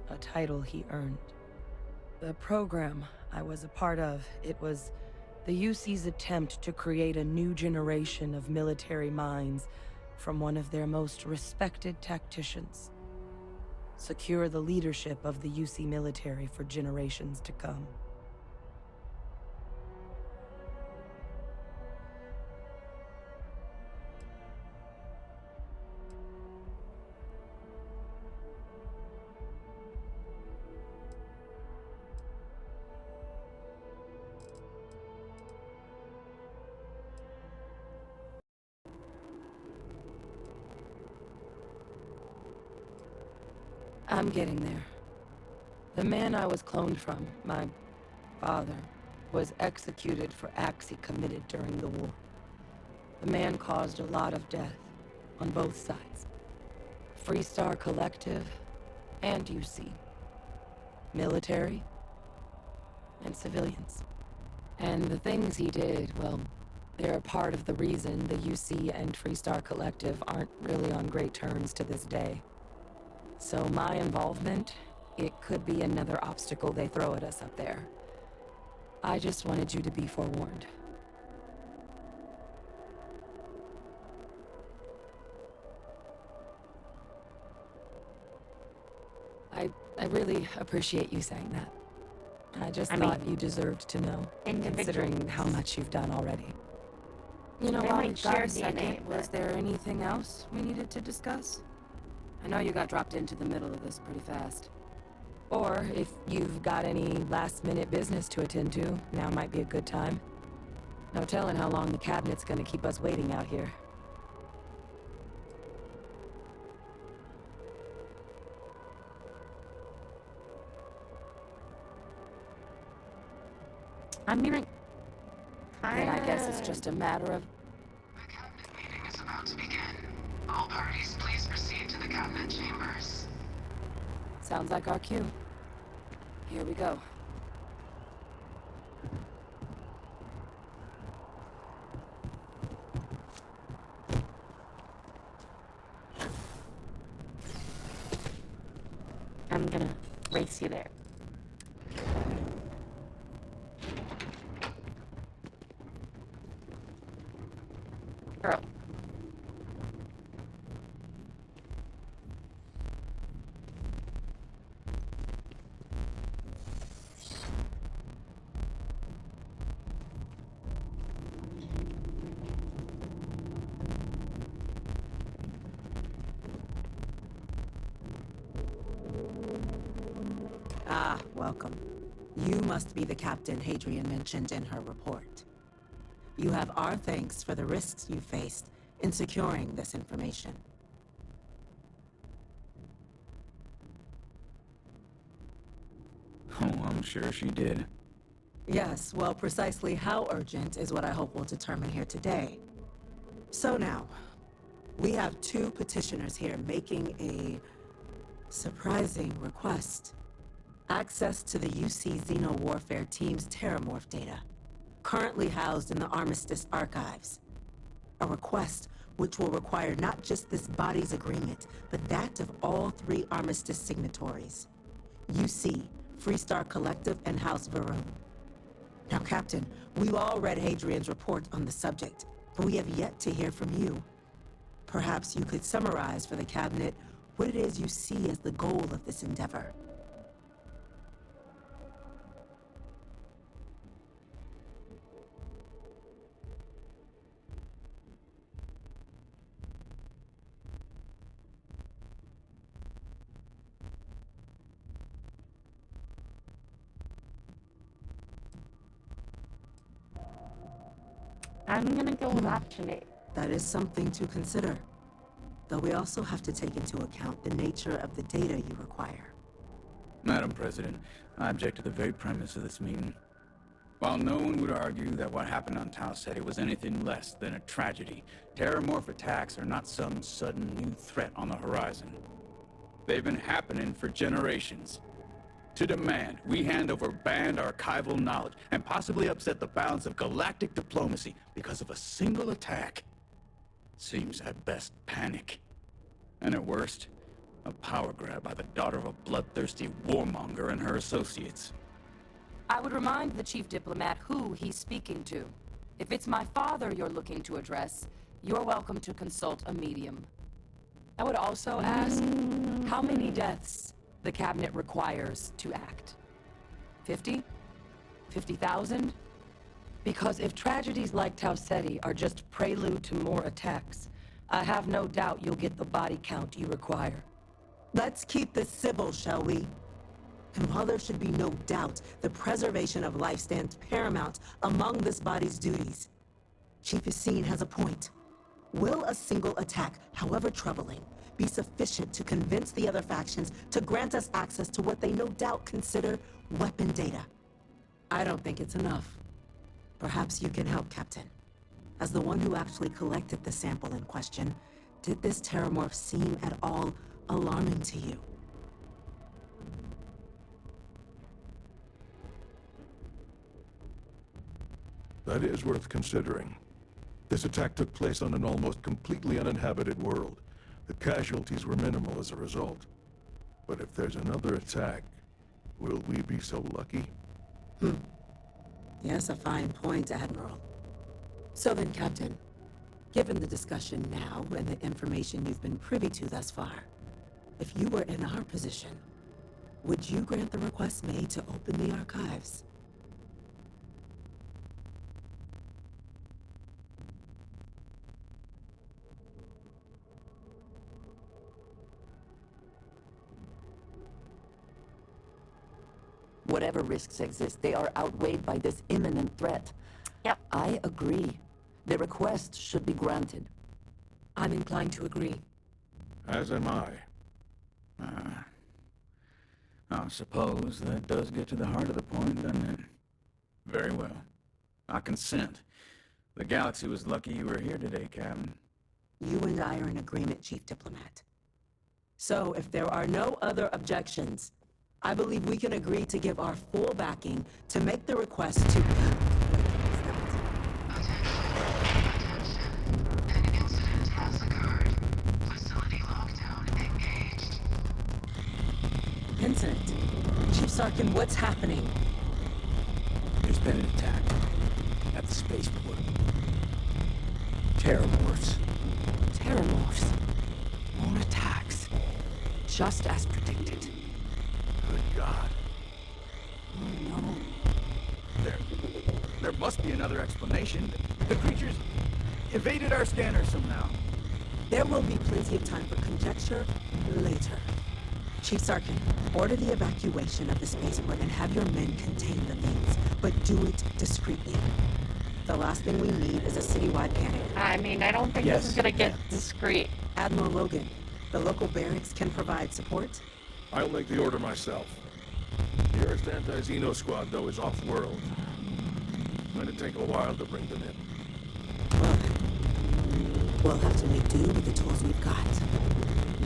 A title he earned. The program I was a part of, it was the UC's attempt to create a new generation of military minds from one of their most respected tacticians. Secure the leadership of the UC military for generations to come. I'm getting there. The man I was cloned from, my father, was executed for acts he committed during the war. The man caused a lot of death on both sides. Freestar Collective and UC. Military and civilians. And the things he did, well, they're a part of the reason the UC and Freestar Collective aren't really on great terms to this day. So my involvement, it could be another obstacle they throw at us up there. I just wanted you to be forewarned. I really appreciate you saying that. I just thought you deserved to know, considering how much you've done already. You know, while we've got a second, was there anything else we needed to discuss? I know you got dropped into the middle of this pretty fast. Or if you've got any last-minute business to attend to, now might be a good time. No telling how long the cabinet's gonna keep us waiting out here. I mean, Then I guess it's just a matter of... The cabinet meeting is about to begin. All parties, please proceed to the cabinet chambers. Sounds like our cue. Here we go. I'm gonna race you there. Girl. Ah, welcome. You must be the captain Hadrian mentioned in her report. You have our thanks for the risks you faced in securing this information. Oh, I'm sure she did. Yes, well, precisely how urgent is what I hope we'll determine here today. So now, we have two petitioners here making a surprising request. Access to the UC Xeno Warfare Team's Terramorph data, currently housed in the Armistice archives. A request which will require not just this body's agreement, but that of all three Armistice signatories. UC, Freestar Collective, and House Varun. Now, Captain, we've all read Hadrian's report on the subject, but we have yet to hear from you. Perhaps you could summarize for the Cabinet what it is you see as the goal of this endeavor. I'm gonna go watching it. That is something to consider. Though we also have to take into account the nature of the data you require. Madam President, I object to the very premise of this meeting. While no one would argue that what happened on Tau Ceti was anything less than a tragedy, terrormorph attacks are not some sudden new threat on the horizon. They've been happening for generations. To demand we hand over banned archival knowledge and possibly upset the balance of galactic diplomacy because of a single attack seems at best panic. And at worst, a power grab by the daughter of a bloodthirsty warmonger and her associates. I would remind the chief diplomat who he's speaking to. If it's my father you're looking to address, you're welcome to consult a medium. I would also ask how many deaths the cabinet requires to act. 50? 50,000? Because if tragedies like Tau Ceti are just prelude to more attacks, I have no doubt you'll get the body count you require. Let's keep this civil, shall we? And while there should be no doubt, the preservation of life stands paramount among this body's duties. Chief Yassine has a point. Will a single attack, however troubling, be sufficient to convince the other factions to grant us access to what they no doubt consider weapon data? I don't think it's enough. Perhaps you can help, Captain. As the one who actually collected the sample in question, did this terramorph seem at all alarming to you? That is worth considering. This attack took place on an almost completely uninhabited world. The casualties were minimal as a result. But if there's another attack, will we be so lucky? Yes, a fine point, Admiral. So then, Captain, given the discussion now and the information you've been privy to thus far, if you were in our position, would you grant the request made to open the archives? Whatever risks exist, they are outweighed by this imminent threat. Yep. I agree. The request should be granted. I'm inclined to agree. As am I. I suppose that does get to the heart of the point, doesn't it? Very well. I consent. The galaxy was lucky you were here today, Captain. You and I are in agreement, Chief Diplomat. So, if there are no other objections, I believe we can agree to give our full backing to make the request to... An incident has occurred. Facility lockdown engaged. Incident? Chief Sarkin, what's happening? There's been an attack at the spaceport. Terrormorphs. Terrormorphs. More attacks. Just as predicted. Good God. Oh no. There must be another explanation. The creatures evaded our scanner somehow. There will be plenty of time for conjecture later. Chief Sarkin, order the evacuation of the spaceport and have your men contain the things, but do it discreetly. The last thing we need is a citywide panic. I mean, I don't think this is gonna get discreet. Admiral Logan, the local barracks can provide support? I'll make the order myself. The Earth's anti-Xeno squad, though, is off-world. It's going to take a while to bring them in. Well then, we'll have to make do with the tools we've got.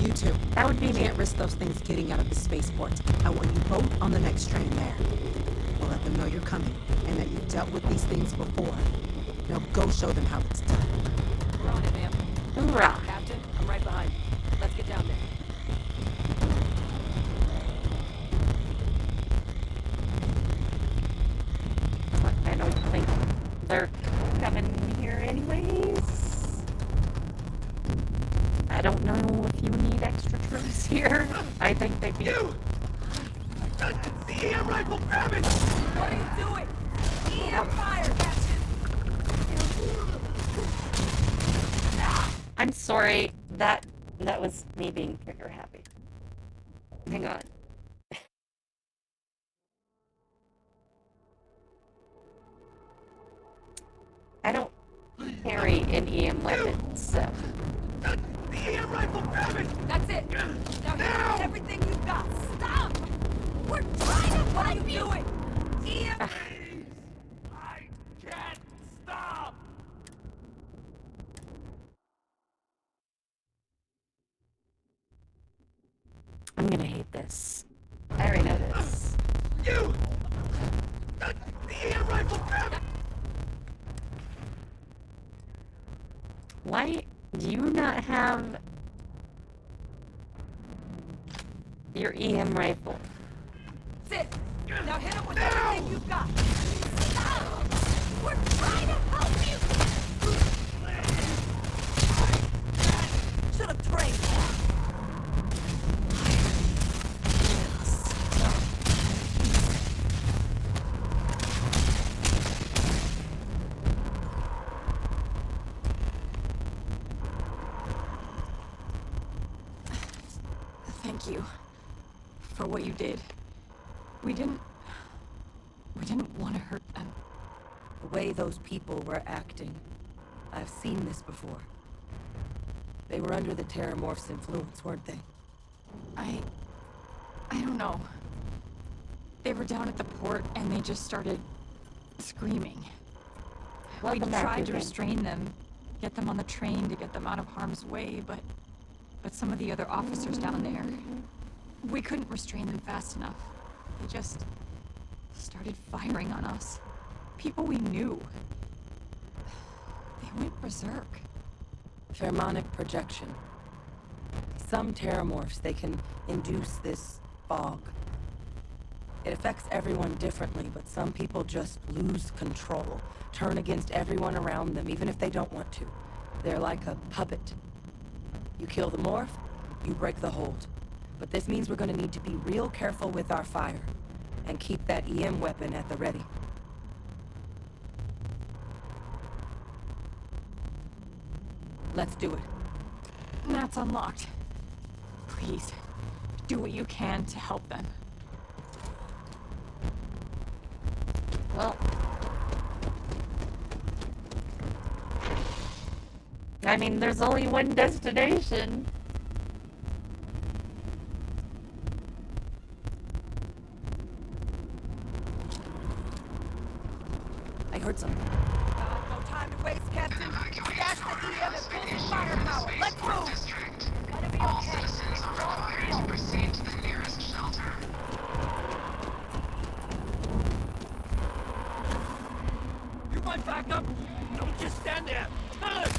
You two. That would be me. Can't risk those things getting out of the spaceport. I want you both on the next train there. We'll let them know you're coming, and that you've dealt with these things before. Now go show them how it's done. We're on it, ma'am. Hoorah. Captain, I'm right behind you. Let's get down there. I don't think they're coming here anyways. I don't know if you need extra troops here. I think they'd be... You! The EM rifle, grab it! What are you doing? EM fire, Captain! I'm sorry. That was me being trigger happy. Hang on. I don't carry an EM weapon, so. The EM rifle, grab it! That's it! Now hit with everything you've got! Stop! We're trying to What are you doing? EM... I can't stop! I'm gonna hate this. I already know this. You! The EM rifle, grab it! Why do you not have your EM rifle? That's it! Now hit him with everything you've got! Stop! We're trying to help you! Should have trained. Thank you for what you did. We didn't want to hurt them. The way those people were acting, I've seen this before. They were under the Terramorph's influence, weren't they? I don't know. They were down at the port and they just started screaming. We Welcome back, tried to Ethan. restrain them, get them on the train to get them out of harm's way, but some of the other officers down there, we couldn't restrain them fast enough. They just started firing on us. People we knew. They went berserk. Pheromonic projection. Some Terramorphs, they can induce this fog. It affects everyone differently, but some people just lose control, turn against everyone around them, even if they don't want to. They're like a puppet. You kill the morph, you break the hold. But this means we're gonna need to be real careful with our fire, and keep that EM weapon at the ready. Let's do it. That's unlocked. Please, do what you can to help them. Well, I mean, there's only one destination. I heard something. No time to waste, Captain. Stash the EM and pull the firepower. Let's move! Gotta be All okay. citizens are required to proceed to the nearest shelter. You want backup? Don't just stand there. Tell us!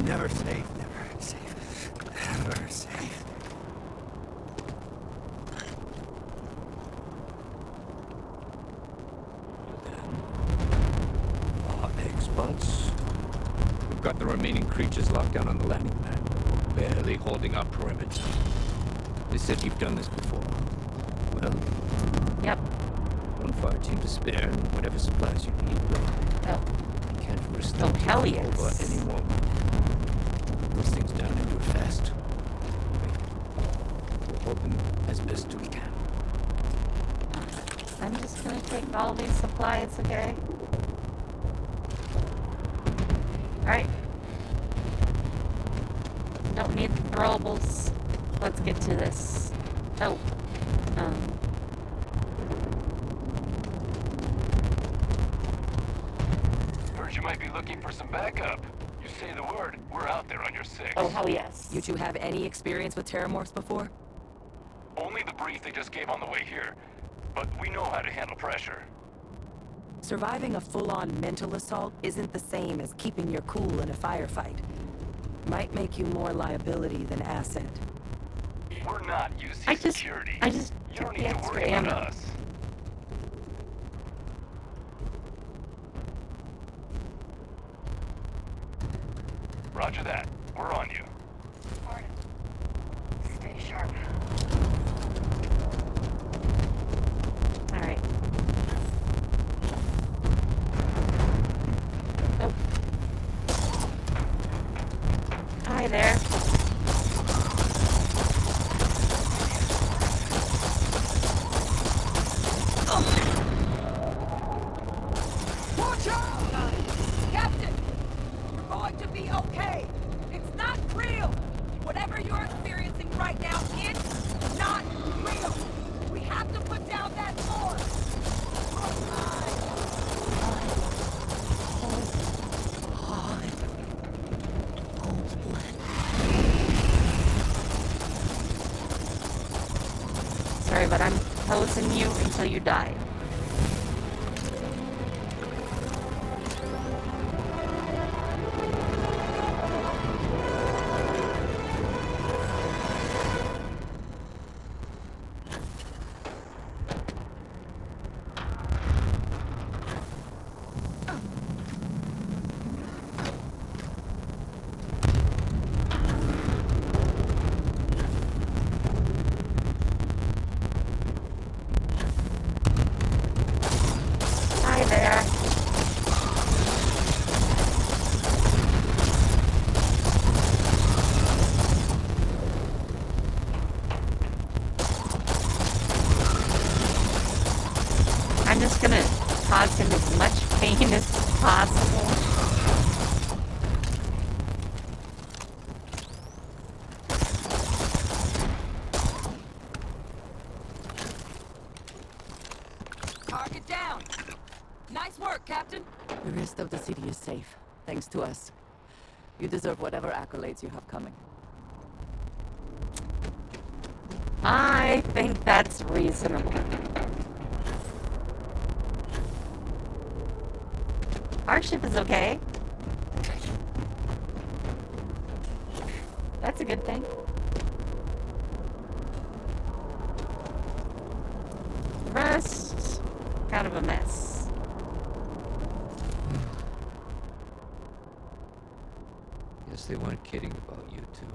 Never safe, never safe, never safe. Egg spots. We've got the remaining creatures locked down on the landing pad, barely holding our perimeter. They said you've done this before. Well, yep. One fire team to spare and whatever supplies you need. Oh. You can't risk Oh, them hell taking yes. over any more. Those things down and do it fast. We're hoping as best we can. I'm just gonna take all these supplies, okay? Alright. Don't need the throwables. Let's get to this. Oh. Heard you might be looking for some backup. You say the word, we're out there on your six. Oh, hell yes. You two have any experience with Terramorphs before? Only the brief they just gave on the way here. But we know how to handle pressure. Surviving a full-on mental assault isn't the same as keeping your cool in a firefight. Might make you more liability than asset. We're not UC security. I just You don't took need the to extra worry about ammo. us. Roger that. We're on you. Stay sharp. Alright. there. Watch out! Captain! You're going to be okay! It's not real! Whatever you're experiencing right now, it's not real! We have to put down that force! Sorry, but I'm posing you until you die. Hi there. I'm just gonna cause him as much pain as possible. Target down! Nice work, Captain! The rest of the city is safe, thanks to us. You deserve whatever accolades you have coming. I think that's reasonable. Our ship is okay. That's a good thing. The rest, kind of a mess. Guess they weren't kidding about you two.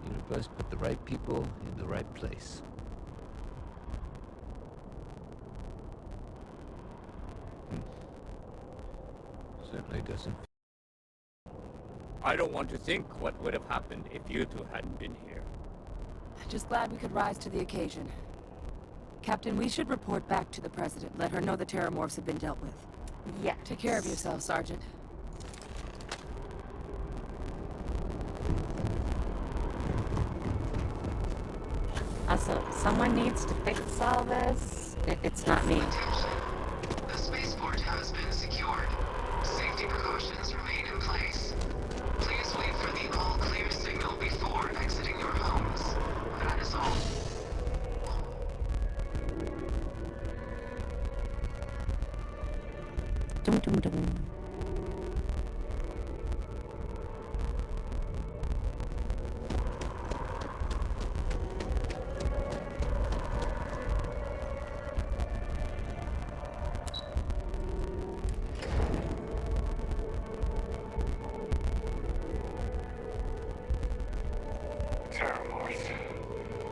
Universe put the right people in the right place. Certainly doesn't. I don't want to think what would have happened if you two hadn't been here. Just glad we could rise to the occasion. Captain, we should report back to the President. Let her know the Terramorphs have been dealt with. Yeah. Take care of yourself, Sergeant. Also, someone needs to fix all this. It's not me. The spaceport has been secured. Safety precautions remain in place. Please wait for the all-clear signal before exiting your homes. That is all. Dum dum dum.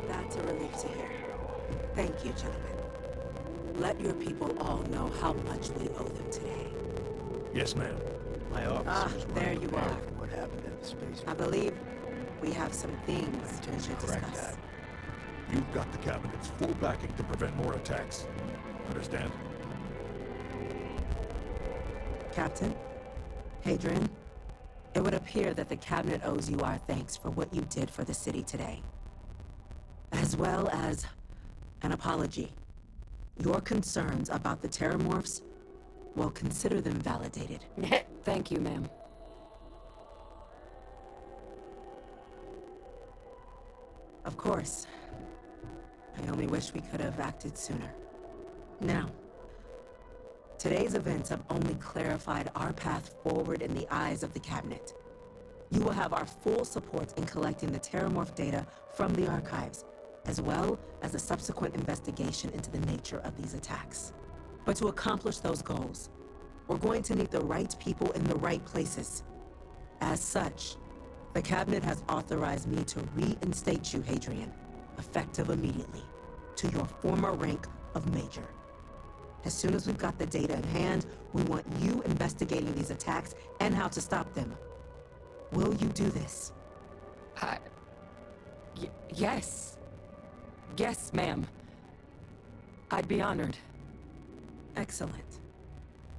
That's a relief to hear. Thank you, gentlemen. Let your people all know how much we owe them today. Yes, ma'am. My officers were there you unprepared are. for what happened at the space. I believe we have some things we should Correct discuss. that. You've got the Cabinet's full backing to prevent more attacks. Understand? Captain, Hadrian, it would appear that the Cabinet owes you our thanks for what you did for the city today. As well as an apology. Your concerns about the Terramorphs, well, consider them validated. Thank you, ma'am. Of course. I only wish we could have acted sooner. Now, today's events have only clarified our path forward in the eyes of the Cabinet. You will have our full support in collecting the Terramorph data from the archives, as well as a subsequent investigation into the nature of these attacks. But to accomplish those goals, we're going to need the right people in the right places. As such, the Cabinet has authorized me to reinstate you, Hadrian, effective immediately, to your former rank of Major. As soon as we've got the data in hand, we want you investigating these attacks and how to stop them. Will you do this? Yes. Yes, ma'am. I'd be honored. Excellent.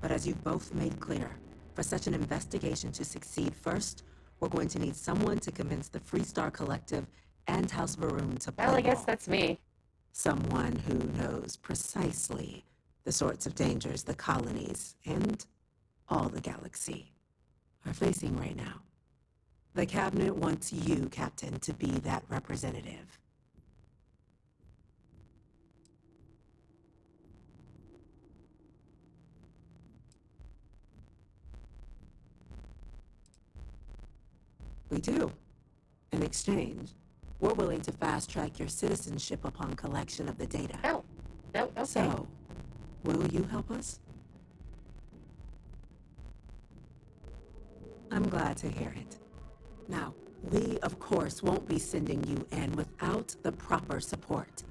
But as you've both made clear, for such an investigation to succeed first, we're going to need someone to convince the Freestar Collective and House Varun to play Well, I guess ball. that's me. Someone who knows precisely the sorts of dangers the colonies and all the galaxy are facing right now. The Cabinet wants you, Captain, to be that representative. We do. In exchange, we're willing to fast-track your citizenship upon collection of the data. Oh, okay. So, will you help us? I'm glad to hear it. Now, we, of course, won't be sending you in without the proper support.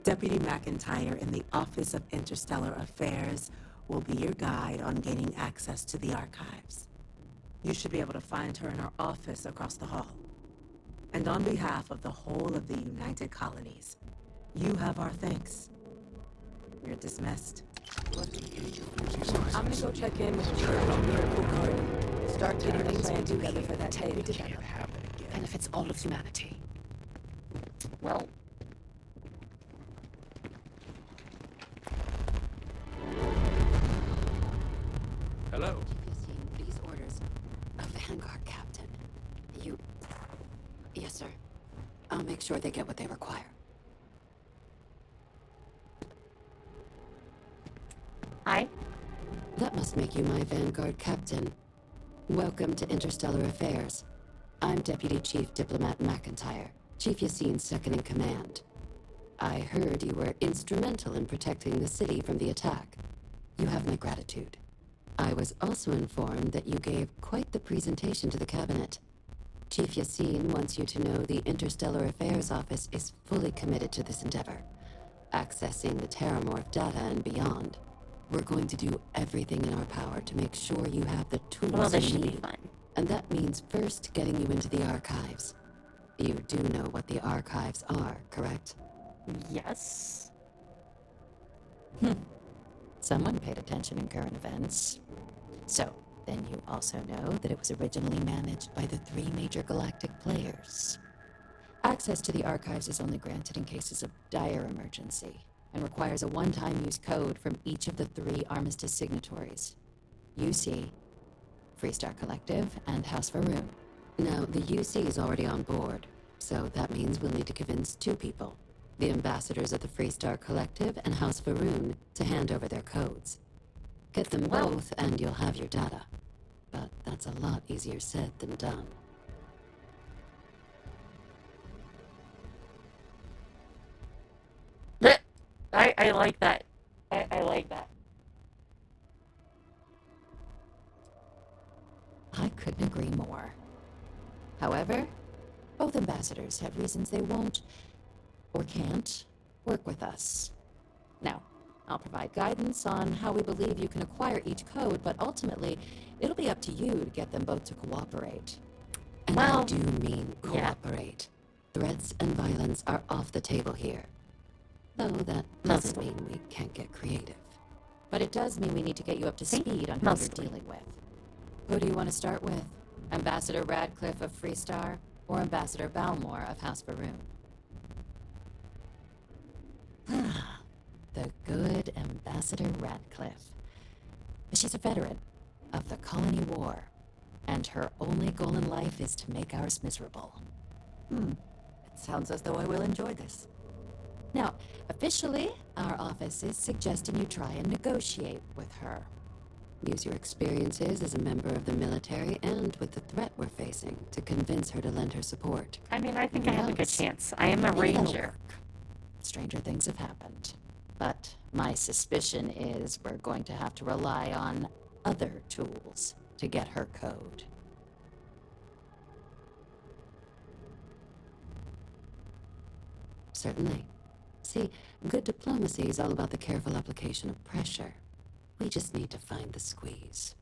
Deputy McIntyre in the Office of Interstellar Affairs will be your guide on gaining access to the archives. You should be able to find her in her office across the hall. And on behalf of the whole of the United Colonies, you have our thanks. You're dismissed. I'm gonna go check in with the church on Miracle Card. Start getting a plan together for that day to develop. Benefits all of humanity. Well, Hello. These orders. A Vanguard captain. You... Yes, sir. I'll make sure they get what they require. hi. That must make you my Vanguard captain. Welcome to Interstellar Affairs. I'm Deputy Chief Diplomat McIntyre, Chief Yassine's second in command. I heard you were instrumental in protecting the city from the attack. You have my gratitude. I was also informed that you gave quite the presentation to the cabinet. Chief Yassine wants you to know the Interstellar Affairs Office is fully committed to this endeavor, accessing the Terramorph data and beyond. We're going to do everything in our power to make sure you have the tools Well, this you should be need. fun. And that means first getting you into the archives. You do know what the archives are, correct? Yes. Someone paid attention in current events. So, then you also know that it was originally managed by the 3 major galactic players. Access to the archives is only granted in cases of dire emergency, and requires a one-time use code from each of the 3 armistice signatories. UC, Freestar Collective, and House Varun. Now, the UC is already on board, so that means we'll need to convince 2 people, the ambassadors of the Freestar Collective and House Varun, to hand over their codes. Get them both and you'll have your data. But that's a lot easier said than done. I like that. I like that. I couldn't agree more. However, both ambassadors have reasons they won't, or can't, work with us. Now, I'll provide guidance on how we believe you can acquire each code, but ultimately, it'll be up to you to get them both to cooperate. And I do mean cooperate. Threats and violence are off the table here. Though that doesn't mean we can't get creative. But it does mean we need to get you up to speed on who you're dealing with. Who do you want to start with? Ambassador Radcliffe of Freestar, or Ambassador Balmore of House Varun? The good Ambassador Radcliffe. She's a veteran of the Colony War, and her only goal in life is to make ours miserable. It sounds as though I will enjoy this. Now, officially, our office is suggesting you try and negotiate with her. Use your experiences as a member of the military and with the threat we're facing to convince her to lend her support. I mean, I think I have a good chance. I am a ranger. Stranger things have happened. But my suspicion is we're going to have to rely on other tools to get her code. Certainly. See, good diplomacy is all about the careful application of pressure. We just need to find the squeeze.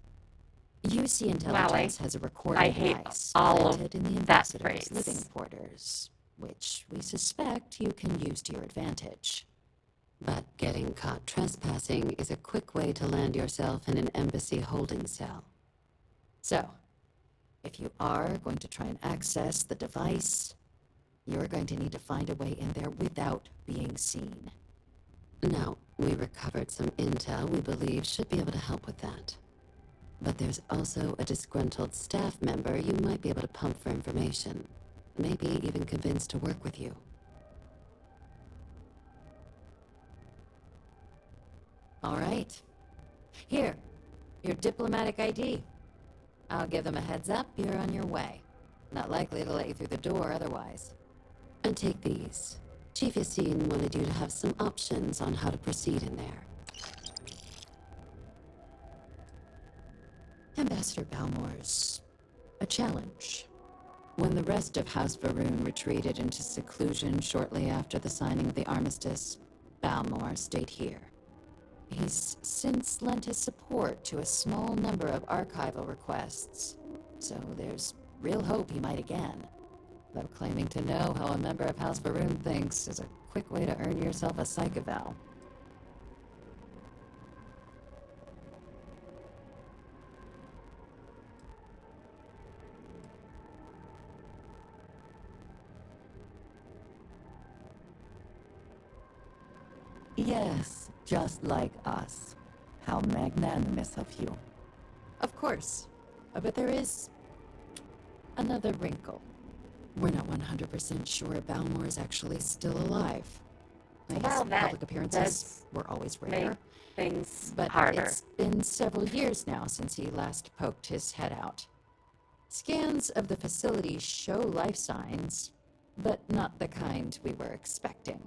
UC Intelligence has a recording I hate device all planted in the of that ambassador's phrase. living quarters, which we suspect you can use to your advantage. But getting caught trespassing is a quick way to land yourself in an embassy holding cell. So, if you are going to try and access the device, you're going to need to find a way in there without being seen. Now, we recovered some intel we believe should be able to help with that. But there's also a disgruntled staff member you might be able to pump for information. Maybe even convince to work with you. All right. Here, your diplomatic ID. I'll give them a heads up, you're on your way. Not likely to let you through the door otherwise. And take these. Chief Yassine wanted you to have some options on how to proceed in there. Ambassador Balmore's a challenge. When the rest of House Varun retreated into seclusion shortly after the signing of the armistice, Balmore stayed here. He's since lent his support to a small number of archival requests, so there's real hope he might again. Though claiming to know how a member of House Varun thinks is a quick way to earn yourself a psych eval. Yes, just like us. How magnanimous of you. Of course, but there is another wrinkle. We're not 100% sure Balmore is actually still alive. His public appearances were always rare, things but harder. it's been several years now since he last poked his head out. Scans of the facility show life signs, but not the kind we were expecting.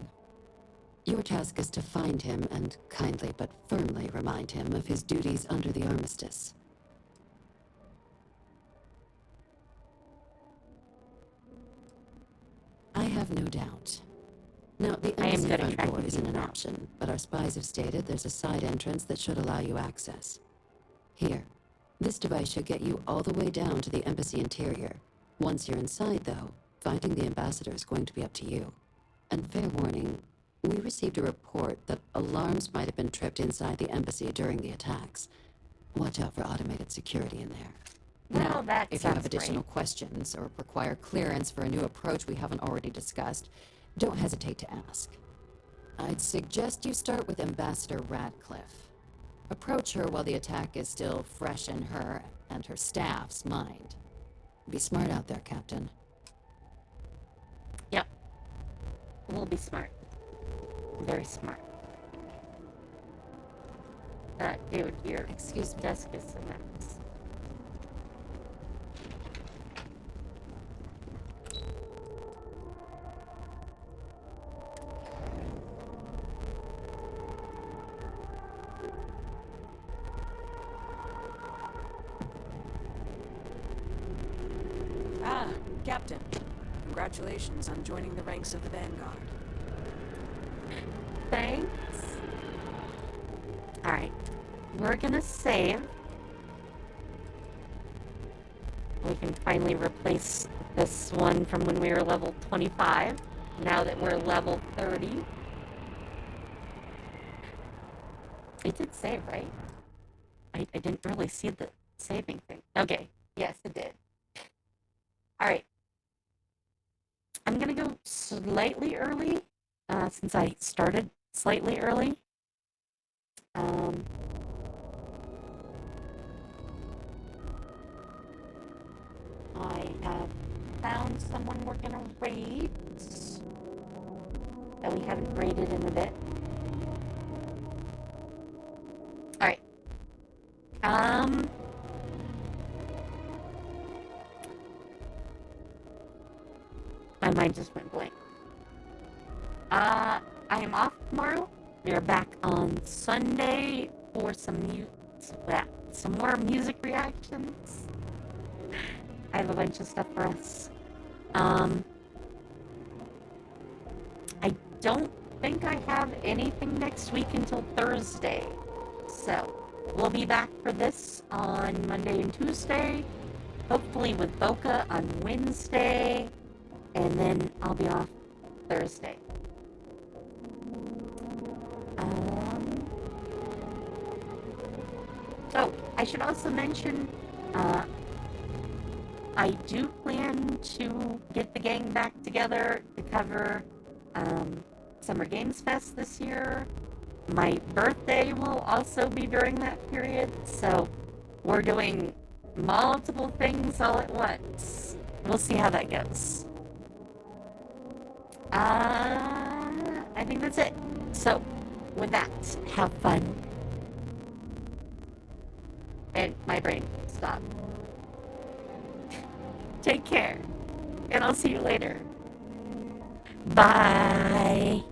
Your task is to find him and kindly but firmly remind him of his duties under the armistice. I have no doubt. Now, the embassy front door isn't an option, but our spies have stated there's a side entrance that should allow you access. Here, this device should get you all the way down to the embassy interior. Once you're inside, though, finding the ambassador is going to be up to you. And fair warning, we received a report that alarms might have been tripped inside the embassy during the attacks. Watch out for automated security in there. Well, Now, if you have additional questions or require clearance for a new approach we haven't already discussed, don't hesitate to ask. I'd suggest you start with Ambassador Radcliffe. Approach her while the attack is still fresh in her and her staff's mind. Be smart out there, Captain. Yep. We'll be smart. Very smart. Dude, your desk is a mess. Ah, Captain. Congratulations on joining the ranks of the Vanguard. Thanks. Alright. We're gonna save. We can finally replace this one from when we were level 25. Now that we're level 30. It did save, right? I didn't really see the saving thing. Okay. Yes, it did. Alright. I'm gonna go slightly early, since I started slightly early. I have found someone we're gonna raid that we haven't raided in a bit. Alright. My mind just went blank. I am off tomorrow. We are back on Sunday for some more music reactions. I have a bunch of stuff for us. I don't think I have anything next week until Thursday. So, we'll be back for this on Monday and Tuesday. Hopefully with Boca on Wednesday. And then I'll be off Thursday. So, I should also mention, I do plan to get the gang back together to cover Summer Games Fest this year. My birthday will also be during that period, so we're doing multiple things all at once. We'll see how that goes. I think that's it. So, with that, have fun. And my brain stopped. Take care, and I'll see you later. Bye.